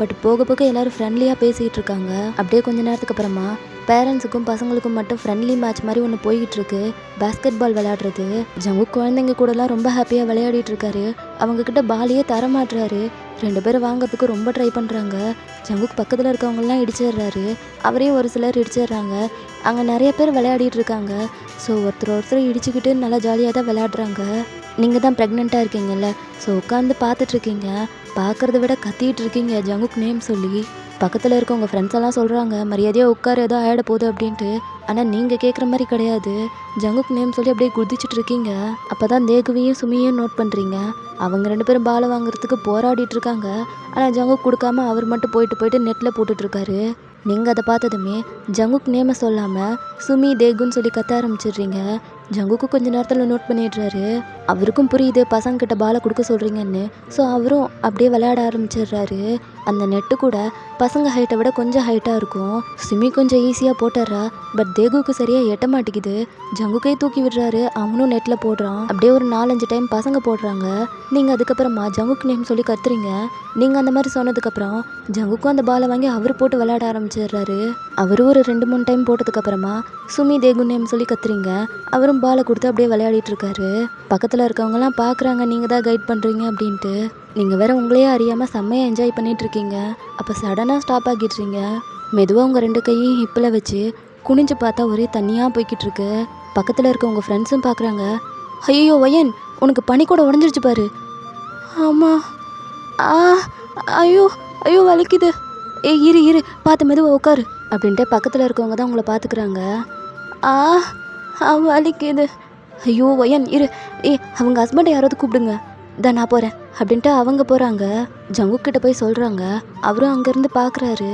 பட் போக போக எல்லோரும் ஃப்ரெண்ட்லியாக பேசிகிட்டு இருக்காங்க. அப்படியே கொஞ்ச நேரத்துக்கு அப்புறமா பேரண்ட்ஸுக்கும் பசங்களுக்கும் மட்டும் ஃப்ரெண்ட்லி மேட்ச் மாதிரி ஒன்று போய்கிட்டு இருக்கு. பாஸ்கெட் பால் விளையாடுறது. ஜங்குக் குழந்தைங்க கூடலாம் ரொம்ப ஹாப்பியாக விளையாடிட்டு இருக்காரு. அவங்கக்கிட்ட பாலையே தரமாட்டுறாரு. 2 பேரும் வாங்கிறதுக்கு ரொம்ப ட்ரை பண்ணுறாங்க. ஜங்குக் பக்கத்தில் இருக்கவங்கலாம் இடிச்சிடுறாரு. அவரையும் ஒரு சிலர் இடிச்சிடுறாங்க. அங்கே நிறைய பேர் விளையாடிட்டு இருக்காங்க. ஸோ ஒருத்தர் இடிச்சுக்கிட்டு நல்லா ஜாலியாக தான் விளையாடுறாங்க. நீங்கள் தான் ப்ரெக்னெண்ட்டாக இருக்கீங்கல்ல, ஸோ உட்காந்து பார்த்துட்ருக்கீங்க. பார்க்குறத விட கத்திட்டு இருக்கீங்க ஜங்குக் நேம் சொல்லி. பக்கத்தில் இருக்க உங்கள் ஃப்ரெண்ட்ஸ் எல்லாம் சொல்கிறாங்க மரியாதையாக உட்கார ஏதோ ஆகிட போகுது அப்படின்ட்டு. ஆனால் நீங்கள் கேட்குற மாதிரி கிடையாது. ஜங்குக் நேம் சொல்லி அப்படியே குதிச்சுட்டு இருக்கீங்க. அப்போ தான் தேகுவையும் சுமியும் நோட் பண்ணுறீங்க. அவங்க 2 பேரும் பாலை வாங்குறதுக்கு போராடிட்டு இருக்காங்க. ஆனால் ஜங்குக் கொடுக்காம அவர் மட்டும் போயிட்டு நெட்டில் போட்டுட்ருக்காரு. நீங்கள் அதை பார்த்ததுமே ஜங்குக் நேமை சொல்லாமல் சுமி தேகுன்னு சொல்லி கத்த ஆரம்பிச்சிடுறீங்க. ஜங்குக்கு கொஞ்ச நேரத்தில் நோட் பண்ணிடுறாரு. அவருக்கும் புரியுது பசங்கக்கிட்ட பாலை கொடுக்க சொல்கிறீங்கன்னு. ஸோ அவரும் அப்படியே விளையாட ஆரம்பிச்சிடுறாரு. அந்த நெட்டு கூட பசங்க ஹைட்டை விட கொஞ்சம் ஹைட்டாக இருக்கும். சுமி கொஞ்சம் ஈஸியாக போட்டுடுறா. பட் தேகுக்கு சரியாக எட்ட மாட்டேங்குது. ஜங்குக்கே தூக்கி விடுறாரு. அவனும் நெட்டில் போடுறான். அப்படியே ஒரு 4-5 டைம் பசங்க போடுறாங்க. நீங்கள் அதுக்கப்புறமா ஜங்குக் நேம் சொல்லி கத்துறீங்க. நீங்கள் அந்த மாதிரி சொன்னதுக்கப்புறம் ஜங்குக்கும் அந்த பாலை வாங்கி அவர் போட்டு விளையாட ஆரம்பிச்சிடுறாரு. அவரும் ஒரு 2-3 டைம் போட்டதுக்கப்புறமா சுமி தேகு நேம் சொல்லி கத்துறீங்க. அவரும் பாலை கொடுத்து அப்படியே விளையாடிட்டு இருக்காரு. பக்கத்தில் இருக்கவங்கலாம் பார்க்குறாங்க நீங்கள் தான் கைட் பண்ணுறீங்க அப்படின்ட்டு. நீங்கள் வேற உங்களையே அறியாமல் செம்மையாக என்ஜாய் பண்ணிட்டு இருக்கீங்க. அப்போ சடனாக ஸ்டாப் ஆகிடுறீங்க. மெதுவாக உங்கள் 2 கையும் ஹிப்பில் வச்சு குனிஞ்சு பார்த்தா ஒரே தண்ணியாக போய்கிட்டு இருக்கு. பக்கத்தில் இருக்க உங்கள் ஃப்ரெண்ட்ஸும் பார்க்குறாங்க. ஐயோ வயன், உனக்கு பனி கூட உடஞ்சிருச்சு பாரு. ஆமாம். ஐயோ ஐயோ வலிக்குது. இரு பார்த்து மெதுவாக உட்காரு அப்படின்ட்டு பக்கத்தில் இருக்கவங்க தான் உங்களை பார்த்துக்கிறாங்க. வலிக்குது. ஐயோ வயன் இரு. அவங்க ஹஸ்பண்டை யாராவது கூப்பிடுங்க, தான் நான் போகிறேன் அப்படின்ட்டு அவங்க போகிறாங்க. ஜங்குக் கிட்ட போய் சொல்கிறாங்க. அவரும் அங்கேருந்து பார்க்குறாரு.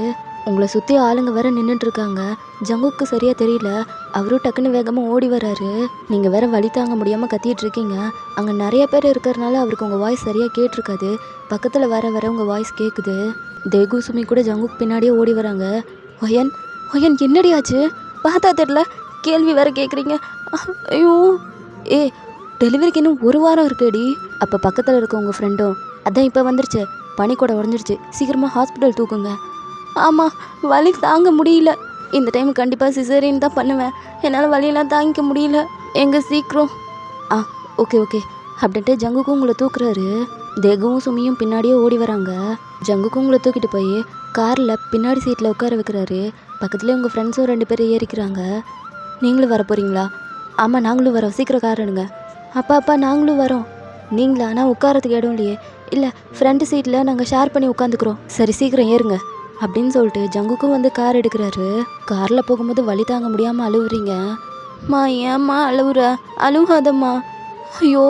உங்களை சுற்றி ஆளுங்க வேற நின்றுட்டுருக்காங்க. ஜங்குக்கு சரியாக தெரியல. அவரும் டக்குன்னு வேகமாக ஓடி வராரு. நீங்கள் வேற வலி தாங்க முடியாமல் கத்திட்டு இருக்கீங்க. அங்கே நிறைய பேர் இருக்கிறதுனால அவருக்கு உங்கள் வாய்ஸ் சரியாக கேட்டிருக்காது. பக்கத்தில் வர உங்கள் வாய்ஸ் கேட்குது. தேகு சுமி கூட ஜங்குக் பின்னாடியே ஓடி வராங்க. ஒயன் என்னடி ஆச்சு? பார்த்தா தெரில, கேள்வி வேற கேட்குறீங்க. ஐயோ டெலிவரிக்கு இன்னும் 1 வாரம் இருக்குடி. அப்போ பக்கத்தில் இருக்க உங்கள் ஃப்ரெண்டும், அதான் இப்போ வந்துருச்சு, பனி கூட உடஞ்சிருச்சு, சீக்கிரமாக ஹாஸ்பிட்டல் தூக்குங்க. ஆமாம், வலி தாங்க முடியல. இந்த டைம் கண்டிப்பாக சிசேரியன் தான் பண்ணுவேன். என்னால் வலியெல்லாம் தாங்கிக்க முடியல. எங்கே சீக்கிரம். ஓகே அப்படின்ட்டு ஜங்குக்கும் உங்களை தூக்குறாரு. தேகுவும் சுமியும் பின்னாடியே ஓடி வராங்க. ஜங்குக்கும் உங்களை தூக்கிட்டு போய் காரில் பின்னாடி சீட்டில் உட்கார வைக்கிறாரு. பக்கத்துலேயே உங்கள் ஃப்ரெண்ட்ஸும் 2 பேர் ஏறிக்கிறாங்க. நீங்களும் வர போகிறீங்களா? ஆமாம் நாங்களும் வரோம், சீக்கிரம் கார் எடுங்க. அப்பா நாங்களும் வரோம். நீங்களா? ஆனால் உட்காரத்துக்கு இடம் இல்லையே. இல்லை, ஃப்ரண்ட் சீட்டில் நாங்கள் ஷேர் பண்ணி உட்காந்துக்குறோம். சரி சீக்கிரம் ஏறுங்க அப்படின்னு சொல்லிட்டு ஜங்குக்கும் வந்து கார் எடுக்கிறாரு. காரில் போகும்போது வலி தாங்க முடியாமல் அழுவுறீங்க. ஏம்மா அழுவுற? அழுவாதம்மா. ஐயோ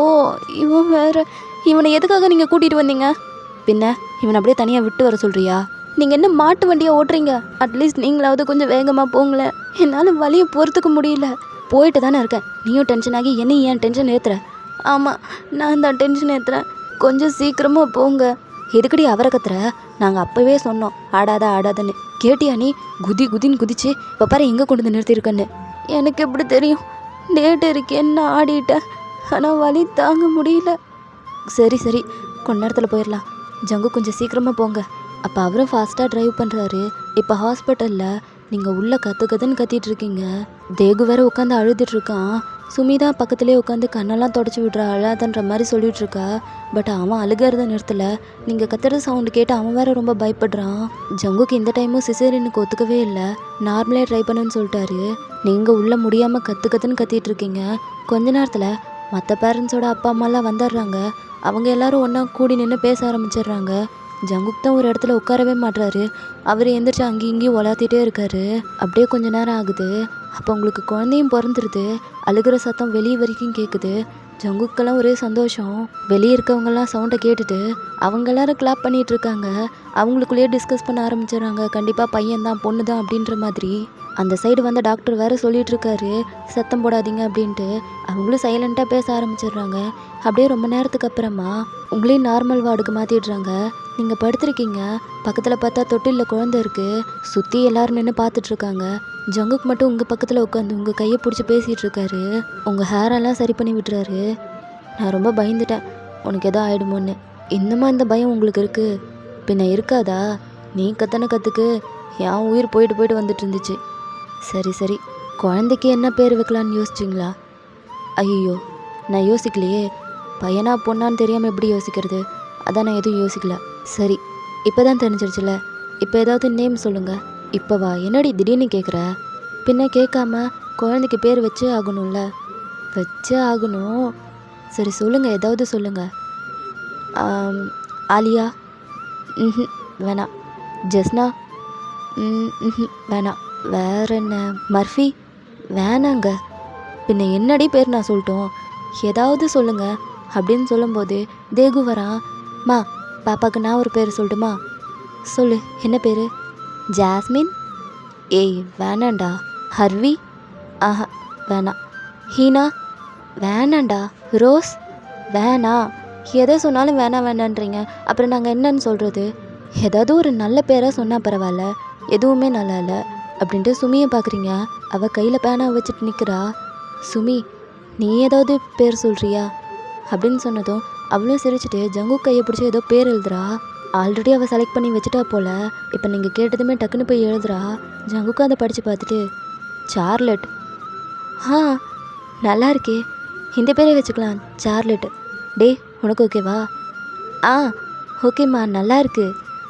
இவன் வேற, இவனை எதுக்காக நீங்கள் கூட்டிகிட்டு வந்தீங்க? பின்ன இவனை அப்படியே தனியாக விட்டு வர சொல்கிறியா? நீங்கள் என்ன மாட்டு வண்டியை ஓட்டுறீங்க? அட்லீஸ்ட் நீங்களாவது கொஞ்சம் வேகமாக போங்களேன். என்னால் வலியை பொறுத்துக்க முடியல. போயிட்டு தானே இருக்கேன், நீயும் டென்ஷன் ஆகி என்ன ஏன் டென்ஷன் ஏற்றுற? ஆமாம், நான் தான் டென்ஷன் ஏற்றுறேன். கொஞ்சம் சீக்கிரமாக போங்க. எதுக்கடி அவரை கத்துற? நாங்கள் அப்போவே சொன்னோம் ஆடாதுன்னு. கேட்டியா நீ? குதின்னு குதிச்சு இப்போ பாரு எங்கே கொண்டு வந்து நிறுத்திருக்கேன்னு. எனக்கு எப்படி தெரியும்? டேட் இருக்கேன்னு ஆடிட்டேன். ஆனால் வலி தாங்க முடியல. சரி கொஞ்ச நேரத்தில் போயிடலாம். ஜங்கு கொஞ்சம் சீக்கிரமாக போங்க. அப்போ அவரும் ஃபாஸ்ட்டாக ட்ரைவ் பண்ணுறாரு. இப்போ ஹாஸ்பிட்டலில் நீங்கள் உள்ளே கத்துன்னு கத்திட்டு இருக்கீங்க. தேகு வேற உட்காந்து அழுதுட்ருக்கான். சுமிதா பக்கத்துலேயே உட்காந்து கண்ணெல்லாம் தொடச்சி விட்றா அழாதன்ற மாதிரி சொல்லிட்டு இருக்கா. பட் அவன் அழுகிறத நிறுத்தலை. நீங்கள் கத்துற சவுண்டு கேட்டு அவன் வேற ரொம்ப பயப்படுறான். ஜங்குக்கு இந்த டைமும் சிசேரியனுக்கு ஒத்துக்கவே இல்லை. நார்மலே ட்ரை பண்ணுன்னு சொல்லிட்டாரு. நீங்கள் உள்ளே முடியாமல் கற்றுன்னு கத்திட்டு இருக்கீங்க. கொஞ்ச நேரத்தில் மற்ற பேரண்ட்ஸோட அப்பா அம்மாலாம் வந்துடுறாங்க. அவங்க எல்லாரும் ஒன்றா கூடி நின்று பேச ஆரம்பிச்சிடுறாங்க. ஜங்குக் தான் ஒரு இடத்துல உட்காரவே மாட்றாரு. அவர் எந்திரிச்சு அங்கேயும் இங்கேயும் உலாத்திட்டே இருக்காரு. அப்படியே கொஞ்ச நேரம் ஆகுது. அப்போ உங்களுக்கு குழந்தையும் பிறந்துருது. அழுகிற சத்தம் வெளியே வரைக்கும் கேட்குது. ஜங்குக்கெல்லாம் ஒரே சந்தோஷம். வெளியே இருக்கவங்கெல்லாம் சவுண்டை கேட்டுட்டு அவங்க எல்லாரும் கிளாப் பண்ணிட்டு இருக்காங்க. அவங்களுக்குள்ளேயே டிஸ்கஸ் பண்ண ஆரம்பிச்சிடுறாங்க. கண்டிப்பாக பையன்தான் பொண்ணு தான் அப்படின்ற மாதிரி. அந்த சைடு வந்த டாக்டர் வேறு சொல்லிட்டு இருக்காரு, சத்தம் போடாதீங்க அப்படின்ட்டு. அவங்களும் சைலண்ட்டாக பேச ஆரம்பிச்சிடுறாங்க. அப்படியே ரொம்ப நேரத்துக்கு அப்புறமா உங்களையும் நார்மல் வார்டுக்கு மாற்றிடுறாங்க. நீங்கள் படுத்திருக்கீங்க. பக்கத்தில் பார்த்தா தொட்டிலில் குழந்தை இருக்குது. சுற்றி எல்லோரும் நின்று பார்த்துட்ருக்காங்க. ஜங்குக்கு மட்டும் உங்கள் பக்கத்தில் உட்காந்து உங்கள் கையை பிடிச்சி பேசிகிட்டு இருக்காரு. உங்கள் ஹேரெல்லாம் சரி பண்ணி விட்டுறாரு. நான் ரொம்ப பயந்துட்டேன், உனக்கு எதோ ஆகிடுமோன்னு. இன்னுமா இந்த பயம் உங்களுக்கு இருக்குது? பின்ன இருக்காதா? நீ கத்தனை கற்றுக்கு என் உயிர் போயிட்டு வந்துட்டு இருந்துச்சு. சரி சரி, குழந்தைக்கு என்ன பேர் வைக்கலான்னு யோசிச்சிங்களா? ஐயோ, நான் யோசிக்கலையே. பையனா பொண்ணான்னு தெரியாமல் எப்படி யோசிக்கிறது? அதான் நான் எதுவும் யோசிக்கல. சரி, இப்போ தான் தெரிஞ்சிருச்சுல. இப்போ ஏதாவது நேம் சொல்லுங்கள். இப்போவா? என்னடி திடீர்னு கேட்குற? பின்ன கேட்காம குழந்தைக்கு பேர் வச்சே ஆகணும்ல. வச்சே ஆகணும். சரி சொல்லுங்கள், ஏதாவது சொல்லுங்கள். ஆலியா? ம், வேணாம். ஜெஸ்னா? ம், வேணாம். வேற என்ன? மர்ஃபி? வேணாங்க. பின்ன என்னடி பேர் நான் சொல்லட்டும்? ஏதாவது சொல்லுங்க அப்படின்னு சொல்லும்போது தேகு வரான். மா, பாப்பாவுக்கு நான் ஒரு பேர் சொல்லட்டுமா? சொல்லு, என்ன பேர்? ஜாஸ்மின்? ஏய் வேணாண்டா. ஹர்வி? ஆஹா வேணாம். ஹீனா? வேணாண்டா. ரோஸ்? வேணாம். எதை சொன்னாலும் வேணான்றீங்க. அப்புறம் நாங்கள் என்னன்னு சொல்கிறது? ஏதாவது ஒரு நல்ல பேராக சொன்னால் பரவாயில்ல. எதுவுமே நல்லா இல்லை அப்படின்ட்டு சுமியை பார்க்குறீங்க. அவள் கையில் பேனா வச்சுட்டு நிற்கிறா. சுமி, நீ ஏதாவது பேர் சொல்கிறியா அப்படின்னு சொன்னதும் அவளும் சிரிச்சுட்டு ஜங்கு கையை பிடிச்சி ஏதோ பேர் எழுதுறா. ஆல்ரெடி அவள் செலக்ட் பண்ணி வச்சுட்டா போல். இப்போ நீங்கள் கேட்டதுமே டக்குன்னு போய் எழுதுறா. ஜங்குக்கு அதை படித்து பார்த்துட்டு சார்லட். நல்லா இருக்கே, இந்த பேரே வச்சுக்கலாம், சார்லட். டே, உனக்கு ஓகேவா? ஓகேம்மா, நல்லா இருக்கு.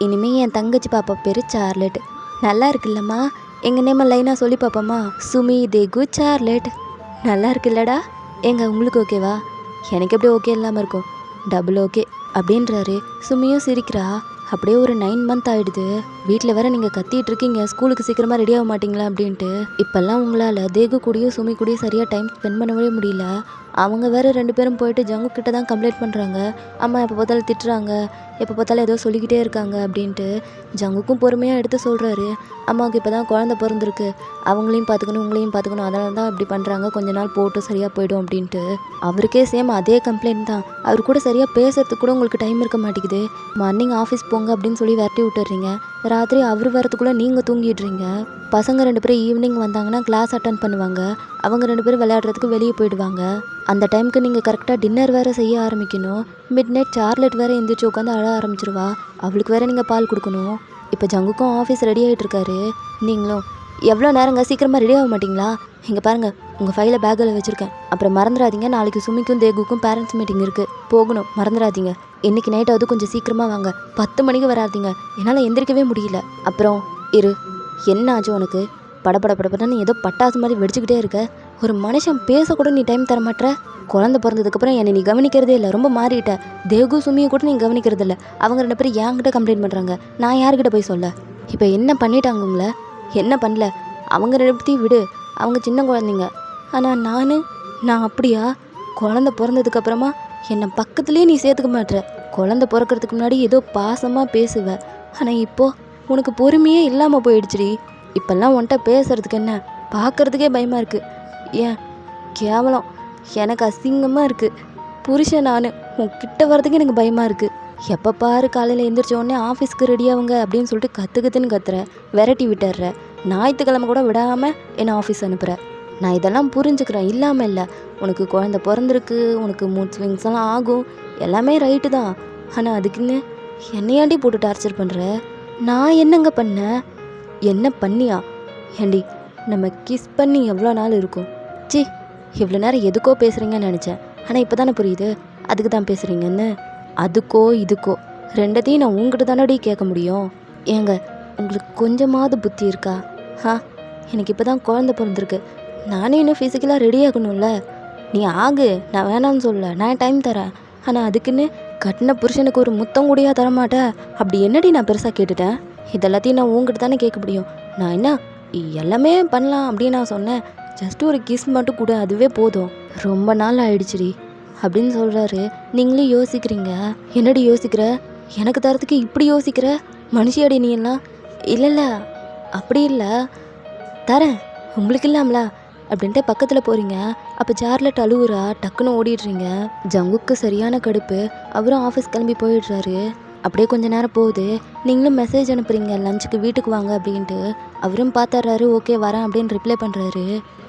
இனிமேல் என் தங்கச்சி பாப்பா பேர் சார்லட். நல்லா இருக்குல்லம்மா? எங்கள் நேம லைனாக சொல்லி பார்ப்போம்மா. சுமி, தேகு, சார்லட். நல்லா இருக்குல்லடா? உங்களுக்கு ஓகேவா? எனக்கு எப்படி ஓகே இல்லாமல் இருக்கும்? டபுள் ஓகே அப்படின்றாரு. சுமியும் சிரிக்கிறா. அப்படியே ஒரு 9 month ஆகிடுது. வீட்டில் வேற நீங்கள் கத்திட்டு இருக்கீங்க, ஸ்கூலுக்கு சீக்கிரமாக ரெடி ஆக மாட்டிங்களா அப்படின்ட்டு. இப்போல்லாம் உங்களால் தேகு கூடயும் சுமி கூடயும் சரியாக டைம் ஸ்பெண்ட் பண்ணவே முடியல. அவங்க வேறு 2 பேரும் போயிட்டு ஜங்கு கிட்ட தான் கம்ப்ளைண்ட் பண்ணுறாங்க. அம்மா எப்போ பார்த்தாலும் திட்டுறாங்க, எப்போ பார்த்தாலும் ஏதோ சொல்லிக்கிட்டே இருக்காங்க அப்படின்ட்டு. ஜங்குக்கும் பொறுமையாக எடுத்து சொல்கிறாரு. அம்மாவுக்கு இப்போ தான் குழந்தை பிறந்திருக்கு, அவங்களையும் பார்த்துக்கணும் உங்களையும் பார்த்துக்கணும், அதனால தான் இப்படி பண்ணுறாங்க, கொஞ்ச நாள் போட்டு சரியாக போய்டும் அப்படின்ட்டு. அவருக்கே சேம் அதே கம்ப்ளைண்ட் தான். அவர் கூட சரியாக பேசுறதுக்கு கூட உங்களுக்கு டைம் இருக்க மாட்டேங்குது. மார்னிங் ஆஃபீஸ் போங்க அப்படின்னு சொல்லி விரட்டி விட்டுறீங்க. ராத்திரி அவர் வரத்துக்குள்ளே நீங்கள் தூங்கிடுறீங்க. பசங்க 2 பேரும் ஈவினிங் வந்தாங்கன்னா கிளாஸ் அட்டன் பண்ணுவாங்க. அவங்க 2 பேரும் விளையாடுறதுக்கு வெளியே போயிடுவாங்க. அந்த டைமுக்கு நீங்கள் கரெக்டாக டின்னர் வேறு செய்ய ஆரம்பிக்கணும். மிட் நைட் சார்லெட் வேறு எந்திரிச்சு உட்காந்து அழ ஆரம்பிச்சிருவா. அவளுக்கு வேறு நீங்கள் பால் கொடுக்கணும். இப்போ ஜங்குக்கும் ஆஃபீஸ் ரெடி ஆகிட்டு இருக்காரு. நீங்களும் எவ்வளோ நேரங்க, சீக்கிரமாக ரெடி ஆக மாட்டிங்களா? இங்கே பாருங்கள், உங்கள் ஃபைலை பேக்கில் வச்சுருக்கேன். அப்புறம் மறந்துடாதீங்க, நாளைக்கு சுமிக்கும் தேகுக்கும் பேரண்ட்ஸ் மீட்டிங் இருக்குது, போகணும், மறந்துடாதீங்க. இன்றைக்கி நைட்டாவது கொஞ்சம் சீக்கிரமாக வாங்க, 10 மணிக்கு வராதிங்க, என்னால் எந்திரிக்கவே முடியல. அப்புறம் இரு, என்ன ஆச்சு உனக்கு? படப்படன்னு ஏதோ பட்டாசு மாதிரி வெடிச்சுக்கிட்டே இருக்க. ஒரு மனுஷன் பேசக்கூட நீ டைம் தர மாட்டேற. குழந்தை பிறந்ததுக்கப்புறம் என்னை நீ கவனிக்கிறதே இல்லை, ரொம்ப மாறிட்ட. தேகு சுமியை கூட நீ கவனிக்கிறது இல்லை. அவங்க 2 பேரும் என்கிட்ட கம்ப்ளைண்ட் பண்ணுறாங்க, நான் யார்கிட்ட போய் சொல்ல? இப்போ என்ன பண்ணிட்டாங்க உங்களை? என்ன பண்ணல? அவங்க 2 பேர்த்தையும் விடு, அவங்க சின்ன குழந்தைங்க. ஆனால் நான் அப்படியா? குழந்தை பிறந்ததுக்கப்புறமா என்னை பக்கத்துலேயே நீ சேர்த்துக்க மாட்டேற. குழந்தை பிறக்கிறதுக்கு முன்னாடி ஏதோ பாசமாக பேசுவ, ஆனால் இப்போது உனக்கு பொறுமையே இல்லாமல் போயிடுச்சுடி. இப்போல்லாம் உன்கிட்ட பேசுகிறதுக்கு என்ன, பார்க்குறதுக்கே பயமாக இருக்குது. ஏன் கேவலம், எனக்கு அசிங்கமாக இருக்குது. புருஷன் நான் உன்கிட்ட வர்றதுக்கு எனக்கு பயமாக இருக்குது. எப்போ பாரு காலையில் எழுந்திரிச்ச உடனே ஆஃபீஸ்க்கு ரெடியாகுங்க அப்படின்னு சொல்லிட்டு கற்றுக்குதுன்னு கத்துற, விரட்டி விட்டுற. ஞாயிற்றுக்கிழமை கூட விடாமல் என்னை ஆஃபீஸ் அனுப்புகிற. நான் இதெல்லாம் புரிஞ்சுக்கிறேன், இல்லாமல் இல்லை. உனக்கு குழந்தை பிறந்திருக்கு, உனக்கு மூட் ஸ்விங்ஸ் எல்லாம் ஆகும், எல்லாமே ரைட்டு தான். ஆனால் அதுக்குன்னு என்னையாண்டி போட்டு டார்ச்சர் பண்ணுற? நான் என்னங்க பண்ணேன்? என்ன பண்ணியா? ஏண்டி, நம்ம கிஸ் பண்ணி எவ்வளோ நாள் இருக்கும்? சி, இவ்வளோ நேரம் எதுக்கோ பேசுகிறீங்கன்னு நினச்சேன். ஆனால் இப்போ தானே புரியுது அதுக்கு தான் பேசுகிறீங்கன்னு. அதுக்கோ இதுக்கோ ரெண்டத்தையும் நான் உங்ககிட்ட தானடி கேட்க முடியும். ஏங்க உங்களுக்கு கொஞ்சமாவது புத்தி இருக்கா? எனக்கு இப்போ தான் குழந்த பிறந்திருக்கு. நானே இன்னும் ஃபிசிக்கலாக ரெடி ஆகணும்ல. நீ ஆகு, நான் வேணான்னு சொல்ல, நான் டைம் தரேன். ஆனால் அதுக்குன்னு கட்டின புருஷனுக்கு ஒரு முத்தம் கூடயா தரமாட்ட? அப்படி என்னடி நான் பெருசாக கேட்டுட்டேன்? இதெல்லாத்தையும் நான் உங்ககிட்ட தானே கேட்க முடியும். நான் என்ன எல்லாமே பண்ணலாம் அப்படின்னு நான் சொன்னேன். ஜஸ்ட் ஒரு கிஸ் மட்டும் கூட, அதுவே போதும். ரொம்ப நாள் ஆயிடுச்சுடி அப்படின்னு சொல்கிறாரு. நீங்களே யோசிக்கிறீங்க. என்னடி யோசிக்கிற? எனக்கு தரத்துக்கு இப்படி யோசிக்கிற மனுஷியாடி நீ எல்லாம்? இல்லை அப்படி இல்லை, தரேன் உங்களுக்கு இல்லாமலா அப்படின்ட்டு பக்கத்தில் போகிறீங்க. அப்போ சார்லட் அழுவுறா. டக்குன்னு ஓடிடுறீங்க. ஜங்குக்கு சரியான கடுப்பு. அவரும் ஆஃபீஸ் கிளம்பி போயிடுறாரு. அப்படியே கொஞ்ச நேரம் போகுது. நீங்களும் மெசேஜ் அனுப்புறீங்க லஞ்சுக்கு வீட்டுக்கு வாங்க அப்படின்ட்டு. அவரும் பார்த்துட்றாரு. ஓகே வரேன் அப்படின்னு ரிப்ளை பண்ணுறாரு.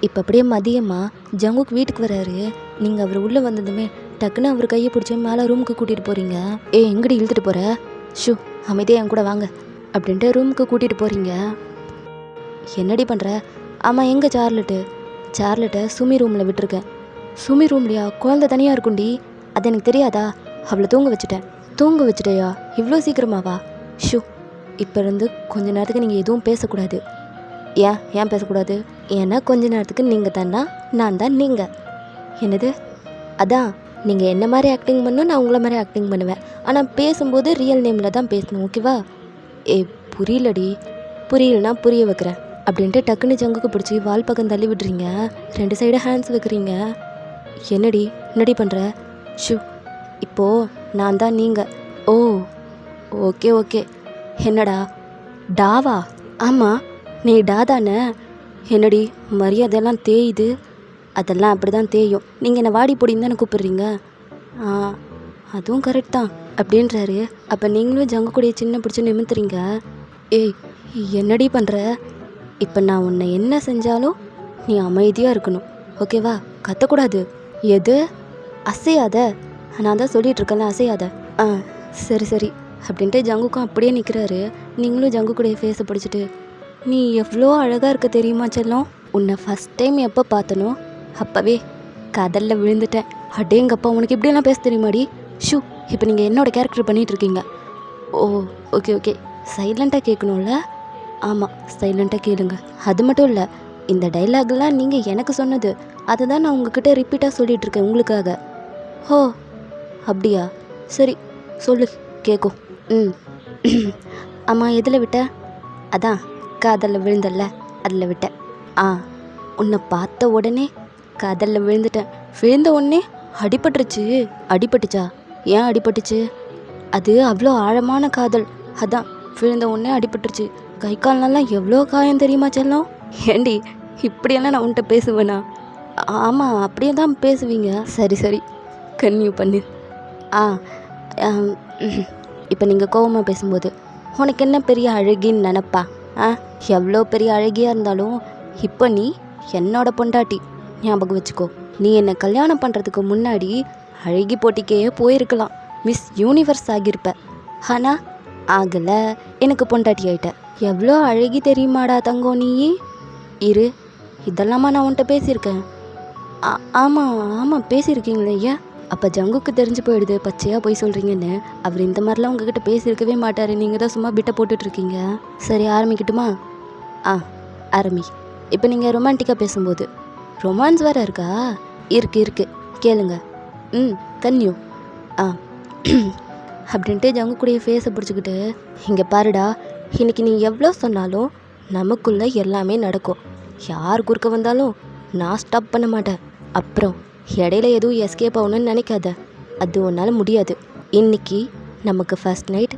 இப்போ அப்படியே மதியமாக ஜங்குக்கு வீட்டுக்கு வராரு. நீங்கள் அவர் உள்ளே வந்ததுமே டக்குன்னு அவர் கையை பிடிச்சி மேலே ரூமுக்கு கூட்டிகிட்டு போகிறீங்க. எங்கடி இழுத்துட்டு போகிற? ஷூ அமைதியாக என் கூட வாங்க அப்படின்ட்டு ரூமுக்கு கூட்டிகிட்டு போகிறீங்க. என்னடி பண்ணுற? ஆமாம் எங்கே சார்லட்டை சுமி ரூமில் விட்டுருக்கேன். சுமி ரூம்லையா? குழந்தை தனியாக இருக்குண்டி. அது எனக்கு தெரியாதா? அவளை தூங்க வச்சுட்டேயா? இவ்வளோ சீக்கிரமாவா? ஷூ இப்போ இருந்து கொஞ்ச நேரத்துக்கு நீங்கள் எதுவும் பேசக்கூடாது. ஏன் பேசக்கூடாது? ஏன்னா கொஞ்ச நேரத்துக்கு நீங்கள் தானா, நான் தான் நீங்கள். என்னது? அதான் நீங்கள் என்ன மாதிரி ஆக்டிங் பண்ணணும், நான் உங்களை மாதிரி ஆக்டிங் பண்ணுவேன். ஆனால் பேசும்போது ரியல் நேமில் தான் பேசணும், ஓகேவா? புரியலடி. புரியலனா புரிய வைக்கிறேன் அப்படின்ட்டு டக்குன்னு ஜங்குக்கு பிடிச்சி வால் பக்கம் தள்ளி விடுறீங்க. 2 சைடு ஹேண்ட்ஸ் வைக்கிறீங்க. என்னடி பண்ணுற? ஷூ இப்போது நான் தான் நீங்கள். ஓ ஓகே. என்னடா டாவா? ஆமாம் நீ டா தானே. என்னடி மரியாதையெல்லாம் தேயுது? அதெல்லாம் அப்படி தான் தேயும். நீங்கள் என்னை வாடி பொடின்னு தானே கூப்பிட்றீங்க. அதுவும் கரெக்ட் தான் அப்படின்றாரு. அப்போ நீங்களும் ஜங்கு கூடிய சின்ன பிடிச்சி நிமித்துறீங்க. என்னடி பண்ணுற? இப்போ நான் உன்னை என்ன செஞ்சாலும் நீ அமைதியாக இருக்கணும், ஓகேவா? கத்தக்கூடாது. எது? அசையாத. நான் தான் சொல்லிகிட்ருக்கேன்ல, அசையாத. சரி அப்படின்ட்டு ஜங்குக்கும் அப்படியே நிற்கிறாரு. நீங்களும் ஜங்கு கூடிய ஃபேஸை பிடிச்சிட்டு, நீ எவ்வளோ அழகாக இருக்க தெரியுமா செல்லம்? உன்னை ஃபஸ்ட் டைம் எப்போ பார்த்தனோ அப்போவே கதலில் விழுந்துட்டேன். அடேங்கப்பா உனக்கு இப்படியெல்லாம் பேச தெரியுமாடி? ஷூ இப்போ நீங்கள் என்னோடய கேரக்டர் பண்ணிகிட்ருக்கீங்க. ஓ ஓகே சைலண்ட்டாக கேட்கணும்ல? ஆமாம் சைலண்ட்டாக கேளுங்க. அது மட்டும் இல்லை, இந்த டைலாக்லாம் நீங்கள் எனக்கு சொன்னது. அதை தான் நான் உங்ககிட்ட ரிப்பீட்டாக சொல்லிகிட்ருக்கேன் உங்களுக்காக. ஓ அப்படியா? சரி சொல்லு கேட்கும். ஆமாம் எதில் விட்ட? அதான் காதலில் விழுந்தல்ல, அதில் விட்டேன். உன்னை பார்த்த உடனே காதலில் விழுந்துட்டேன். விழுந்த உடனே அடிபட்டுச்சா? ஏன் அடிபட்டுச்சு? அது அவ்வளோ ஆழமான காதல், அதான் விழுந்த உடனே அடிபட்டுருச்சு. கை கால்னாலாம் எவ்வளோ காயம் தெரியுமா செல்லம்? ஏண்டி இப்படியெல்லாம் நான் உன்கிட்ட பேசுவேனா? ஆமாம் அப்படியே தான் பேசுவீங்க. சரி கன்னியூ பண்ணு. இப்போ நீங்கள் கோவமாக பேசும்போது உனக்கு என்ன பெரிய அழகின்னு நினப்பா? எவ்வளோ பெரிய அழகியாக இருந்தாலும் இப்போ நீ என்னோட பொண்டாட்டி, ஞாபகம் வச்சுக்கோ. நீ என்னை கல்யாணம் பண்ணுறதுக்கு முன்னாடி அழகி போட்டிக்கே போயிருக்கலாம், மிஸ் யூனிவர்ஸ் ஆகியிருப்ப. ஆனால் ஆகலை, எனக்கு பொண்டாட்டி ஆகிட்ட. எவ்வளோ அழகி தெரியுமாடா தங்கம் நீ? இதெல்லாமா நான் உன்கிட்ட பேசியிருக்கேன்? ஆமாம் பேசியிருக்கீங்களே. ஏன்? அப்போ ஜங்குக்கு தெரிஞ்சு போயிடுது பச்சையாக போய் சொல்கிறீங்கன்னு. அவர் இந்த மாதிரிலாம் உங்ககிட்ட பேசியிருக்கவே மாட்டார். நீங்கள் தான் சும்மா பிட்டை போட்டுட்ருக்கீங்க. சரி ஆரம்பிக்கட்டுமா? ஆரம்பி. இப்போ நீங்கள் ரொமான்டிக்காக பேசும்போது ரொமான்ஸ் வேறு இருக்கா? இருக்கு கேளுங்க. கன்னியூ. அப்படின்ட்டு ஜங்கு கூடிய ஃபேஸை பிடிச்சிக்கிட்டு, இங்கே பாருடா, இன்றைக்கி நீ எவ்வளோ சொன்னாலும் நமக்குள்ளே எல்லாமே நடக்கும். யார் குறுக்க வந்தாலும் நான் ஸ்டாப் பண்ண மாட்டேன். அப்புறம் இடையில எதுவும் எஸ்கேப் ஆகணும்னு நினைக்காத, அது உன்னால் முடியாது. இன்னைக்கு நமக்கு ஃபர்ஸ்ட் நைட்,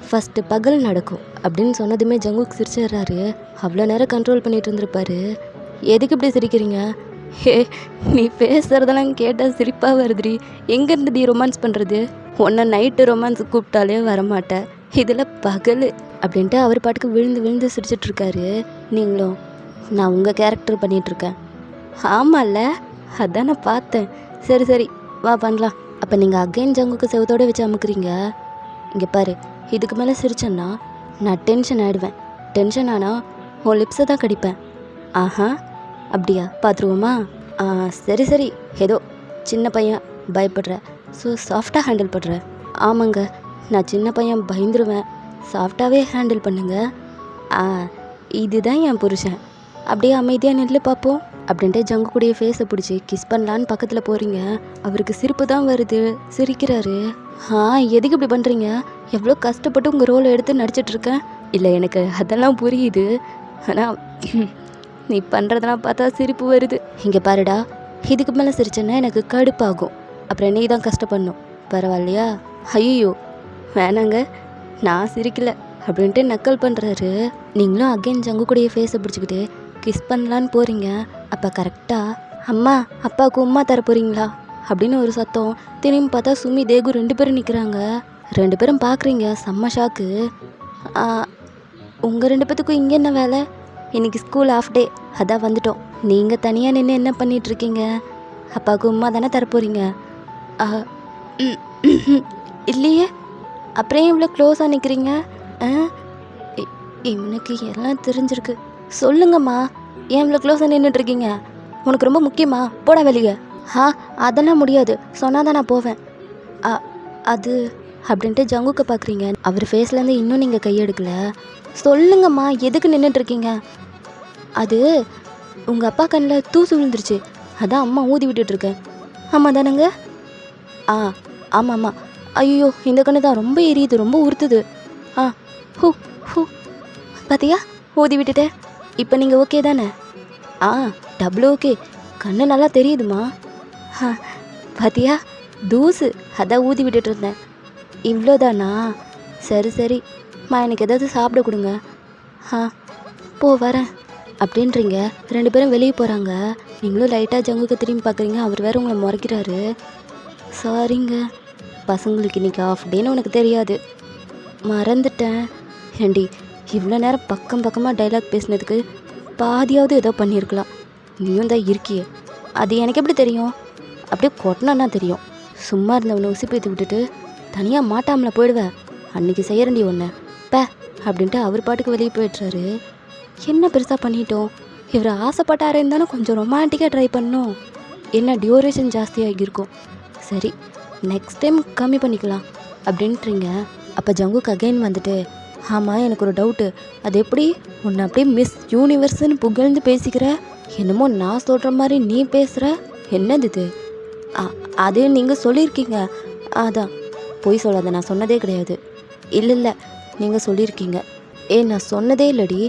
ஃபஸ்ட்டு பகல் நடக்கும் அப்படின்னு சொன்னதுமே ஜங்குக்கு சிரிச்சிடுறாரு. அவ்வளோ நேரம் கண்ட்ரோல் பண்ணிட்டு இருந்திருப்பாரு. எதுக்கு இப்படி சிரிக்கிறீங்க? நீ பேசுகிறதெல்லாம் கேட்டால் சிரிப்பாக வருதுடி. எங்கேருந்து நீ ரொமான்ஸ் பண்ணுறது? உன்னை நைட்டு ரொமான்ஸ் கூப்பிட்டாலே வரமாட்டேன், இதில் பகல் அப்படின்ட்டு அவர் பாட்டுக்கு விழுந்து சிரிச்சிட்ருக்காரு. நீங்களும் நான் உங்கள் கேரக்டர் பண்ணிகிட்ருக்கேன். ஆமாம்ல, அதான் நான் பார்த்தேன். சரி வா பண்ணலாம். அப்போ நீங்கள் அகைன் ஜங்குக்கு செவத்தோடு வச்சு அமுக்குறீங்க. இங்கே பாரு, இதுக்கு மேலே சிரிச்சேன்னா நான் டென்ஷன் ஆகிடுவேன். டென்ஷன் ஆனால் உன் லிப்ஸை தான் கடிப்பேன். அப்படியா? பார்த்துருவோமா? சரி சரி, ஏதோ சின்ன பையன் பயப்படுற, ஸோ சாஃப்டாக ஹேண்டில் பண்ணுற. ஆமாங்க, நான் சின்ன பையன் பயந்துருவேன், சாஃப்டாகவே ஹேண்டில் பண்ணுங்க. ஆ இதுதான் என் புருஷன், அப்படியே அமைதியாக நில்லு பார்ப்போம் அப்படின்ட்டு ஜங்கு கூடிய ஃபேஸை பிடிச்சி கிஸ் பண்ணலான்னு பக்கத்தில் போகிறீங்க. அவருக்கு சிரிப்பு தான் வருது, சிரிக்கிறாரு. எதுக்கு இப்படி பண்ணுறீங்க? எவ்வளோ கஷ்டப்பட்டு உங்கள் ரோலை எடுத்து நடிச்சிட்ருக்கேன். இல்லை, எனக்கு அதெல்லாம் புரியுது, ஆனால் நீ பண்ணுறதெல்லாம் பார்த்தா சிரிப்பு வருது. இங்கே பாருடா, இதுக்கு மேலே சிரிச்சேன்னா எனக்கு கடுப்பாகும், அப்புறம் நீ தான் கஷ்டப்படணும், பரவாயில்லையா? ஐயோ வேணாங்க, நான் சிரிக்கல அப்படின்ட்டு நக்கல் பண்ணுறாரு. நீங்களும் அகைன் ஜங்கு கூடிய ஃபேஸை பிடிச்சிக்கிட்டு கிஸ் பண்ணலான்னு போகிறீங்க. அப்போ கரெக்டாக அம்மா அப்பாவுக்கு உம்மா தர போகிறீங்களா அப்படின்னு ஒரு சத்தம். திரும்பி பார்த்தா சுமி தேகு 2 பேரும் நிற்கிறாங்க. 2 பேரும் பார்க்குறீங்க, செம்ம ஷாக்கு. உங்கள் 2 பேத்துக்கும் இங்கே என்ன வேலை? இன்றைக்கி ஸ்கூல் ஆஃப் டே, அதான் வந்துட்டோம். நீங்கள் தனியாக நின்று என்ன பண்ணிகிட்ருக்கீங்க? அப்பாவுக்கு உம்மா தானே தரப்போகிறீங்க? இல்லையே, அப்புறம் இவ்வளோ க்ளோஸாக நிற்கிறீங்க? இவனுக்கு எல்லாம் தெரிஞ்சிருக்கு. சொல்லுங்கம்மா, ஏன் இவ்வளோ க்ளோஸாக நின்றுட்டுருக்கீங்க? உனக்கு ரொம்ப முக்கியமா? போட வெளியே. அதெல்லாம் முடியாது, சொன்னால் தான் நான் போவேன். அது அப்படின்ட்டு ஜங்குக்கு பார்க்குறீங்க. அவர் ஃபேஸ்லேருந்து இன்னும் நீங்கள் கையெடுக்கல. சொல்லுங்கம்மா, எதுக்கு நின்றுட்டுருக்கீங்க? அது உங்கள் அப்பா கண்ணில் தூசு விழுந்துருச்சு, அதான் அம்மா ஊதி விட்டுட்ருக்கேன். ஆமாம் தானேங்க? ஆமாம் ஆமாம். ஐயோ, இந்த கண்ணு தான் ரொம்ப எரியுது, ரொம்ப உறுத்துது. ஹூ ஹூ பார்த்தியா, ஊதி விட்டுட்டேன். இப்போ நீங்கள் ஓகே தானே? டபுள் ஓகே, கண்ணு நல்லா தெரியுதுமா. பார்த்தியா, தூசு, அதான் ஊதி விட்டுட்டு இருந்தேன். இவ்வளோதானா? சரி சரி, எனக்கு ஏதாவது சாப்பிட கொடுங்க. போ வரேன் அப்படின்றீங்க. 2 பேரும் வெளியே போகிறாங்க. நீங்களும் லைட்டாக ஜங்குக்கு திரும்பி பார்க்குறீங்க. அவர் வேறு உங்களை முறைக்கிறாரு. சாரிங்க, பசங்களுக்கு இன்றைக்கி ஆஃப் டேன்னு உனக்கு தெரியாது, மறந்துட்டேன். ஏண்டி, இவ்வளோ நேரம் பக்கமாக டைலாக் பேசினதுக்கு பாதியாவது ஏதோ பண்ணியிருக்கலாம். நீயும் தான் இருக்கியே, அது எனக்கு எப்படி தெரியும்? அப்படியே கொட்டினா தெரியும். சும்மா இருந்தவனை உசிப்பேற்றி விட்டுட்டு தனியாக மாட்டாமல போயிடுவேன். அன்றைக்கி செய்யறண்டி ஒன்று பே அப்படின்ட்டு அவர் பாட்டுக்கு வெளியே போயிடுறாரு. என்ன பெருசாக பண்ணிட்டோம்? இவர் ஆசைப்பட்டாரே இருந்தாலும் கொஞ்சம் ரொமான்டிக்காக ட்ரை பண்ணோம். என்ன டியூரேஷன் ஜாஸ்தியாக இருக்கும். சரி, நெக்ஸ்ட் டைம் கம்மி பண்ணிக்கலாம் அப்படின்றீங்க. அப்போ ஜங்குக்கு அகைன் வந்துட்டு, ஆமாம், எனக்கு ஒரு டவுட்டு. அது எப்படி உன்னை அப்படியே மிஸ் யூனிவர்ஸ்ன்னு புகழ்ந்து பேசிக்கிற? என்னமோ நான் சொல்கிற மாதிரி நீ பேசுகிற, என்னது இது? அது நீங்கள் சொல்லியிருக்கீங்க. அதான் பொய் சொல்லாத, நான் சொன்னதே கிடையாது. இல்லை, நீங்கள் சொல்லியிருக்கீங்க. நான் சொன்னதே இல்லடி.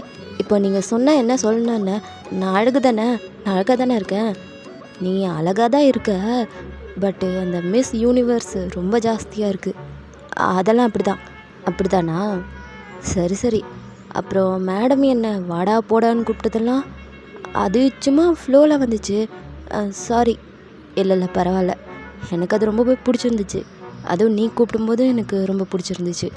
இப்போ நீங்கள் சொன்ன என்ன சொல்லணுன்னு? நான் அழகாக தானே இருக்கேன். நீ அழகாக தான் இருக்க, பட்டு அந்த மிஸ் யூனிவர்ஸ் ரொம்ப ஜாஸ்தியாக இருக்குது. அதெல்லாம் அப்படிதானா? சரி, அப்புறம் மேடம் என்ன வாடா போடான்னு கூப்பிட்டதெல்லாம் அது சும்மா ஃப்ளோவில் வந்துச்சு. சாரி. இல்லை பரவாயில்ல, எனக்கு அது ரொம்ப பிடிச்சிருந்துச்சு. அதுவும் நீ கூப்பிடும்போது எனக்கு ரொம்ப பிடிச்சிருந்துச்சு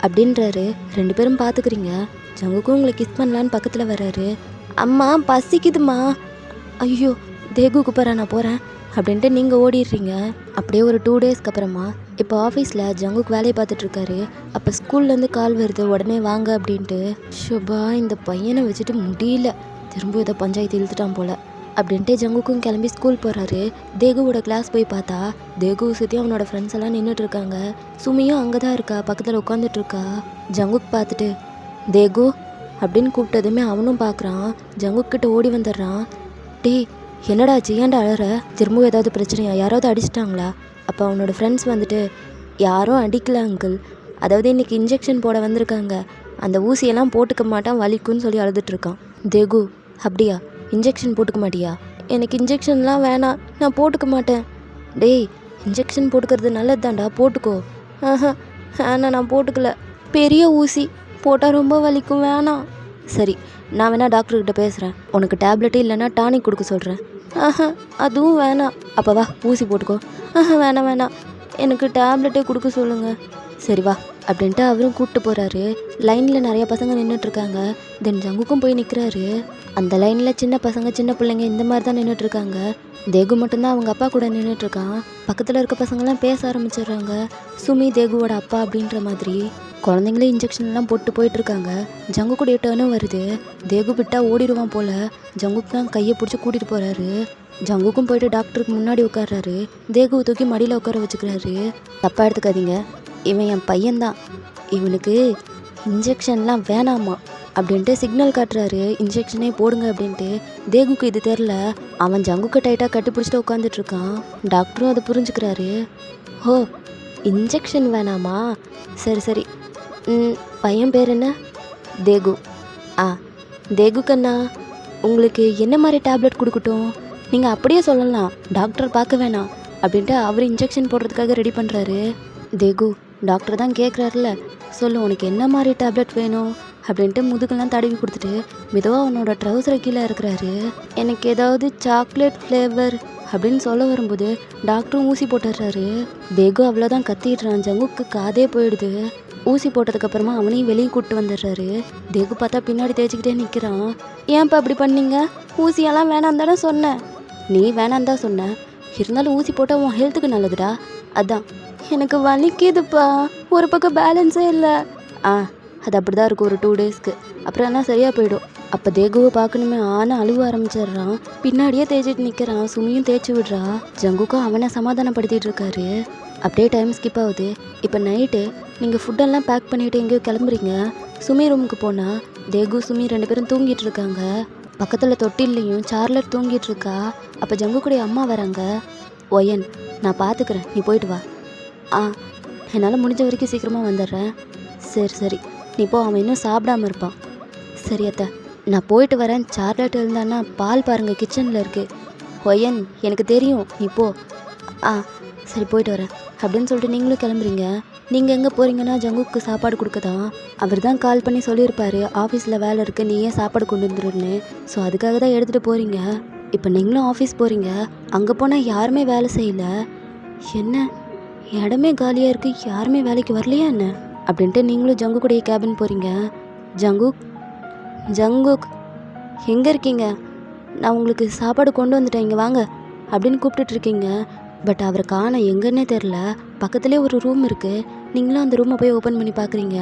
அப்படின்றாரு. 2 பேரும் பார்த்துக்குறீங்க. ஜங்குக்கும் உங்களை கிஸ் பண்ணலான்னு பக்கத்தில் வர்றாரு. அம்மா பசிக்குதுமா. ஐயோ, தேகு கூப்பிட்றா, நான் போகிறேன் அப்படின்ட்டு நீங்கள் ஓடிடுறீங்க. அப்படியே ஒரு 2 டேஸ்க்கு அப்புறமா இப்போ ஆஃபீஸில் ஜங்குக்கு வேலையை பார்த்துட்ருக்காரு. அப்போ ஸ்கூல்லேருந்து கால் வருது, உடனே வாங்க அப்படின்ட்டு. ஷுபா, இந்த பையனை வச்சுட்டு முடியல, திரும்ப ஏதோ பஞ்சாயத்து இழுத்துட்டான் போல் அப்படின்ட்டு ஜங்குக்கும் கிளம்பி ஸ்கூல் போகிறாரு. தேகுவோட கிளாஸ் போய் பார்த்தா தேகு சுற்றி அவனோட ஃப்ரெண்ட்ஸ் எல்லாம் நின்றுட்டுருக்காங்க. சுமியும் அங்கே தான் இருக்கா, பக்கத்தில் உட்காந்துட்ருக்கா. ஜங்குக்கு பார்த்துட்டு தேகு அப்படின்னு கூப்பிட்டதுமே அவனும் பார்க்குறான். ஜங்குக்கிட்ட ஓடி வந்துடுறான். டேய், என்னடாச்சு, ஏன்டா அழற? திரும்பவும் ஏதாவது பிரச்சனையா? யாராவது அடிச்சிட்டாங்களா? அப்போ அவனோட ஃப்ரெண்ட்ஸ் வந்துட்டு, யாரும் அடிக்கல அங்கிள், அதாவது இன்றைக்கி இன்ஜெக்ஷன் போட வந்திருக்காங்க, அந்த ஊசியெல்லாம் போட்டுக்க மாட்டான், வலிக்குன்னு சொல்லி அழுதுட்ருக்கான். தேகு, அப்படியா, இன்ஜெக்ஷன் போட்டுக்க மாட்டியா? எனக்கு இன்ஜெக்ஷன்லாம் வேணாம், நான் போட்டுக்க மாட்டேன். டேய், இன்ஜெக்ஷன் போட்டுக்கிறது நல்லது தான்டா, போட்டுக்கோ. ஆனால் நான் போட்டுக்கல, பெரிய ஊசி போட்டால் ரொம்ப வலிக்கும், வேணாம். சரி, நான் வேணா டாக்டர்கிட்ட பேசுகிறேன், உனக்கு டேப்லெட்டு இல்லைன்னா டானிக் கொடுக்க சொல்கிறேன். அதுவும் வேணாம். அப்போ வா, ஊசி போட்டுக்கோ. வேணாம், எனக்கு டேப்லெட்டே கொடுக்க சொல்லுங்கள். சரி வா அப்படின்ட்டு அவரும் கூப்பிட்டு போகிறாரு. லைனில் நிறைய பசங்க நின்றுட்டுருக்காங்க. தென் ஜங்குக்கும் போய் நிற்கிறாரு. அந்த லைனில் சின்ன பசங்க, சின்ன பிள்ளைங்க இந்த மாதிரி தான் நின்றுட்டுருக்காங்க. தேகு மட்டும்தான் அவங்க அப்பா கூட நின்றுட்டுருக்கான். பக்கத்தில் இருக்க பசங்கள்லாம் பேச ஆரம்பிச்சிடுறாங்க, சுமி தேகுவோட அப்பா அப்படின்ற மாதிரி. குழந்தைங்களே இன்ஜெக்ஷன்லாம் போட்டு போயிட்டுருக்காங்க. ஜங்குக்குடைய டேர்னும் வருது. தேகு விட்டா ஓடிடுவான் போல். ஜங்குக்கு தான் கையை பிடிச்சி கூட்டிகிட்டு போகிறாரு. ஜங்குக்கும் போயிட்டு டாக்டருக்கு முன்னாடி உட்கார்றாரு. தேகுவை தூக்கி மடியில் உட்கார வச்சுக்கிறாரு. தப்பாக எடுத்துக்காதீங்க, இவன் என் பையன்தான். இவனுக்கு இன்ஜெக்ஷன்லாம் வேணாமா அப்படின்ட்டு சிக்னல் காட்டுறாரு. இன்ஜெக்ஷனே போடுங்க அப்படின்ட்டு. தேகுக்கு இது தெரில. அவன் ஜங்குக்கு டைட்டாக கட்டி பிடிச்சிட்டு உட்காந்துட்ருக்கான். டாக்டரும் அதை புரிஞ்சுக்கிறாரு. ஓ, இன்ஜெக்ஷன் வேணாமா, சரி சரி. பையன் பேர் என்ன? தேகு. தேகு கண்ணா, உங்களுக்கு என்ன மாதிரி டேப்லெட் கொடுக்கட்டும்? நீங்கள் அப்படியே சொல்லலாம், டாக்டர் பார்க்க வேணாம் அப்படின்ட்டு அவர் இன்ஜெக்ஷன் போடுறதுக்காக ரெடி பண்ணுறாரு. தேகு, டாக்டர் தான் கேட்குறாருல, சொல்லு உனக்கு என்ன மாதிரி டேப்லெட் வேணும் அப்படின்ட்டு முதுகெல்லாம் தடவி கொடுத்துட்டு மெதுவாக அவனோட ட்ரௌசரை கீழே இருக்கிறாரு. எனக்கு ஏதாவது சாக்லேட் ஃப்ளேவர் அப்படின்னு சொல்ல வரும்போது டாக்டரும் ஊசி போட்டுடுறாரு. தேகு அவ்வளோதான் கத்திடுறான். ஜங்குக்கு காதே போயிடுது. ஊசி போட்டதுக்கப்புறமா அவனையும் வெளியே கூப்பிட்டு வந்துடுறாரு. தேகு பார்த்தா பின்னாடி தேய்ச்சிக்கிட்டே நிற்கிறான். ஏன்ப்பா அப்படி பண்ணீங்க? ஊசியெல்லாம் வேணாம் தானே சொன்னேன். நீ வேணாம் தான் சொன்ன, இருந்தாலும் ஊசி போட்டால் உன் ஹெல்த்துக்கு நல்லதுடா. அதான் எனக்கு வலிக்குதுப்பா, ஒரு பக்கம் பேலன்ஸே இல்லை. அது அப்படி தான் இருக்கும் ஒரு 2 டேஸ்க்கு, அப்புறம் எல்லாம் சரியாக போயிடும். அப்போ தேகுவை பார்க்கணுமே ஆனால் அழுவ ஆரம்பிச்சிடுறான். பின்னாடியே தேய்ச்சிட்டு நிற்கிறான். சுமியும் தேய்ச்சி விடுறா. ஜங்குக்கும் அவனை சமாதானப்படுத்திட்டு இருக்காரு. அப்படியே டைம் ஸ்கிப் ஆகுது. இப்போ நைட்டு நீங்கள் ஃபுட்டெல்லாம் பேக் பண்ணிவிட்டு எங்கேயோ கிளம்புறீங்க. சுமி ரூமுக்கு போனால் தேகு சுமி 2 பேரும் தூங்கிட்டு இருக்காங்க. பக்கத்தில் தொட்டில்லையும் சார்லட் தூங்கிட்டு இருக்கா. அப்போ ஜங்குக்குடைய அம்மா வராங்க. ஒயன், நான் பார்த்துக்கிறேன், நீ போயிட்டு வா. என்னால் முடிஞ்ச வரைக்கும் சீக்கிரமாக வந்துடுறேன். சரி சரி, நீ போ, அவன் இன்னும் சாப்பிடாம இருப்பான். சரி அத்தை, நான் போயிட்டு வரேன். சார்லட் இருந்தான்னா பால் பாருங்கள் கிச்சனில் இருக்குது. ஒயன், எனக்கு தெரியும், நீ போ. சரி போயிட்டு வரேன் அப்படின்னு சொல்லிட்டு நீங்களும் கிளம்புறீங்க. நீங்கள் எங்கே போகிறீங்கன்னா ஜங்குக்கு சாப்பாடு கொடுக்க தான். அவர் தான் கால் பண்ணி சொல்லியிருப்பார், ஆஃபீஸில் வேலை இருக்குது, நீ ஏன் சாப்பாடு கொண்டு வந்துடுன்னு. ஸோ அதுக்காக தான் எடுத்துகிட்டு போகிறீங்க. இப்போ நீங்களும் ஆஃபீஸ் போகிறீங்க. அங்கே போனால் யாருமே வேலை செய்யலை. என்ன இடமே காலியாக இருக்குது, யாருமே வேலைக்கு வரலையா என்ன அப்படின்ட்டு நீங்களும் ஜங்குக்குடைய கேபின் போகிறீங்க. ஜங்குக் எங்கே இருக்கீங்க? நான் உங்களுக்கு சாப்பாடு கொண்டு வந்துட்டேன், இங்கே வாங்க அப்படின்னு கூப்பிட்டுட்ருக்கீங்க. பட் அவரை காண எங்கன்னே தெரில. பக்கத்துலேயே ஒரு ரூம் இருக்குது. நீங்களும் அந்த ரூமை போய் ஓப்பன் பண்ணி பார்க்குறீங்க.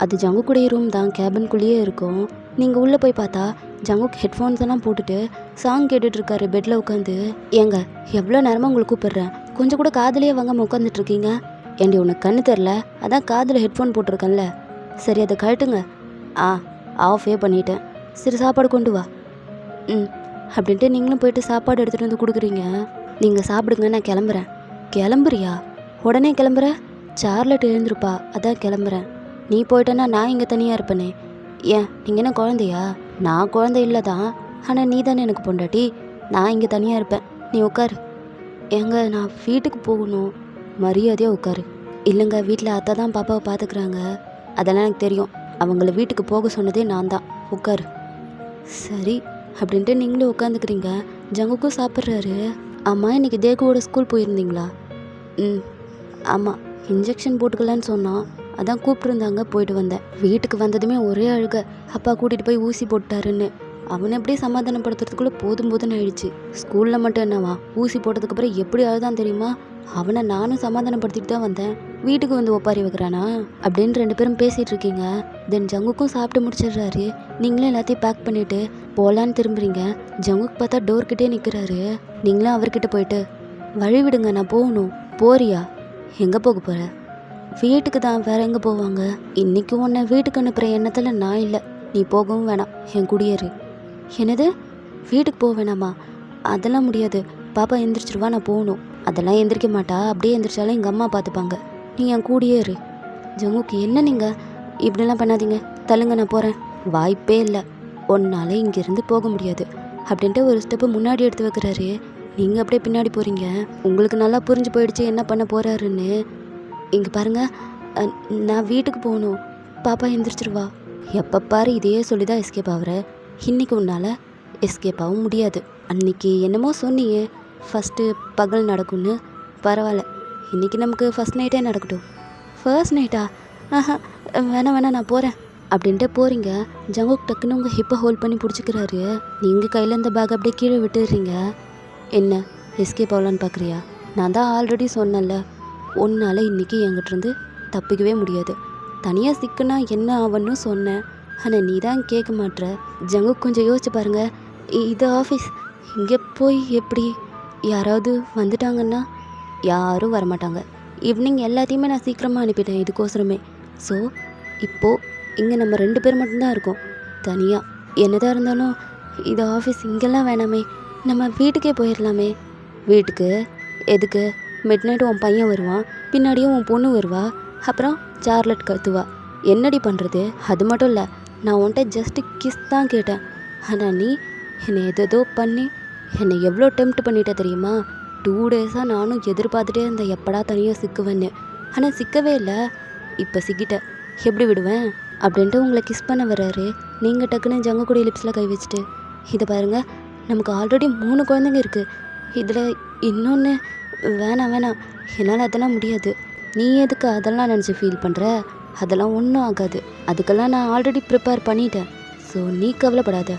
அது ஜங்குக்குடைய ரூம் தான், கேபின்குள்ளேயே இருக்கும். நீங்கள் உள்ளே போய் பார்த்தா ஜங்குக் ஹெட்ஃபோன்ஸ் எல்லாம் போட்டுட்டு சாங் கேட்டுட்ருக்காரு பெட்டில் உட்காந்து. ஏங்க, எவ்வளோ நேரமாக உங்களை கூப்பிடுறேன், கொஞ்சம் கூட காதுலேயே வாங்காமல் உட்காந்துட்ருக்கீங்க. ஏண்டி உனக்கு கண்ணு தெரில? அதான் காதில் ஹெட்ஃபோன் போட்டிருக்கேன்ல. சரி அதை கழட்டுங்க. ஆஃபே பண்ணிட்டேன். சரி சாப்பாடு கொண்டு வா. அப்படின்ட்டு நீங்களும் போயிட்டு சாப்பாடு எடுத்துகிட்டு வந்து கொடுக்குறீங்க. நீங்கள் சாப்பிடுங்க, நான் கிளம்புறேன். கிளம்புறியா? உடனே கிளம்புற? சார்லட் எழுந்திருப்பா, அதான் கிளம்புறேன். நீ போயிட்டேன்னா நான் இங்கே தனியாக இருப்பேனே. ஏன், நீங்கள் என்ன குழந்தையா? நான் குழந்தை இல்லை தான், ஆனால் நீ தானே எனக்கு பொண்டாட்டி. நான் இங்கே தனியாக இருப்பேன், நீ உட்காரு. ஏங்க, நான் வீட்டுக்கு போகணும். மரியாதையாக உட்காரு. இல்லைங்க, வீட்டில் அத்தை தான் பாப்பாவை பார்த்துக்குறாங்க, அதெல்லாம் எனக்கு தெரியும். அவங்கள வீட்டுக்கு போக சொன்னதே நான் தான். உட்காரு. சரி அப்படின்ட்டு நீங்களும் உட்காந்துக்கிறீங்க. ஜங்குக்கும் சாப்பிட்றாரு. ஆமாம், இன்றைக்கி தேகுவோட ஸ்கூல் போயிருந்தீங்களா? ஆமாம், இன்ஜெக்ஷன் போட்டுக்கலான்னு சொன்னான், அதான் கூப்பிட்ருந்தாங்க, போயிட்டு வந்தேன். வீட்டுக்கு வந்ததுமே ஒரே அழுக, அப்பா கூட்டிகிட்டு போய் ஊசி போட்டாருன்னு. அவனை எப்படி சமாதானப்படுத்துறதுக்குள்ளே போதும்னு ஆயிடுச்சு. ஸ்கூலில் மட்டும் என்னவா, ஊசி போட்டதுக்கப்புறம் எப்படி அழுதான் தெரியுமா? அவனை நானும் சமாதானப்படுத்திட்டு தான் வந்தேன். வீட்டுக்கு வந்து ஒப்பாரி வைக்கிறானா அப்படின்னு 2 பேரும் பேசிகிட்டு இருக்கீங்க. தென் ஜங்குக்கும் சாப்பிட்டு முடிச்சிடுறாரு. நீங்களும் எல்லாத்தையும் பேக் பண்ணிவிட்டு போகலான்னு திரும்புறீங்க. ஜங்குக்கு பார்த்தா டோர்கிட்டே நிற்கிறாரு. நீங்களும் அவர்கிட்ட போயிட்டு, வழி விடுங்க, நான் போகணும். போறியா? எங்கே போக போகிற? வீட்டுக்கு தான், வேற எங்கே போவாங்க? இன்றைக்கி உன்னை வீட்டுக்கு அனுப்புகிற எண்ணத்தில் நான் இல்லை. நீ போகவும் வேணாம், என் குடியேறு. என்னது, வீட்டுக்கு போக வேணாமா? அதெல்லாம் முடியாது, பாப்பா எந்திரிச்சிருவா, நான் போகணும். அதெல்லாம் எந்திரிக்க மாட்டா, அப்படியே எந்திரிச்சாலும் எங்கள் அம்மா பார்த்துப்பாங்க. நீ என் கூடியே இரு. ஜங்குக்கு, என்ன நீங்கள் இப்படிலாம் பண்ணாதீங்க, தள்ளுங்க, நான் போகிறேன். வாய்ப்பே இல்லை, ஒன்றால் இங்கேருந்து போக முடியாது அப்படின்ட்டு ஒரு ஸ்டெப்பு முன்னாடி எடுத்து வைக்கிறாரு. நீங்கள் அப்படியே பின்னாடி போகிறீங்க. உங்களுக்கு நல்லா புரிஞ்சு போயிடுச்சு என்ன பண்ண போகிறாருன்னு. இங்கே பாருங்கள், நான் வீட்டுக்கு போகணும், பாப்பா எந்திரிச்சிருவா. எப்போ பாரு இதையே சொல்லி தான் எஸ்கேப் ஆகுற. இன்றைக்கி உன்னால் எஸ்கேப் ஆகவும் முடியாது. அன்றைக்கி என்னமோ சொன்னீங்க, ஃபஸ்ட்டு பகல் நடக்கும்னு. பரவாயில்ல, இன்றைக்கி நமக்கு ஃபஸ்ட் நைட்டே நடக்கட்டும். ஃபர்ஸ்ட் நைட்டா? வேணாம், நான் போகிறேன் அப்படின்ட்டு போகிறீங்க. ஜங்குக் டக்குன்னு உங்கள் ஹிப்பை ஹோல்ட் பண்ணி பிடிச்சிக்கிறாரு. நீங்கள் கையில் இந்த பேக் அப்படியே கீழே விட்டுடுறீங்க. என்ன, எஸ்கேப் ஆகலான்னு பார்க்குறியா? நான் தான் ஆல்ரெடி சொன்னேன்ல, உன்னால் இன்றைக்கி என்கிட்டருந்து தப்பிக்கவே முடியாது. தனியாக சிக்குனா என்ன ஆவன்னு சொன்னேன். ஆனால் நீ தான் கேட்க மாட்ற. ஜங்குக் கொஞ்சம் யோசிச்சு பாருங்க. இது ஆஃபீஸ், இங்கே போய் எப்படி யாராவது வந்துட்டாங்கன்னா? யாரும் வரமாட்டாங்க. ஈவினிங் எல்லாத்தையுமே நான் சீக்கிரமாக அனுப்பிட்டேன் இதுக்கோசரமே. ஸோ இப்போது இங்கே நம்ம 2 பேர் மட்டும்தான் இருக்கோம் தனியாக. என்னதான் இருந்தாலும் இது ஆஃபீஸ், இங்கெல்லாம் வேணாமே, நம்ம வீட்டுக்கே போயிடலாமே. வீட்டுக்கு எதுக்கு? மிட் நைட்டு உன் பையன் வருவான், பின்னாடியும் உன் பொண்ணு வருவா, அப்புறம் சார்லட் கத்துவா. என்னடி பண்ணுறது? அது மட்டும் இல்லை, நான் உன்கிட்ட ஜஸ்ட்டு கிஸ் தான் கேட்டேன். ஆனால் நீ என்னை எதோ பண்ணி என்னை எவ்வளோ டெம்ப்ட் பண்ணிட்ட தெரியுமா? 2 டேஸாக நானும் எதிர்பார்த்துட்டே இருந்தேன் எப்படா தனியாக சிக்குவேன்னு. ஆனால் சிக்கவே இல்லை. இப்போ சிக்கிட்ட, எப்படி விடுவேன் அப்படின்ட்டு உங்களை கிஸ் பண்ண வர்றாரு. நீங்கள் டக்குன்னு ஜங்கக்குடி லிப்ஸில் கை வச்சுட்டு, இதை பாருங்கள், நமக்கு ஆல்ரெடி 3 குழந்தைங்க இருக்குது, இதில் இன்னொன்று வேணாம், என்னால் அதெல்லாம் முடியாது. நீ எதுக்கு அதெல்லாம் நினச்சி ஃபீல் பண்ணுற? அதெல்லாம் ஒன்றும் ஆகாது, அதுக்கெல்லாம் நான் ஆல்ரெடி ப்ரிப்பேர் பண்ணிட்டேன். ஸோ நீ கவலைப்படாத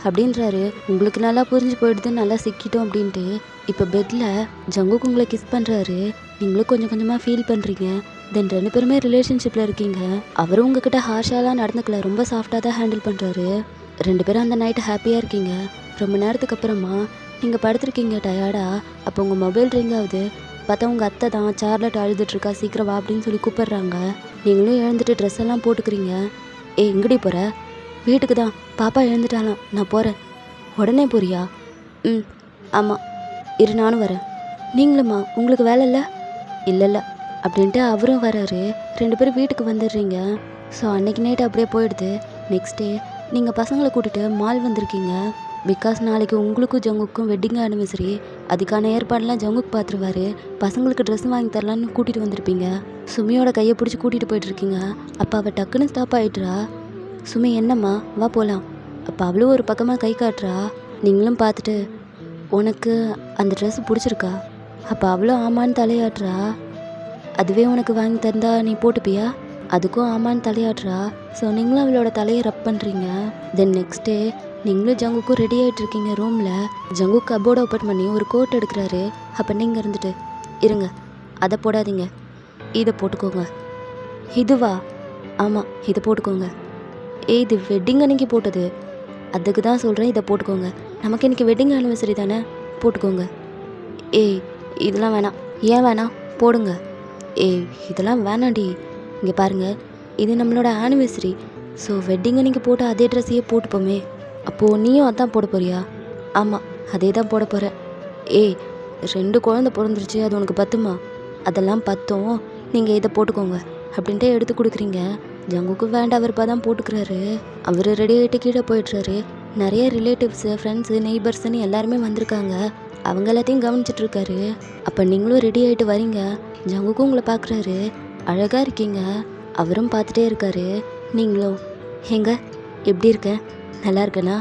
அப்படின்றாரு. உங்களுக்கு நல்லா புரிஞ்சு போயிடுது, நல்லா சிக்கிட்டோம் அப்படின்ட்டு. இப்போ பெட்டில் ஜங்குக்கு உங்களை கிஸ் பண்ணுறாரு. நீங்களும் கொஞ்சம் கொஞ்சமாக ஃபீல் பண்ணுறீங்க. தென் 2 பேருமே ரிலேஷன்ஷிப்பில் இருக்கீங்க. அவரும் உங்ககிட்ட ஹார்ஷாலாம் நடந்துக்கல, ரொம்ப சாஃப்டாக தான் ஹேண்டில் பண்ணுறாரு. 2 பேரும் அந்த நைட்டு ஹாப்பியாக இருக்கீங்க. ரொம்ப நேரத்துக்கு அப்புறமா நீங்கள் படுத்துருக்கீங்க டயர்டாக. அப்போ உங்கள் மொபைல் ரிங் ஆகுது. பார்த்தா உங்கள் அத்தை தான் சார்லட் அழுதுட்ருக்கா, சீக்கிரம் வா அப்படின்னு சொல்லி கூப்பிட்றாங்க. நீங்களும் எழுந்துட்டு ட்ரெஸ் எல்லாம் போட்டுக்கிறீங்க. எங்கடி போகிற? வீட்டுக்கு தான், பாப்பா எழுந்துட்டாலாம், நான் போகிறேன். உடனே போறியா? ம் ஆமாம், இரு நானும் வரேன். நீங்களும்மா? உங்களுக்கு வேலை இல்லை? இல்லை அப்படின்ட்டு அவரும் வராரு. 2 பேரும் வீட்டுக்கு வந்துடுறீங்க. ஸோ அன்னைக்கு நைட்டு அப்படியே போயிடுது. நெக்ஸ்ட் டே நீங்கள் பசங்களை கூட்டிகிட்டு மால் வந்திருக்கீங்க. பிகாஸ் நாளைக்கு உங்களுக்கும் ஜங்குக்கும் வெட்டிங் ஆனிவர்சரி. அதுக்கான ஏற்பாடெலாம் ஜங்குக் பார்த்துருவாரு. பசங்களுக்கு ட்ரெஸ் வாங்கி தரலான்னு கூட்டிகிட்டு வந்திருப்பீங்க. சுமியோட கையை பிடிச்சி கூட்டிகிட்டு போயிட்டுருக்கீங்க. அப்போ அவள் டக்குன்னு ஸ்டாப் ஆகிட்டுறா. சுமி, என்னம்மா, வா போகலாம். அப்போ அவளும் ஒரு பக்கமாக கை காட்டுறா. நீங்களும் பார்த்துட்டு, உனக்கு அந்த ட்ரெஸ் பிடிச்சிருக்கா? அப்போ அவளும் ஆமான்னு தலையாட்டுறா. அதுவே உனக்கு வாங்கி தந்தா நீ போட்டுப்பியா? அதுக்கும் ஆமான்னு தலையாட்டுறா. ஸோ நீங்களும் அவளோட தலையை ரப் பண்ணுறீங்க. தென் நெக்ஸ்ட் டே நீங்களும் ஜங்குக்கும் ரெடி ஆகிட்டு இருக்கீங்க ரூமில். ஜங்கு கபோர்டை ஓப்பன் பண்ணி ஒரு கோட் எடுக்கிறாரு. அப்போ நீங்கள் இருந்துட்டு, இருங்க, அதை போடாதீங்க, இதை போட்டுக்கோங்க. இதுவா? ஆமாம், இதை போட்டுக்கோங்க. இது வெட்டிங் அன்னைக்கு போட்டது, அதுக்கு தான் சொல்கிறேன், இதை போட்டுக்கோங்க. நமக்கு இன்றைக்கி வெட்டிங் ஆனிவர்சரி தானே, போட்டுக்கோங்க. இதெல்லாம் வேணாம். ஏன் வேணாம்? போடுங்க. இதெல்லாம் வேணாண்டி. இங்கே பாருங்கள், இது நம்மளோட ஆனிவர்சரி. ஸோ வெட்டிங் அன்னைக்கு போட்டு அதே ட்ரெஸ்ஸையே போட்டுப்போமே. அப்போது நீயும் அதான் போட போறியா? ஆமாம், அதே தான் போட போகிறேன். 2 குழந்தை பிறந்துருச்சு, அது உனக்கு பத்துமா? அதெல்லாம் பத்தும், நீங்கள் இதை போட்டுக்கோங்க அப்படின்ட்டு எடுத்து கொடுக்குறீங்க. ஜங்குக்கு வேண்டாம் விருப்பா தான் போட்டுக்கிறாரு. அவர் ரெடி ஆகிட்டு கீழே போயிடுறாரு. நிறைய ரிலேட்டிவ்ஸு, ஃப்ரெண்ட்ஸு, நெய்பர்ஸ்ன்னு எல்லாருமே வந்திருக்காங்க. அவங்க எல்லாத்தையும் கவனிச்சிட்ருக்காரு. அப்போ நீங்களும் ரெடி ஆகிட்டு வரீங்க. ஜங்குக்கும் உங்களை பார்க்குறாரு. அழகாக இருக்கீங்க. அவரும் பார்த்துட்டே இருக்காரு. நீங்களும், ஏங்க எப்படி இருக்க? நல்லா இருக்கேண்ணா?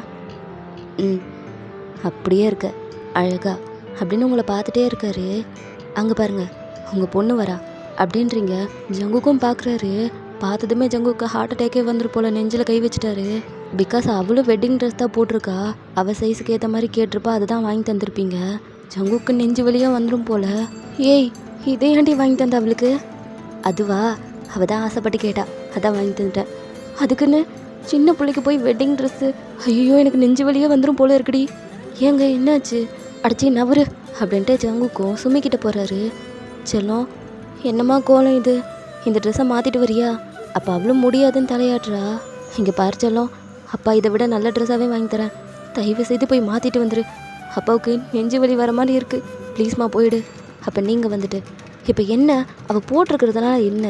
அப்படியே இருக்க, அழகா அப்படின்னு உங்களை பார்த்துட்டே இருக்காரு. அங்கே பாருங்க, உங்கள் பொண்ணு வரா அப்படின்றீங்க. ஜங்குக்கும் பார்க்குறாரு. பார்த்ததுமே ஜங்குக்கு ஹார்ட் அட்டாக்கே வந்துரு போல், நெஞ்சில் கை வச்சுட்டாரு. பிகாஸ் அவளும் வெட்டிங் ட்ரெஸ் தான் போட்டிருக்கா. அவள் சைஸுக்கு ஏற்ற மாதிரி கேட்டிருப்பா, அதை தான் வாங்கி தந்திருப்பீங்க. ஜங்குக்கு நெஞ்சு வழியாக வந்துடும் போல். இதை ஏன்டி வாங்கி தந்த அவளுக்கு? அதுவா, அவள் தான் ஆசைப்பட்டு கேட்டா, அதான் வாங்கி தந்துட்டேன். அதுக்குன்னு சின்ன பிள்ளைக்கு போய் வெட்டிங் ட்ரெஸ்ஸு? ஐயோ, எனக்கு நெஞ்சு வழியாக வந்துடும் போல இருக்குடி. ஏங்க என்னாச்சு? அடிச்சி நவரு அப்படின்ட்டு ஜங்குக்கும் சுமிக்கிட்ட போகிறாரு. செல்லம், என்னம்மா கோலம் இது? இந்த ட்ரெஸ்ஸை மாற்றிட்டு வரியா? அப்போ அவளும் முடியாதுன்னு தலையாட்டுறா. இங்கே பாரு செல்லம், அப்பா இதை விட நல்ல ட்ரெஸ்ஸாகவே வாங்கி தரேன், தயவு செய்து போய் மாற்றிட்டு வந்துரு. அப்பாவுக்கு நெஞ்சு வலி வர மாதிரி இருக்குது, ப்ளீஸ்மா போயிடு. அப்போ நீங்கள் வந்துட்டு, இப்போ என்ன அவள் போட்டிருக்கிறதுனால என்ன?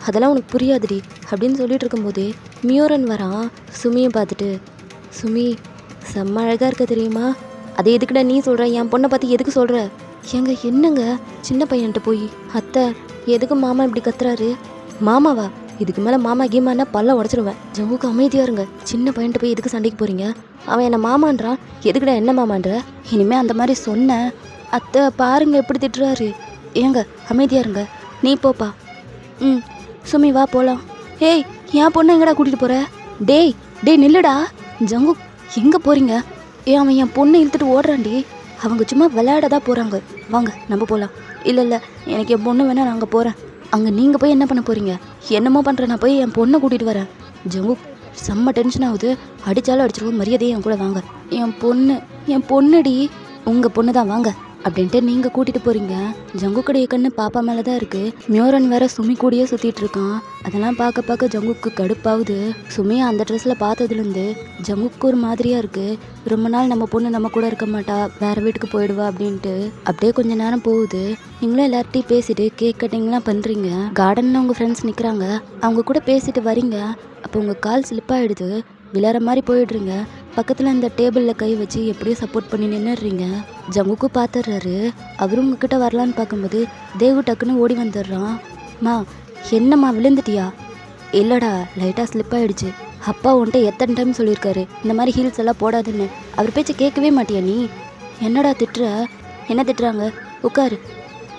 அதெல்லாம் உனக்கு புரியாதுடி அப்படின்னு சொல்லிட்டு இருக்கும்போதே மியூரன் வரான். சுமியை பார்த்துட்டு, சுமி செம்ம அழகாக இருக்க தெரியுமா? அதை எதுக்குடா நீ சொல்கிற? என் பொண்ணை பார்த்து எதுக்கு சொல்கிற? ஏங்க என்னங்க, சின்ன பையன்கிட்ட போய், அத்தை எதுக்கு மாமா இப்படி கத்துறாரு? மாமாவா? இதுக்கு மேலே மாமா கீமானா பல்ல உடச்சிருவேன். ஜங்குக்கு அமைதியாக இருங்க. சின்ன பையன்கிட்ட போய் எதுக்கு சண்டைக்கு போகிறீங்க? அவன் என்னை மாமான்றான், எதுக்குடா என்ன மாமான்ற? இனிமேல் அந்த மாதிரி சொன்னேன், அத்தை பாருங்க எப்படி திட்டுறாரு. ஏங்க அமைதியாக இருங்க, நீ போப்பா. சுமி வா போகலாம். என் பொண்ணை எங்கடா கூட்டிகிட்டு போகிற? டேய் நில்லுடா. ஜங்கு எங்கே போகிறீங்க? அவன் என் பொண்ணை இழுத்துட்டு ஓடுறான்டி. அவங்க சும்மா விளையாட தான் போகிறாங்க, வாங்க நம்ம போகலாம். இல்லை எனக்கு என் பொண்ணு வேணா, நான் அங்கே போகிறேன். அங்கே நீங்கள் போய் என்ன பண்ண போகிறீங்க? என்னமோ பண்ணுறேன், நான் போய் என் பொண்ணை கூட்டிகிட்டு வரேன். ஜங்குக் செம்ம டென்ஷன் ஆகுது. அடித்தாலும் அடிச்சிருவோம், மரியாதையே என் கூட வாங்க. என் பொண்ணுடி. உங்கள் பொண்ணு தான், வாங்க அப்படின்ட்டு நீங்கள் கூட்டிகிட்டு போகிறீங்க. ஜங்குக்குடைய கண்ணு பாப்பா மேலே தான் இருக்குது. மியோரன் வேற சுமி கூடயே சுற்றிட்டு இருக்கான். அதெல்லாம் பார்க்க ஜங்குக்கு கடுப்பாகுது. சுமியை அந்த ட்ரெஸ்ஸில் பார்த்ததுலேருந்து ஜங்குக்கு ஒரு மாதிரியாக இருக்குது. ரொம்ப நாள் நம்ம பொண்ணு நம்ம கூட இருக்க மாட்டா, வேறு வீட்டுக்கு போயிடுவா அப்படின்ட்டு. அப்படியே கொஞ்ச நேரம் போகுது. நீங்களும் எல்லார்ட்டையும் பேசிட்டு கேக் கட்டிங்லாம் பண்ணுறீங்க. கார்டனில் உங்கள் ஃப்ரெண்ட்ஸ் நிற்கிறாங்க, அவங்க கூட பேசிட்டு வரீங்க. அப்போ உங்கள் கால் ஸ்லிப் ஆகிடுது, விளையாடுற மாதிரி போயிடுறீங்க. பக்கத்தில் அந்த டேபிளில் கை வச்சு எப்படியும் சப்போர்ட் பண்ணி நின்றுடுறீங்க. ஜங்குக்கு பார்த்துடுறாரு. அவரும் உங்ககிட்ட வரலான்னு பார்க்கும்போது தேவு டக்குன்னு ஓடி வந்துடுறான். மா என்னம்மா விழுந்துட்டியா? இல்லைடா, லைட்டாக ஸ்லிப் ஆகிடுச்சு. அப்பா உன்ட்ட எத்தனை டைம் சொல்லியிருக்காரு இந்த மாதிரி ஹீல்ஸ் எல்லாம் போடாதுன்னு. அவர் பேச்சு கேட்கவே மாட்டியா நீ? என்னடா திட்டுற? என்ன திட்டுறாங்க? உட்காரு.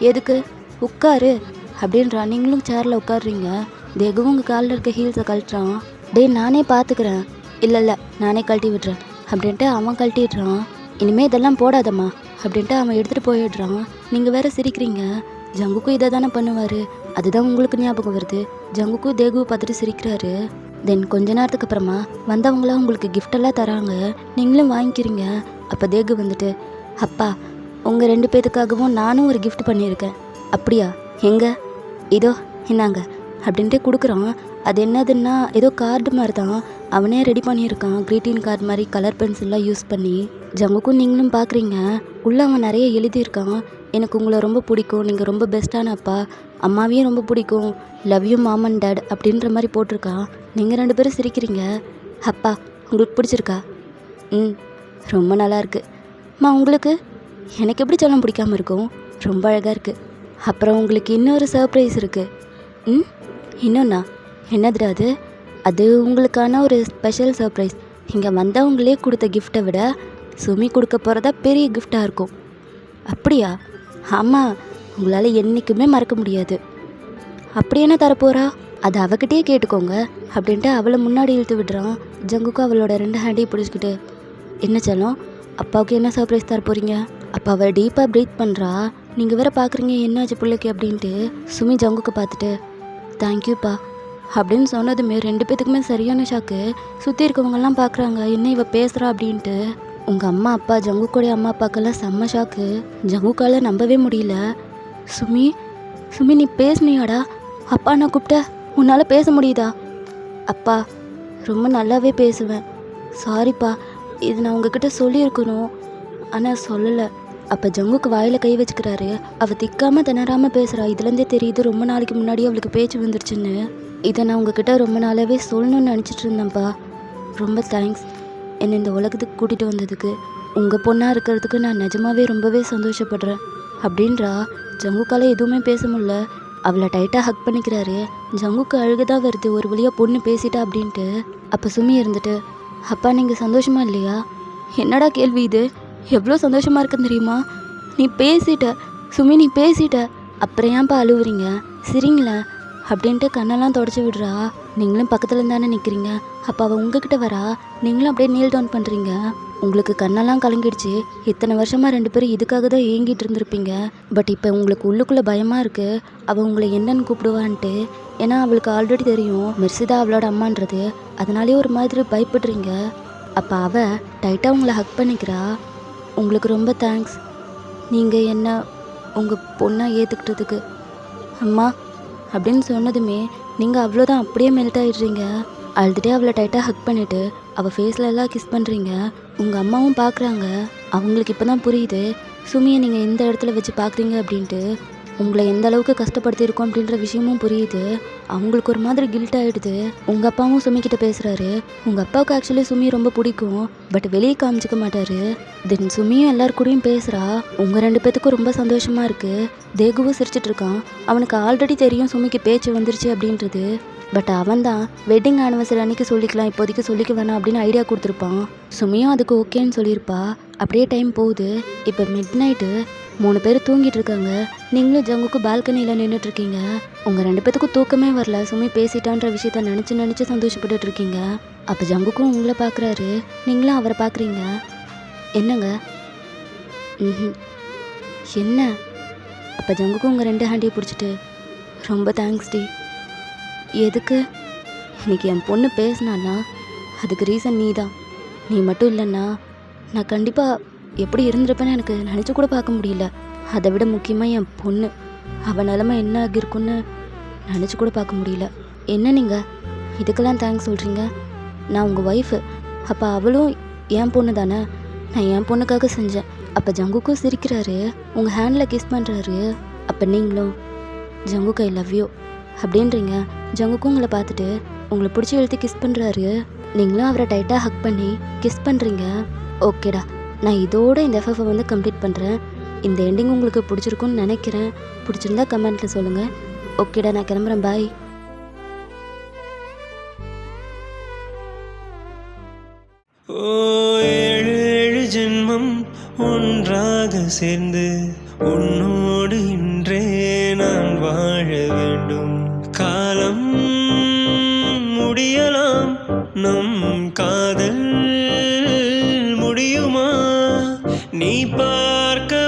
எதுக்கு? உட்காரு அப்படின்றா. நீங்களும் சேரில் உட்காடுறீங்க. தேகவும் உங்கள் காலில் இருக்க ஹீல்ஸை கழட்டுறான். டேய் நானே பார்த்துக்கிறேன். இல்லை நானே கழட்டி விடுறேன் அப்படின்ட்டு அவன் கழட்டிடுறான். இனிமேல் இதெல்லாம் போடாதம்மா அப்படின்ட்டு அவன் எடுத்துகிட்டு போயிடுறான். நீங்கள் வேற சிரிக்கிறீங்க. ஜங்குக்கும் இதை தானே பண்ணுவார், அதுதான் உங்களுக்கு ஞாபகம் வருது. ஜங்குக்கும் தேகுவை பார்த்துட்டு சிரிக்கிறாரு. தென் கொஞ்ச நேரத்துக்கு அப்புறமா வந்தவங்களாம் உங்களுக்கு கிஃப்டெல்லாம் தராங்க, நீங்களும் வாங்கிக்கிறீங்க. அப்போ தேகு வந்துட்டு, அப்பா உங்கள் 2 பேத்துக்காகவும் நானும் ஒரு கிஃப்ட் பண்ணியிருக்கேன். அப்படியா? எங்கே? இதோ இன்னாங்க அப்படின்ட்டு கொடுக்குறான். அது என்னதுன்னா ஏதோ கார்டு மாதிரி தான், அவனே ரெடி பண்ணியிருக்கான். க்ரீட்டிங் கார்டு மாதிரி கலர் பென்சில்லாம் யூஸ் பண்ணி. ஜங்குக்கும் நீங்களும் பார்க்குறீங்க. உள்ளே அவன் நிறைய எழுதியிருக்கான். எனக்கு உங்களை ரொம்ப பிடிக்கும், நீங்கள் ரொம்ப பெஸ்ட்டான அப்பா, அம்மாவையும் ரொம்ப பிடிக்கும், love you mom and dad அப்படின்ற மாதிரி போட்டிருக்கான். நீங்கள் 2 பேரும் சிரிக்கிறீங்க. அப்பா உங்களுக்கு பிடிச்சிருக்கா? ரொம்ப நல்லா இருக்குது. அம்மா உங்களுக்கு? எனக்கு எப்படி சொல்ல பிடிக்காமல் இருக்கும், ரொம்ப அழகாக இருக்குது. அப்புறம் உங்களுக்கு இன்னொரு சர்ப்ரைஸ் இருக்குது. இன்னொன்னா? என்னதுடா அது? அது உங்களுக்கான ஒரு ஸ்பெஷல் சர்ப்ரைஸ். இங்கே வந்தவங்களே கொடுத்த கிஃப்ட்டை விட சுமி கொடுக்க போகிறதா பெரிய கிஃப்டாக இருக்கும். அப்படியா? ஆமாம், உங்களால் என்றைக்குமே மறக்க முடியாது. அப்படி என்ன தரப்போகிறா? அது அவகிட்டே கேட்டுக்கோங்க அப்படின்ட்டு அவளை முன்னாடி இழுத்து விடுறான். ஜங்குக்கு அவளோட 2 ஹேண்டையும் பிடிச்சிக்கிட்டு, என்ன செல்லம், அப்பாவுக்கு என்ன சர்ப்ரைஸ் தர போகிறீங்க? அப்போ அவள் டீப்பாக ப்ரீத் பண்ணுறா. நீங்கள் வேற பார்க்குறீங்க என்னாச்சு பிள்ளைக்கு அப்படின்ட்டு. சுமி ஜங்குக்கு பார்த்துட்டு, தேங்க்யூப்பா அப்படின்னு சொன்னதுமே 2 பேத்துக்குமே சரியான ஷாக்கு. சுற்றி இருக்கவங்கெல்லாம் பார்க்குறாங்க, என்ன இவ பேசுகிறா அப்படின்ட்டு. உங்கள் அம்மா அப்பா, ஜங்குக்கோடைய அம்மா அப்பாக்கெல்லாம் செம்ம ஷாக்கு. ஜங்குக்கால நம்பவே முடியல. சுமி நீ பேசுனியாடா? அப்பா நான் கூப்பிட்ட உன்னால் பேச முடியுதா? அப்பா ரொம்ப நல்லாவே பேசுவேன், சாரிப்பா, இது நான் உங்ககிட்ட சொல்லியிருக்கணும், ஆனால் சொல்லலை. அப்போ ஜங்குக்கு வாயில் கை வச்சுக்கிறாரு. அவள் திக்காமல் திணறாமல் பேசுகிறா. இதுலேருந்தே தெரியுது ரொம்ப நாளைக்கு முன்னாடியே அவளுக்கு பேச்சு வந்துருச்சுன்னு. இதை நான் உங்ககிட்ட ரொம்ப நாளாகவே சொல்லணும்னு நினச்சிட்டு இருந்தேன்ப்பா. ரொம்ப தேங்க்ஸ் என்னை இந்த உலகத்துக்கு கூட்டிகிட்டு வந்ததுக்கு. உங்கள் பொண்ணாக இருக்கிறதுக்கு நான் நிஜமாவே ரொம்பவே சந்தோஷப்படுறேன் அப்படின்றா. ஜங்குக்கால எதுவுமே பேச முடியல. அவளை டைட்டாக ஹக் பண்ணிக்கிறாரு. ஜங்குக்கு அழுகுதான் வருது, ஒரு வழியாக பொண்ணு பேசிட்டா அப்படின்ட்டு. அப்போ சுமி இருந்துட்டு, அப்பா நீங்கள் சந்தோஷமா இல்லையா? என்னடா கேள்வி இது? எவ்வளோ சந்தோஷமாக இருக்குன்னு தெரியுமா? நீ பேசிட்ட சுமி, நீ பேசிட்ட. அப்புறம் ஏன்ப்பா அழுவுறீங்க? சிரிங்களேன் அப்படின்ட்டு கண்ணெல்லாம் தொடச்சி விடுறா. நீங்களும் பக்கத்தில் தானே நிற்கிறீங்க. அப்போ அவள் உங்ககிட்ட வரா, நீங்களும் அப்படியே நீல் டவுன் பண்ணுறீங்க. உங்களுக்கு கண்ணெல்லாம் கலங்கிடுச்சு. இத்தனை வருஷமாக 2 பேரும் இதுக்காக தான் ஏங்கிட்டு இருந்திருப்பீங்க. பட் இப்போ உங்களுக்கு உள்ளுக்குள்ளே பயமாக இருக்குது அவள் உங்களை என்னன்னு கூப்பிடுவான்ட்டு. ஏன்னா அவளுக்கு ஆல்ரெடி தெரியும் மிர்சிதா அவளோட அம்மான்றது. அதனாலே ஒரு மாதிரி பயப்படுறீங்க. அப்போ அவள் டைட்டாக உங்களை ஹக் பண்ணிக்கிறா. உங்களுக்கு ரொம்ப தேங்க்ஸ், நீங்கள் என்ன உங்கள் பொண்ணாக ஏற்றுக்கிட்டதுக்கு. அம்மா அப்படின்னு சொன்னதுமே நீங்கள் அவ்வளோதான் அப்படியே மெல்ட் ஆகிடுறீங்க. அழுதுகிட்டே அவளை டைட்டாக ஹக் பண்ணிவிட்டு அவள் ஃபேஸில் எல்லாம் கிஸ் பண்ணுறீங்க. உங்கள் அம்மாவும் பார்க்குறாங்க. அவங்களுக்கு இப்போ தான் புரியுது சுமியை நீங்கள் எந்த இடத்துல வச்சு பார்க்குறீங்க அப்படின்ட்டு. உங்களை எந்த அளவுக்கு கஷ்டப்படுத்தியிருக்கோம் அப்படின்ற விஷயமும் புரியுது. அவங்களுக்கு ஒரு மாதிரி கில்ட் ஆகிடுது. உங்கள் அப்பாவும் சுமிக்கிட்ட பேசுகிறாரு. உங்கள் அப்பாவுக்கு ஆக்சுவலி சுமி ரொம்ப பிடிக்கும், பட் வெளியே காமிச்சிக்க மாட்டார். தென் சுமியும் எல்லாரு கூடயும் பேசுகிறா. உங்கள் 2 பேத்துக்கும் ரொம்ப சந்தோஷமாக இருக்குது. தேகுவும் சிரிச்சிட்ருக்கான். அவனுக்கு ஆல்ரெடி தெரியும் சுமிக்கு பேச்சு வந்துருச்சு அப்படின்றது. பட் அவன் தான் வெட்டிங் ஆனிவர்சரி அன்றைக்கி சொல்லிக்கலாம், இப்போதைக்கு சொல்லிக்க வேணாம் அப்படின்னு ஐடியா கொடுத்துருப்பான். சுமியும் அதுக்கு ஓகேன்னு சொல்லியிருப்பா. அப்படியே டைம் போகுது. இப்போ மிட் நைட்டு 3 பேர் தூங்கிட்டு இருக்காங்க. நீங்களும் ஜங்குக்கு பால்கனியில் நின்றுட்டுருக்கீங்க. உங்கள் 2 பேத்துக்கும் தூக்கமே வரல. சுமி பேசிட்டான்ற விஷயத்த நினச்சி சந்தோஷப்பட்டுட்டு இருக்கீங்க. அப்போ ஜங்குக்கும் உங்களை பார்க்குறாரு, நீங்களும் அவரை பார்க்குறீங்க. என்னங்க? என்ன? அப்போ ஜங்குக்கும் உங்கள் 2 ஹேண்டையும் பிடிச்சிட்டு ரொம்ப தேங்க்ஸ் டி. எதுக்கு? இன்னைக்கு என் பொண்ணு பேசினான்னா அதுக்கு ரீசன் நீ தான். நீ மட்டும் இல்லைன்னா நான் கண்டிப்பாக எப்படி இருந்திருப்பேன்னு எனக்கு நினச்சி கூட பார்க்க முடியல. அதை விட முக்கியமாக என் பொண்ணு, அவள் நிலமை என்ன ஆகியிருக்குன்னு நினச்சி கூட பார்க்க முடியல. என்ன நீங்கள் இதுக்கெல்லாம் தேங்க்ஸ் சொல்கிறீங்க? நான் உங்கள் ஒய்ஃபு, அப்போ அவளும் என் பொண்ணு தானே. நான் என் பொண்ணுக்காக செஞ்சேன். அப்போ ஜங்குக்கும் சிரிக்கிறாரு, உங்கள் ஹேண்டில் கிஸ் பண்ணுறாரு. அப்போ நீங்களும் ஜங்குக்கு ஐ லவ் யூ அப்படின்றீங்க. ஜங்குக்கும் உங்களை பார்த்துட்டு உங்களை பிடிச்சி இழுத்து கிஸ் பண்ணுறாரு. நீங்களும் அவரை டைட்டாக ஹக் பண்ணி கிஸ் பண்ணுறீங்க. ஓகேடா, நான் இதோட இந்த எஃப்எஃப்பை வந்து கம்ப்ளீட் பண்ணுறேன். இந்த எண்டிங் உங்களுக்கு பிடிச்சிருக்குன்னு நினைக்கிறேன். பிடிச்சிருந்தா கமெண்ட்டில் சொல்லுங்கள். ஓகேடா, நான் கிளம்புறேன். பாய். ஓ ஏழு ஏழு ஜென்மம் ஒன்றாக சேர்ந்து உன்னோடு இன்றே நான் வாழ வேண்டும். காலம் முடியலாம், நம் காதல் முடியுமா? நீ பார்க்க